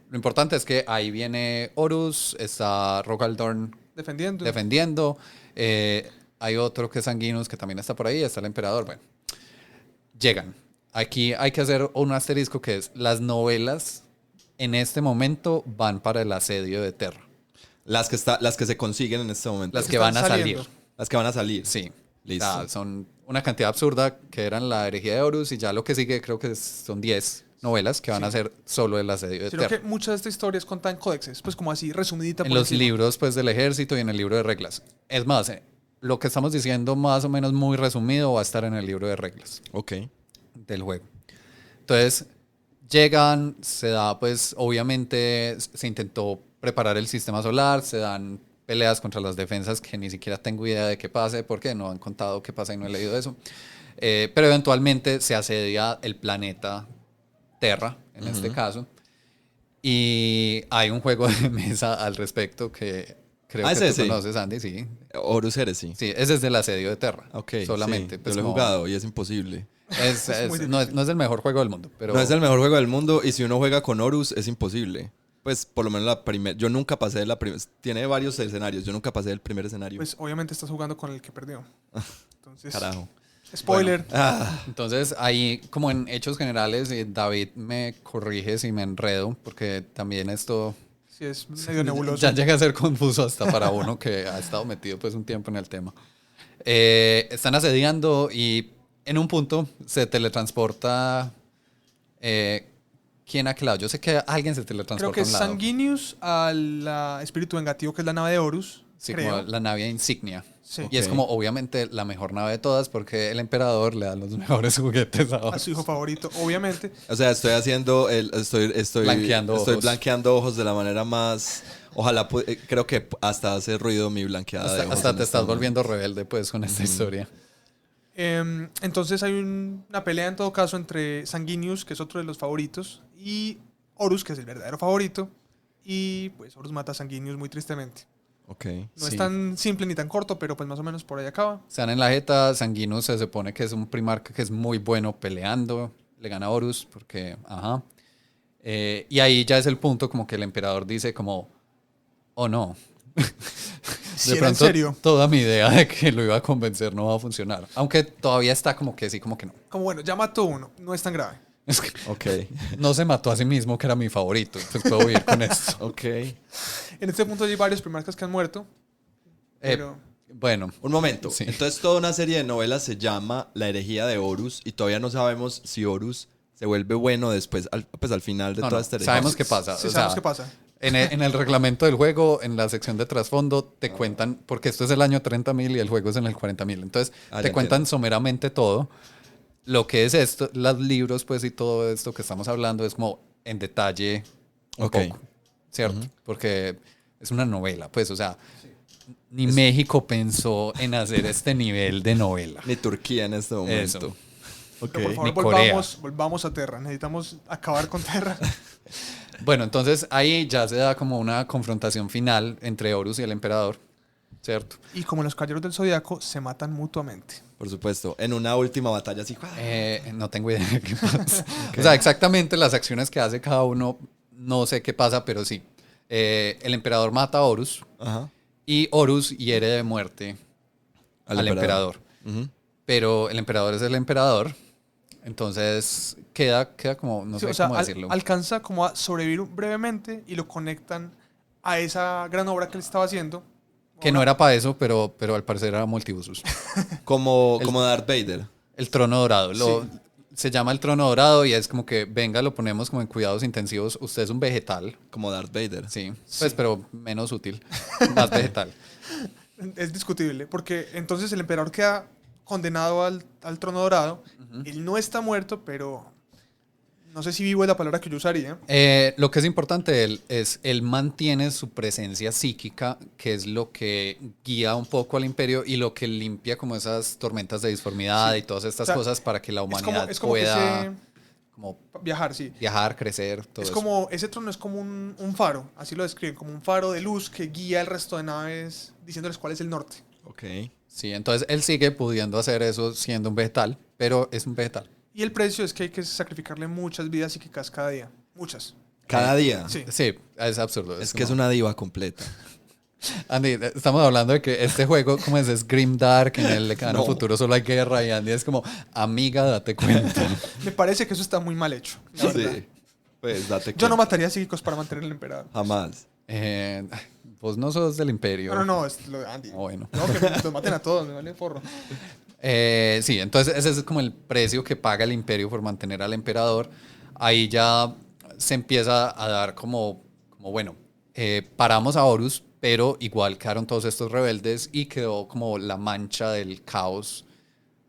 Speaker 1: Lo importante es que ahí viene Horus, está Rogal Dorn
Speaker 2: Defendiendo.
Speaker 1: defendiendo, hay otro que es Sanguinus que también está por ahí, está el emperador, bueno. Llegan. Aquí hay que hacer un asterisco que es, las novelas en este momento van para el asedio de Terra.
Speaker 3: Las que se consiguen en este momento.
Speaker 1: Las que
Speaker 2: están
Speaker 1: van a
Speaker 2: saliendo.
Speaker 1: salir.
Speaker 3: Las que van a salir.
Speaker 1: Sí.
Speaker 3: Listo.
Speaker 1: O sea, son una cantidad absurda que eran la herejía de Horus y ya lo que sigue creo que son 10 novelas que van a ser solo el asedio de
Speaker 2: Sino
Speaker 1: Terra.
Speaker 2: que muchas de estas historias contan códexes, pues como así resumidita
Speaker 1: En
Speaker 2: por
Speaker 1: los
Speaker 2: encima.
Speaker 1: libros pues del ejército y en el libro de reglas. Es más, lo que estamos diciendo más o menos muy resumido va a estar en el libro de reglas
Speaker 3: Ok.
Speaker 1: del juego. Entonces, llegan, se da pues obviamente se intentó preparar el sistema solar, se dan peleas contra las defensas que ni siquiera tengo idea de qué pase porque no han contado qué pasa y no he leído eso. Pero eventualmente se asedia el planeta Terra, en este caso. Y hay un juego de mesa al respecto que creo que
Speaker 3: ese
Speaker 1: tú
Speaker 3: sí.
Speaker 1: conoces, Andy, sí.
Speaker 3: Horus Heresy.
Speaker 1: Sí, ese es del asedio de Terra.
Speaker 3: Ok.
Speaker 1: Solamente.
Speaker 3: sí.
Speaker 1: pues,
Speaker 3: Yo lo he
Speaker 1: como-
Speaker 3: jugado y es imposible.
Speaker 2: muy
Speaker 1: no es el mejor juego del mundo, pero...
Speaker 3: No es el mejor juego del mundo y si uno juega con Horus es imposible. Pues por lo menos la primera. Yo nunca pasé de la primera. Tiene varios escenarios. Yo nunca pasé del primer escenario.
Speaker 2: Pues obviamente estás jugando con el que perdió. Entonces,
Speaker 3: Carajo.
Speaker 2: spoiler.
Speaker 3: Ah,
Speaker 1: Entonces, ahí, como en hechos generales, David me corrige si me enredo, porque también esto
Speaker 2: Sí, es medio nebuloso.
Speaker 1: ya llega a ser confuso hasta para uno que ha estado metido pues un tiempo en el tema. Están asediando y en un punto se teletransporta... ¿quién a qué lado? Yo sé que alguien se
Speaker 2: Creo
Speaker 1: teletransporta
Speaker 2: que
Speaker 1: a
Speaker 2: es
Speaker 1: un lado.
Speaker 2: Sanguinius al espíritu vengativo, que es la nave de Horus.
Speaker 1: Sí,
Speaker 2: creo.
Speaker 1: como la nave insignia.
Speaker 2: Sí.
Speaker 1: Y es
Speaker 3: Ok.
Speaker 1: como obviamente la mejor nave de todas porque el emperador le da los mejores juguetes a
Speaker 2: A su hijo favorito, obviamente.
Speaker 3: o sea, estoy haciendo
Speaker 1: Blanqueando
Speaker 3: estoy
Speaker 1: ojos.
Speaker 3: blanqueando ojos de la manera más. Ojalá creo que hasta hace ruido mi blanqueada de ojos.
Speaker 1: Hasta
Speaker 3: en
Speaker 1: te
Speaker 3: este
Speaker 1: estás
Speaker 3: momento.
Speaker 1: volviendo rebelde pues con esta historia.
Speaker 2: Entonces hay una pelea en todo caso entre Sanguinius, que es otro de los favoritos, y Horus, que es el verdadero favorito. Y pues Horus mata a Sanguinius muy tristemente.
Speaker 3: Ok.
Speaker 2: No
Speaker 1: Sí.
Speaker 2: es tan simple ni tan corto, pero pues más o menos por ahí acaba.
Speaker 1: Están en la jeta, Sanguinus se supone que es un primarca que es muy bueno peleando, le gana a Horus porque, ajá. Y ahí ya es el punto como que el emperador dice como, oh no.
Speaker 2: Si era en serio.
Speaker 1: Toda mi idea de que lo iba a convencer no va a funcionar. Aunque todavía está como que sí, como que no.
Speaker 2: Como bueno, ya mató uno, no es tan grave.
Speaker 1: Es que
Speaker 3: Ok.
Speaker 1: no se mató a sí mismo, que era mi favorito. Pues puedo vivir con esto.
Speaker 3: Ok.
Speaker 2: En este punto hay varios primarcas que han muerto. Pero
Speaker 1: Bueno,
Speaker 3: Un momento.
Speaker 1: Sí.
Speaker 3: Entonces, toda una serie de novelas se llama La herejía de Horus y todavía no sabemos si Horus se vuelve bueno después, pues al final de
Speaker 1: no,
Speaker 3: toda
Speaker 1: no,
Speaker 3: esta herejía.
Speaker 1: sabemos qué pasa.
Speaker 2: sí
Speaker 1: o
Speaker 2: sabemos
Speaker 1: sea,
Speaker 2: qué pasa.
Speaker 1: En el reglamento del juego, en la sección de trasfondo, te cuentan, porque esto es el año 30.000 y el juego es en el 40.000. Entonces,
Speaker 3: Ah,
Speaker 1: te
Speaker 3: ya
Speaker 1: cuentan
Speaker 3: entiendo.
Speaker 1: someramente todo. lo que es esto, los libros, pues, y todo esto que estamos hablando es como en detalle un
Speaker 3: Ok.
Speaker 1: poco, ¿cierto? Porque es una novela, pues, o sea, ni México pensó en hacer este nivel de novela.
Speaker 3: Ni Turquía en este momento.
Speaker 1: Eso.
Speaker 3: Ok.
Speaker 2: Pero por favor,
Speaker 1: Ni Corea.
Speaker 2: volvamos a Terra. Necesitamos acabar con Terra.
Speaker 1: Bueno, entonces ahí ya se da como una confrontación final entre Horus y el emperador, ¿cierto?
Speaker 2: Y como los caballeros del Zodiaco se matan mutuamente.
Speaker 3: Por supuesto. En una última batalla así.
Speaker 1: No tengo idea de qué pasa. O sea, exactamente las acciones que hace cada uno, no sé qué pasa, pero sí. El emperador mata a Horus
Speaker 3: Ajá.
Speaker 1: y Horus hiere de muerte al emperador.
Speaker 3: Ujú.
Speaker 1: Pero el emperador es el emperador, entonces queda como, no
Speaker 2: Sí,
Speaker 1: sé
Speaker 2: o sea,
Speaker 1: cómo decirlo.
Speaker 2: alcanza como a sobrevivir brevemente y lo conectan a esa gran obra que él estaba haciendo.
Speaker 1: Que no era para eso, pero al parecer era multiusos.
Speaker 3: Como Darth Vader.
Speaker 1: El trono dorado. Se llama el trono dorado y es como que, venga, lo ponemos como en cuidados intensivos. Usted es un vegetal,
Speaker 3: Como Darth Vader.
Speaker 1: sí, pues, pero menos útil, más vegetal.
Speaker 2: Es discutible, porque entonces el emperador queda condenado al trono dorado. Él no está muerto, pero no sé si vivo es la palabra que yo usaría.
Speaker 1: Lo que es importante de él es, él mantiene su presencia psíquica, que es lo que guía un poco al imperio y lo que limpia como esas tormentas de disformidad
Speaker 2: Sí.
Speaker 1: y todas estas
Speaker 2: O sea,
Speaker 1: cosas para que la humanidad
Speaker 2: es como
Speaker 1: pueda
Speaker 2: que
Speaker 1: como
Speaker 2: viajar, sí.
Speaker 1: viajar, crecer, todo
Speaker 2: Es
Speaker 1: eso.
Speaker 2: como, ese trono es como un faro, así lo describen, como un faro de luz que guía el resto de naves diciéndoles cuál es el norte.
Speaker 3: Ok.
Speaker 1: Sí, entonces él sigue pudiendo hacer eso siendo un vegetal, pero es un vegetal.
Speaker 2: Y el precio es que hay que sacrificarle muchas vidas psíquicas cada día. Muchas.
Speaker 3: Cada día.
Speaker 2: Sí.
Speaker 1: Sí, es absurdo.
Speaker 3: Es que es una diva completa.
Speaker 1: Andy, estamos hablando de que este juego, como es Grim Dark, en el lejano
Speaker 3: No.
Speaker 1: futuro solo hay guerra y Andy es como, amiga, date cuenta.
Speaker 2: Me parece que eso está muy mal hecho. la verdad.
Speaker 3: Sí. Pues date
Speaker 2: Yo no
Speaker 3: cuenta.
Speaker 2: mataría psíquicos para mantener el emperador.
Speaker 3: Jamás.
Speaker 1: Vos no sos del imperio.
Speaker 2: No, es lo de Andy.
Speaker 1: Ah, bueno.
Speaker 2: No, que los maten a todos, me vale forro.
Speaker 1: Sí, entonces ese es como el precio que paga el imperio por mantener al emperador. Ahí ya se empieza a dar como bueno, paramos a Horus, pero igual quedaron todos estos rebeldes y quedó como la mancha del caos,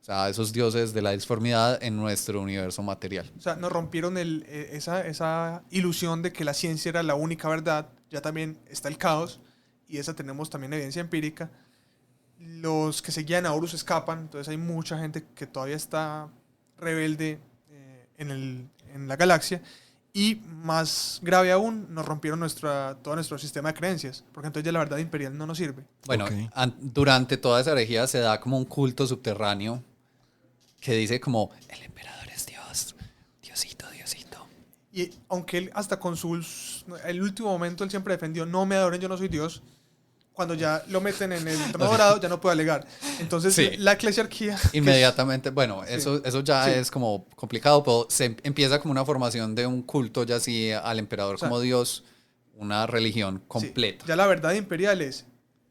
Speaker 1: o sea, esos dioses de la disformidad en nuestro universo material.
Speaker 2: O sea, nos rompieron esa ilusión de que la ciencia era la única verdad. Ya también está el caos y esa tenemos también evidencia empírica. Los que seguían a Horus escapan, entonces hay mucha gente que todavía está rebelde en la galaxia. Y más grave aún, nos rompieron todo nuestro sistema de creencias, porque entonces ya la verdad imperial no nos sirve.
Speaker 1: Bueno,
Speaker 3: Ok.
Speaker 1: durante toda esa herejía se da como un culto subterráneo que dice como, el emperador es Dios, Diosito, Diosito.
Speaker 2: Y aunque él hasta el último momento él siempre defendió, no me adoren, yo no soy Dios. Cuando ya lo meten en el trono dorado, ya no puede alegar. Entonces,
Speaker 1: Sí.
Speaker 2: la eclesiarquía...
Speaker 1: Inmediatamente, bueno,
Speaker 2: Sí.
Speaker 1: eso ya
Speaker 2: Sí.
Speaker 1: es como complicado, pero se empieza como una formación de un culto ya así al emperador
Speaker 2: O sea,
Speaker 1: como Dios, una religión
Speaker 2: Sí,
Speaker 1: completa.
Speaker 2: ya la verdad imperial es,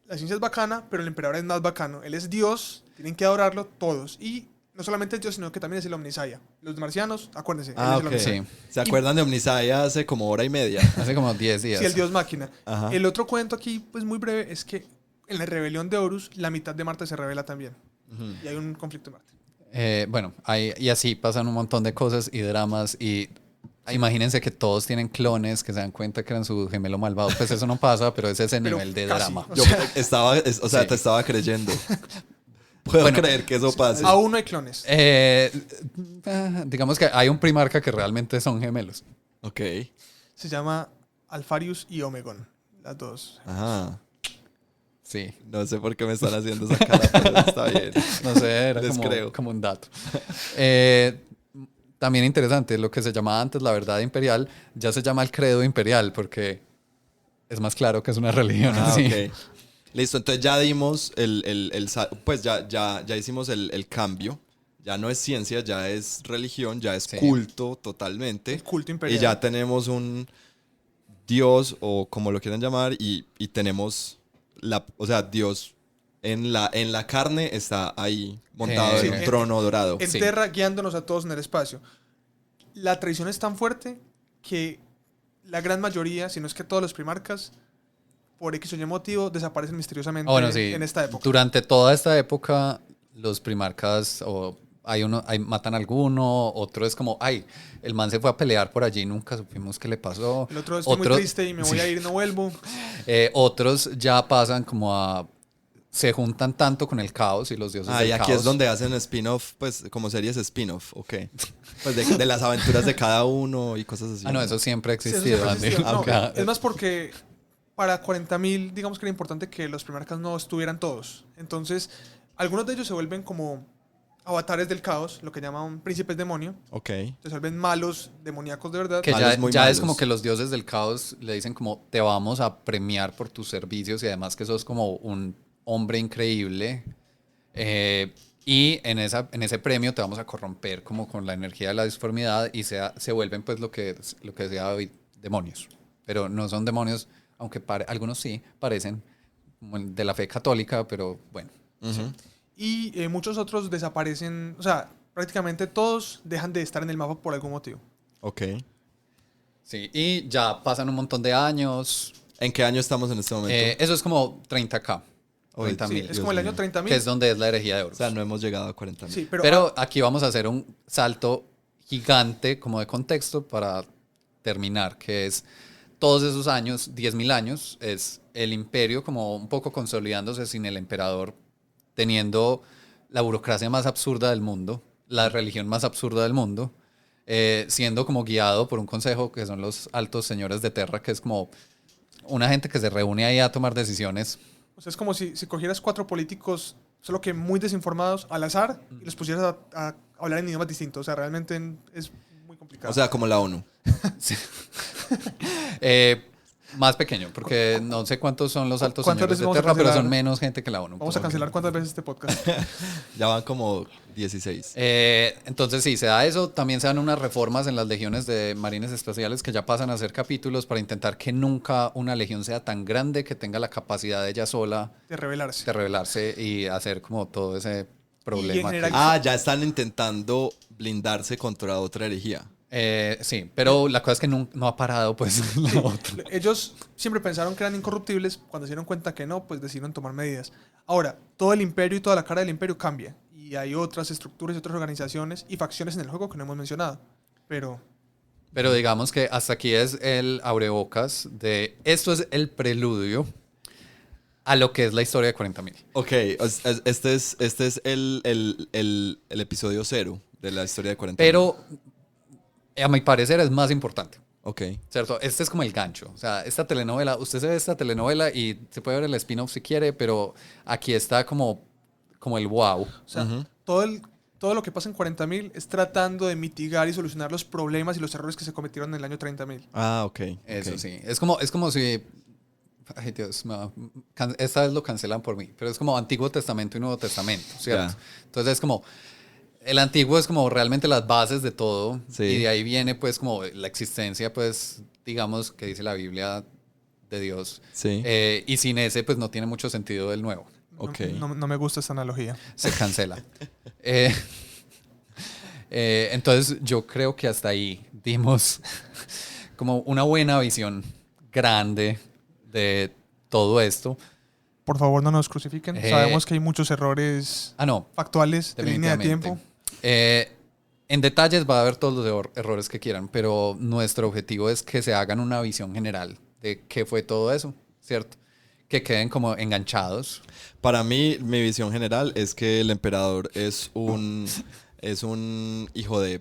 Speaker 2: la ciencia es bacana, pero el emperador es más bacano. Él es Dios, tienen que adorarlo todos. Y no solamente es Dios, sino que también es el Omnisaya. Los marcianos, acuérdense, él
Speaker 3: Ah,
Speaker 2: es el
Speaker 3: ok.
Speaker 2: Omnisaya.
Speaker 1: Sí,
Speaker 3: ¿Se acuerdan de Omnisaya hace como hora y media?
Speaker 1: hace como 10 días.
Speaker 2: Sí, el Dios máquina.
Speaker 3: Ajá.
Speaker 2: El otro cuento aquí, pues muy breve, es que en la rebelión de Horus, la mitad de Marte se revela también.
Speaker 3: Ujú.
Speaker 2: Y hay un conflicto en Marte.
Speaker 1: Bueno, y así pasan un montón de cosas y dramas y imagínense que todos tienen clones que se dan cuenta que eran su gemelo malvado. Pues eso no pasa, pero es ese
Speaker 2: Pero
Speaker 1: nivel de
Speaker 2: casi.
Speaker 1: drama.
Speaker 2: O
Speaker 3: Yo
Speaker 2: sea,
Speaker 1: Sí.
Speaker 3: te estaba creyendo. Puedo
Speaker 1: Bueno,
Speaker 3: creer que eso pase.
Speaker 2: aún no hay clones.
Speaker 1: Digamos que hay un primarca que realmente son gemelos.
Speaker 3: Ok.
Speaker 2: Se llama Alfarius y Omegon. Las dos.
Speaker 3: Ajá.
Speaker 1: Sí,
Speaker 3: No sé por qué me están haciendo esa cara, pero está bien.
Speaker 1: no sé, era
Speaker 3: Les
Speaker 1: como,
Speaker 3: creo.
Speaker 1: como un dato. También interesante, lo que se llamaba antes la verdad imperial, ya se llama el credo imperial porque es más claro que es una religión
Speaker 3: Ah,
Speaker 1: así.
Speaker 3: ok. Listo, entonces ya dimos pues ya hicimos el cambio. Ya no es ciencia, ya es religión, ya es
Speaker 1: Sí.
Speaker 3: culto totalmente.
Speaker 2: El culto
Speaker 3: Y
Speaker 2: imperial.
Speaker 3: ya tenemos un Dios, o como lo quieran llamar, y tenemos o sea, Dios en la carne está ahí montado
Speaker 1: Sí.
Speaker 3: en un trono dorado.
Speaker 2: En
Speaker 1: Sí.
Speaker 2: Terra guiándonos a todos en el espacio. La tradición es tan fuerte que la gran mayoría, si no es que todos los primarcas, por X o Y motivo, desaparecen misteriosamente
Speaker 1: Ah, bueno, sí.
Speaker 2: en esta época.
Speaker 1: Durante toda esta época, los primarcas o matan a alguno, otro es como, ay, el man se fue a pelear por allí, nunca supimos qué le pasó.
Speaker 2: El otro estoy muy triste y me voy a ir y no vuelvo.
Speaker 1: Otros ya pasan como a... Se juntan tanto con el caos y los dioses del
Speaker 3: y aquí
Speaker 1: caos.
Speaker 3: es donde hacen spin-off, pues como series spin-off, ok. Pues de las aventuras de cada uno y cosas así.
Speaker 1: No, eso siempre ha
Speaker 2: Sí, eso
Speaker 1: existido,
Speaker 2: siempre
Speaker 1: Andy.
Speaker 2: existió. No,
Speaker 1: Acá.
Speaker 2: es más porque para 40.000, digamos que era importante que los primarcas no estuvieran todos. Entonces, algunos de ellos se vuelven como avatares del caos, lo que llaman príncipes demonio.
Speaker 3: Ok.
Speaker 2: Se vuelven malos, demoníacos de verdad.
Speaker 1: Que
Speaker 3: Malos,
Speaker 1: ya,
Speaker 3: muy
Speaker 1: ya
Speaker 3: malos.
Speaker 1: es como que los dioses del caos le dicen como te vamos a premiar por tus servicios y además que sos como un hombre increíble y en ese premio te vamos a corromper como con la energía de la disformidad y se vuelven pues lo que decía David, demonios. Pero no son demonios, aunque algunos sí parecen como de la fe católica, pero bueno.
Speaker 3: Ujú.
Speaker 2: Y muchos otros desaparecen, o sea, prácticamente todos dejan de estar en el mapa por algún motivo.
Speaker 3: Ok.
Speaker 1: Sí, y ya pasan un montón de años.
Speaker 3: ¿En qué año estamos en este momento?
Speaker 1: Eso es como 30K.
Speaker 3: Oye,
Speaker 1: 30.000.
Speaker 2: Sí, es
Speaker 3: Dios
Speaker 2: como el año
Speaker 3: mío.
Speaker 2: 30.000.
Speaker 1: Que es donde es la herejía de Horus.
Speaker 3: O sea, no hemos llegado a 40.000.
Speaker 2: Sí,
Speaker 1: Pero aquí vamos a hacer un salto gigante como de contexto para terminar, que es todos esos años, 10.000 años, es el imperio como un poco consolidándose sin el emperador, teniendo la burocracia más absurda del mundo, la religión más absurda del mundo, siendo como guiado por un consejo que son los altos señores de Terra, que es como una gente que se reúne ahí a tomar decisiones.
Speaker 2: O sea, es como si cogieras 4 políticos, solo que muy desinformados, al azar, y los pusieras a hablar en idiomas distintos. O sea, realmente es muy complicado.
Speaker 3: O sea, como la ONU.
Speaker 1: Sí. Más pequeño, porque no sé cuántos son los altos
Speaker 2: ¿Cuántas
Speaker 1: señores
Speaker 2: veces
Speaker 1: de
Speaker 2: vamos a
Speaker 1: Terra, pero
Speaker 2: cancelar?
Speaker 1: son menos gente que la ONU.
Speaker 2: Vamos a cancelar cuántas veces este podcast.
Speaker 3: Ya van como 16.
Speaker 1: Entonces sí, se da eso. También se dan unas reformas en las legiones de marines especiales que ya pasan a ser capítulos para intentar que nunca una legión sea tan grande que tenga la capacidad de ella sola
Speaker 2: De rebelarse.
Speaker 1: de rebelarse y hacer como todo ese problema.
Speaker 2: general-
Speaker 3: Ya están intentando blindarse contra otra herejía.
Speaker 1: Sí, pero la cosa es que no ha parado pues la otra.
Speaker 2: Ellos siempre pensaron que eran incorruptibles. Cuando se dieron cuenta que no, pues decidieron tomar medidas. Ahora, todo el imperio y toda la cara del imperio cambia. Y hay otras estructuras y otras organizaciones y facciones en el juego que no hemos mencionado. Pero
Speaker 1: Pero digamos que hasta aquí es el abrebocas de... Esto es el preludio a lo que es la historia de 40.000.
Speaker 3: Ok, este es el episodio 0 de la historia de 40.000.
Speaker 1: Pero a mi parecer es más importante,
Speaker 3: Ok.
Speaker 1: ¿cierto? Este es como el gancho. O sea, esta telenovela, usted se ve esta telenovela y se puede ver el spin-off si quiere, pero aquí está como el wow.
Speaker 2: o sea, todo lo que pasa en 40.000 es tratando de mitigar y solucionar los problemas y los errores que se cometieron en el año 30.000.
Speaker 3: Ah, ok.
Speaker 1: Eso
Speaker 3: ok.
Speaker 1: sí. Es como si... Ay, Dios, esta vez lo cancelan por mí, pero es como Antiguo Testamento y Nuevo Testamento, ¿cierto?
Speaker 3: Ya.
Speaker 1: Entonces es como... El antiguo es como realmente las bases de todo
Speaker 3: Sí.
Speaker 1: y de ahí viene pues como la existencia pues digamos que dice la Biblia de Dios.
Speaker 3: Sí.
Speaker 1: Y sin ese pues no tiene mucho sentido el nuevo.
Speaker 3: Ok.
Speaker 2: No me gusta esta analogía.
Speaker 1: Se cancela. Entonces yo creo que hasta ahí dimos como una buena visión grande de todo esto.
Speaker 2: Por favor, no nos crucifiquen. Sabemos que hay muchos errores
Speaker 1: No,
Speaker 2: factuales de línea de
Speaker 1: definitivamente.
Speaker 2: tiempo.
Speaker 1: En detalles va a haber todos los errores que quieran, pero nuestro objetivo es que se hagan una visión general de qué fue todo eso, ¿cierto? Que queden como enganchados.
Speaker 3: Para mí, mi visión general es que el emperador es un hijo de...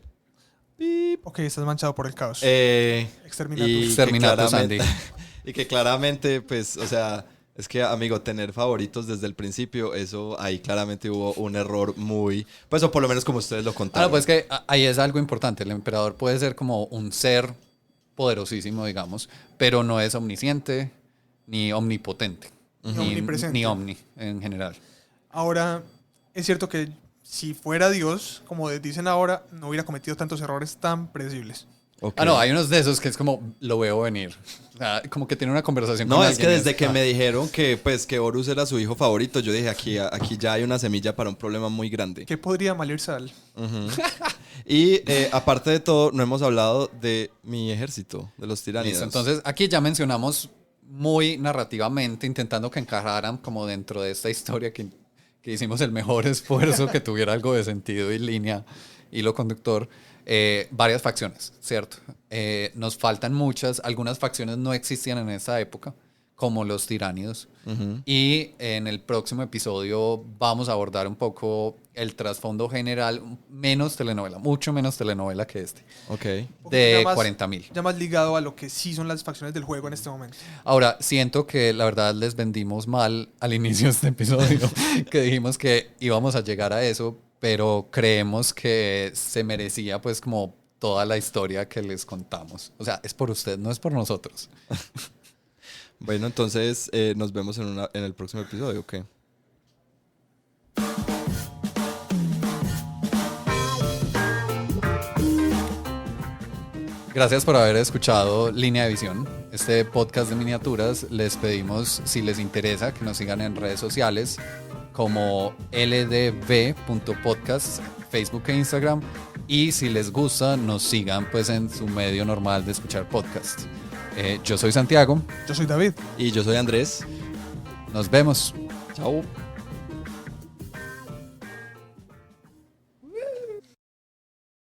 Speaker 2: Ok, estás manchado por el caos. Exterminatus.
Speaker 3: y que
Speaker 1: Exterminatus,
Speaker 3: claramente-
Speaker 1: Andy.
Speaker 3: y que claramente, pues, o sea, es que, amigo, tener favoritos desde el principio, eso ahí claramente hubo un error muy... Pues, o por lo menos como ustedes lo contaron.
Speaker 1: Pues que ahí es algo importante. El emperador puede ser como un ser poderosísimo, digamos, pero no es omnisciente ni omnipotente.
Speaker 2: Ni omnipresente.
Speaker 1: Ni omni en general.
Speaker 2: Ahora, es cierto que si fuera Dios, como dicen ahora, no hubiera cometido tantos errores tan predecibles.
Speaker 3: Ok.
Speaker 1: No, hay unos de esos que es como, lo veo venir. O sea, como que tiene una conversación
Speaker 3: No,
Speaker 1: con
Speaker 3: es que
Speaker 1: alguien y
Speaker 3: desde que
Speaker 1: ah,
Speaker 3: me dijeron que, pues, que Horus era su hijo favorito, yo dije, aquí ya hay una semilla para un problema muy grande.
Speaker 2: ¿Qué podría malir Sal?
Speaker 3: Y aparte de todo, no hemos hablado de mi ejército, de los tiránidos.
Speaker 1: Listo, entonces aquí ya mencionamos muy narrativamente, intentando que encajaran como dentro de esta historia que que hicimos el mejor esfuerzo que tuviera algo de sentido y línea, hilo conductor. Varias facciones, ¿cierto? Nos faltan muchas, algunas facciones no existían en esa época, como los tiránidos. Y en el próximo episodio vamos a abordar un poco el trasfondo general, menos telenovela, mucho menos telenovela que este.
Speaker 3: Ok.
Speaker 1: De
Speaker 2: Ya más-
Speaker 1: 40.000.
Speaker 2: Ya más ligado a lo que sí son las facciones del juego en este momento.
Speaker 1: Ahora, siento que la verdad les vendimos mal al inicio de este episodio, que dijimos que íbamos a llegar a eso, pero creemos que se merecía pues como toda la historia que les contamos. O sea, es por usted, no es por nosotros.
Speaker 3: Bueno, entonces nos vemos en el próximo episodio, ¿ok?
Speaker 1: Gracias por haber escuchado Línea de Visión, este podcast de miniaturas. Les pedimos, si les interesa, que nos sigan en redes sociales como ldv.podcast, Facebook e Instagram. Y si les gusta, nos sigan pues en su medio normal de escuchar podcast. Yo soy Santiago.
Speaker 2: Yo soy David.
Speaker 3: Y yo soy Andrés.
Speaker 1: Nos vemos.
Speaker 3: Chao.